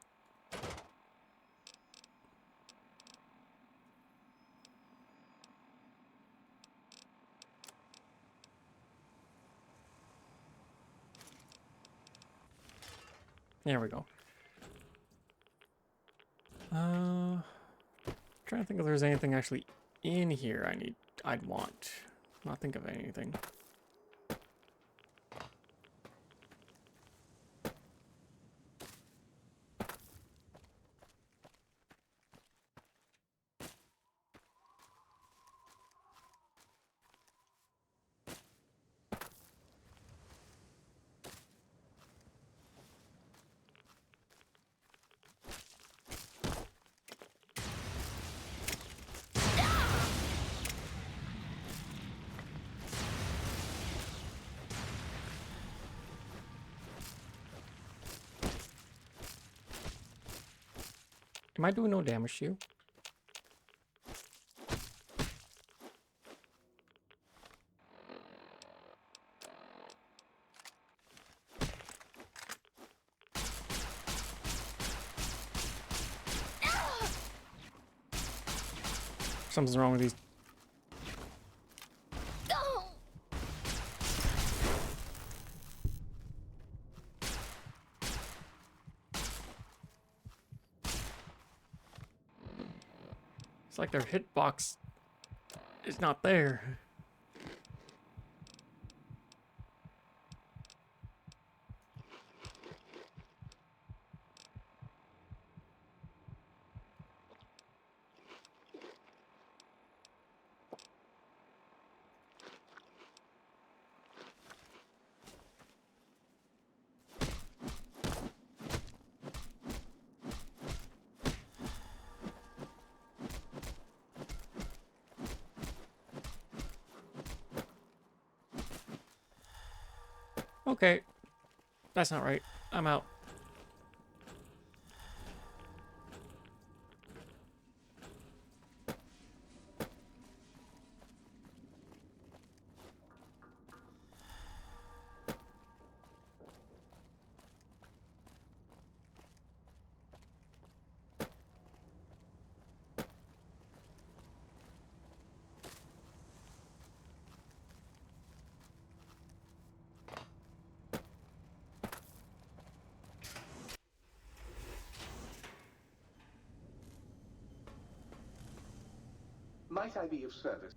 Speaker 1: There we go. Trying to think if there's anything actually in here I'd want. Not think of anything. Am I doing no damage to you? Something's wrong with these. It's like their hitbox is not there. Okay. That's not right. I'm out.
Speaker 9: Might I be of service?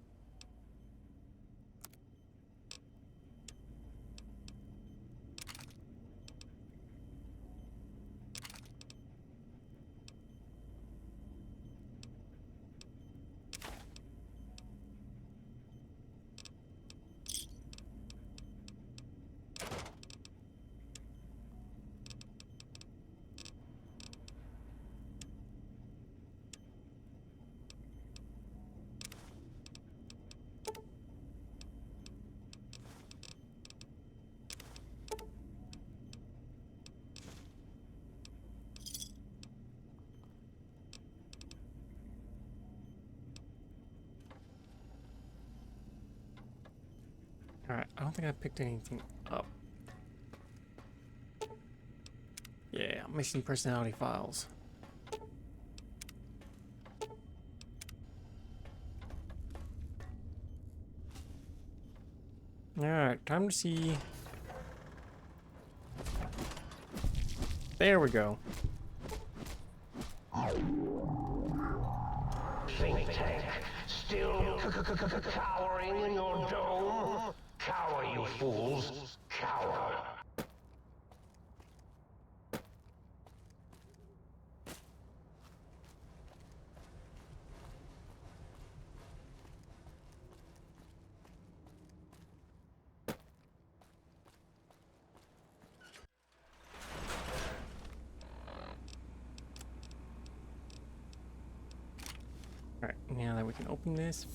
Speaker 1: Alright, I don't think I picked anything up. Yeah, missing personality files. Alright, time to see. There we go.
Speaker 2: Think tank, still cowering in your dome? Cower, you fools! Cower!
Speaker 1: Alright, now that we can open this.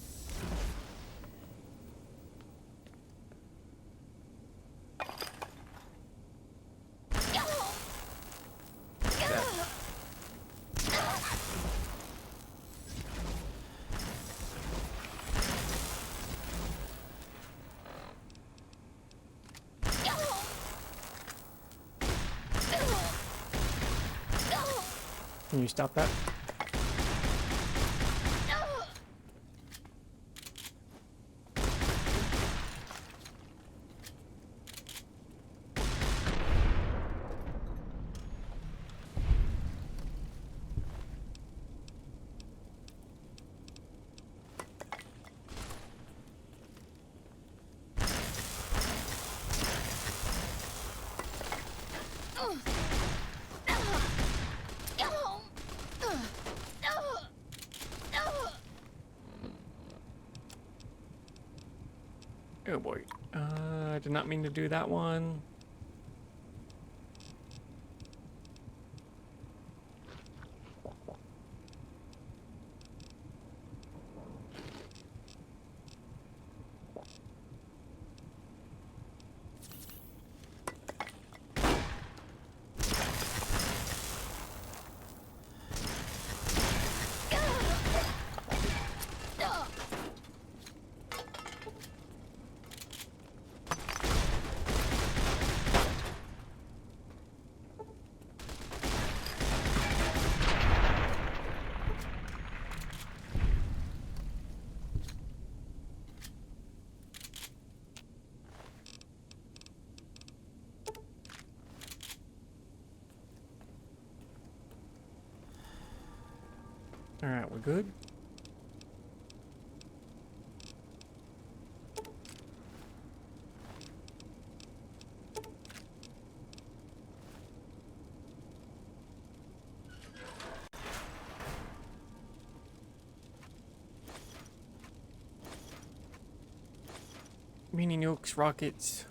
Speaker 1: Can you stop that? Oh boy. I did not mean to do that one. Alright, we're good. Mini nukes, rockets,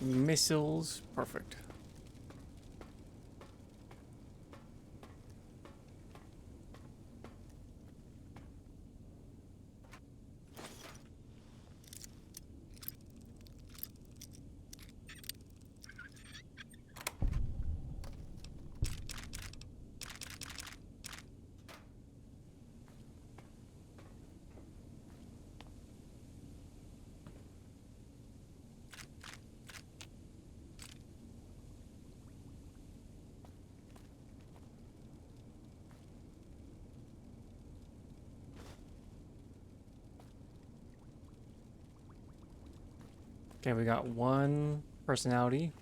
Speaker 1: missiles. Perfect. Okay, we got one personality.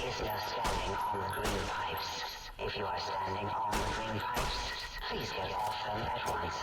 Speaker 5: Is no standing on the green pipes. If you are standing on the green pipes, please get off them at once.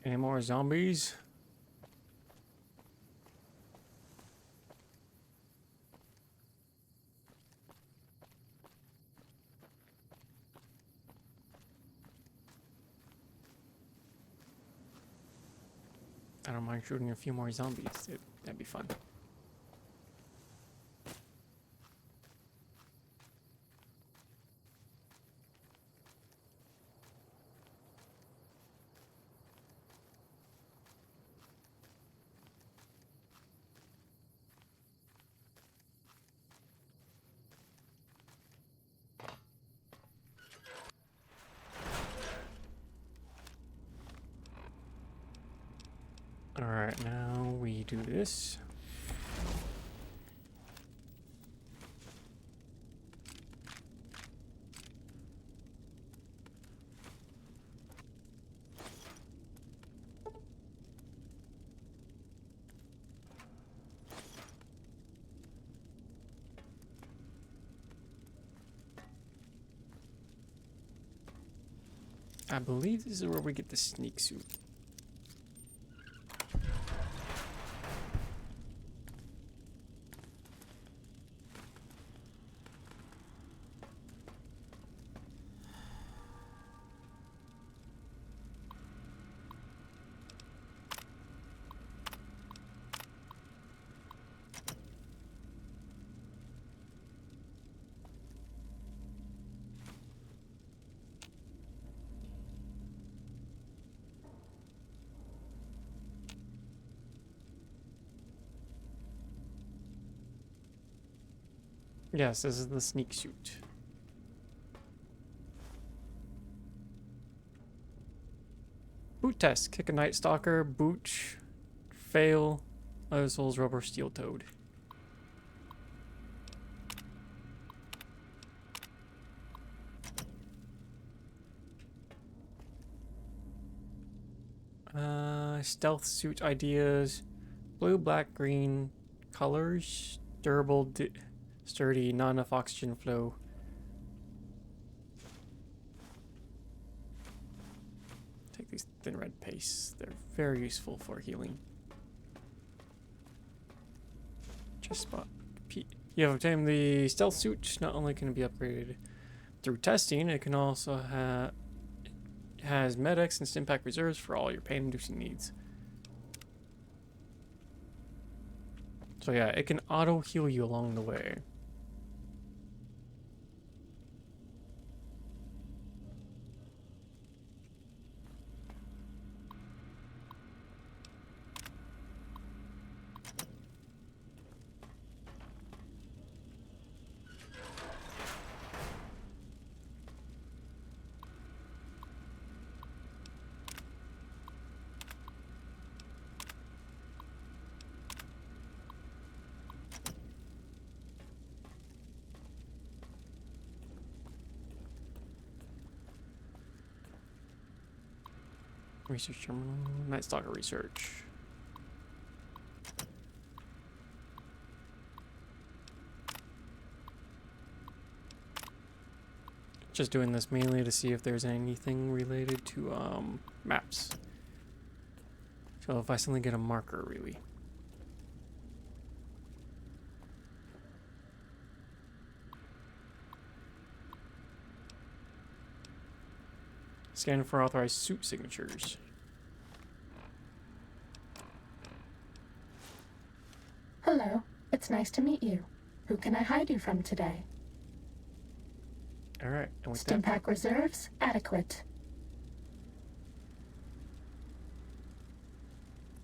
Speaker 1: Any more zombies? I don't mind shooting a few more zombies. That'd be fun. Alright, now we do this. I believe this is where we get the sneak suit. Yes, this is the sneak suit. Boot test. Kick a Night Stalker. Boot. Fail. Leather soles, rubber, steel toed. Stealth suit ideas. Blue, black, green colors. Durable, sturdy, not enough oxygen flow. Take these thin red pastes. They're very useful for healing. Chest spot. You have obtained the stealth suit. Not only can it be upgraded through testing, it can also has medics and stimpack reserves for all your pain-inducing needs. So yeah, it can auto-heal you along the way. Research terminal, Night Stalker research. Just doing this mainly to see if there's anything related to maps. So if I suddenly get a marker, really. Scan for authorized suit signatures.
Speaker 14: Hello, it's nice to meet you. Who can I hide you from today?
Speaker 1: Alright, and with
Speaker 14: Stimpack reserves, adequate.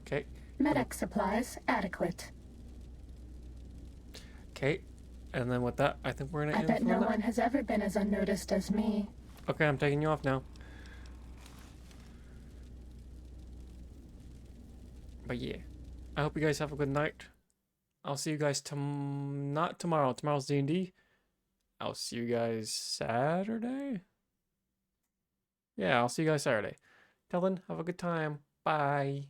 Speaker 1: Okay.
Speaker 14: Medic supplies, adequate.
Speaker 1: Okay, and then with that, I think we're gonna
Speaker 14: I
Speaker 1: end
Speaker 14: bet
Speaker 1: for
Speaker 14: no
Speaker 1: now.
Speaker 14: one has ever been as unnoticed as me.
Speaker 1: Okay, I'm taking you off now. But yeah, I hope you guys have a good night. I'll see you guys not tomorrow. Tomorrow's D&D. I'll see you guys Saturday. Yeah, I'll see you guys Saturday. Till then, have a good time. Bye.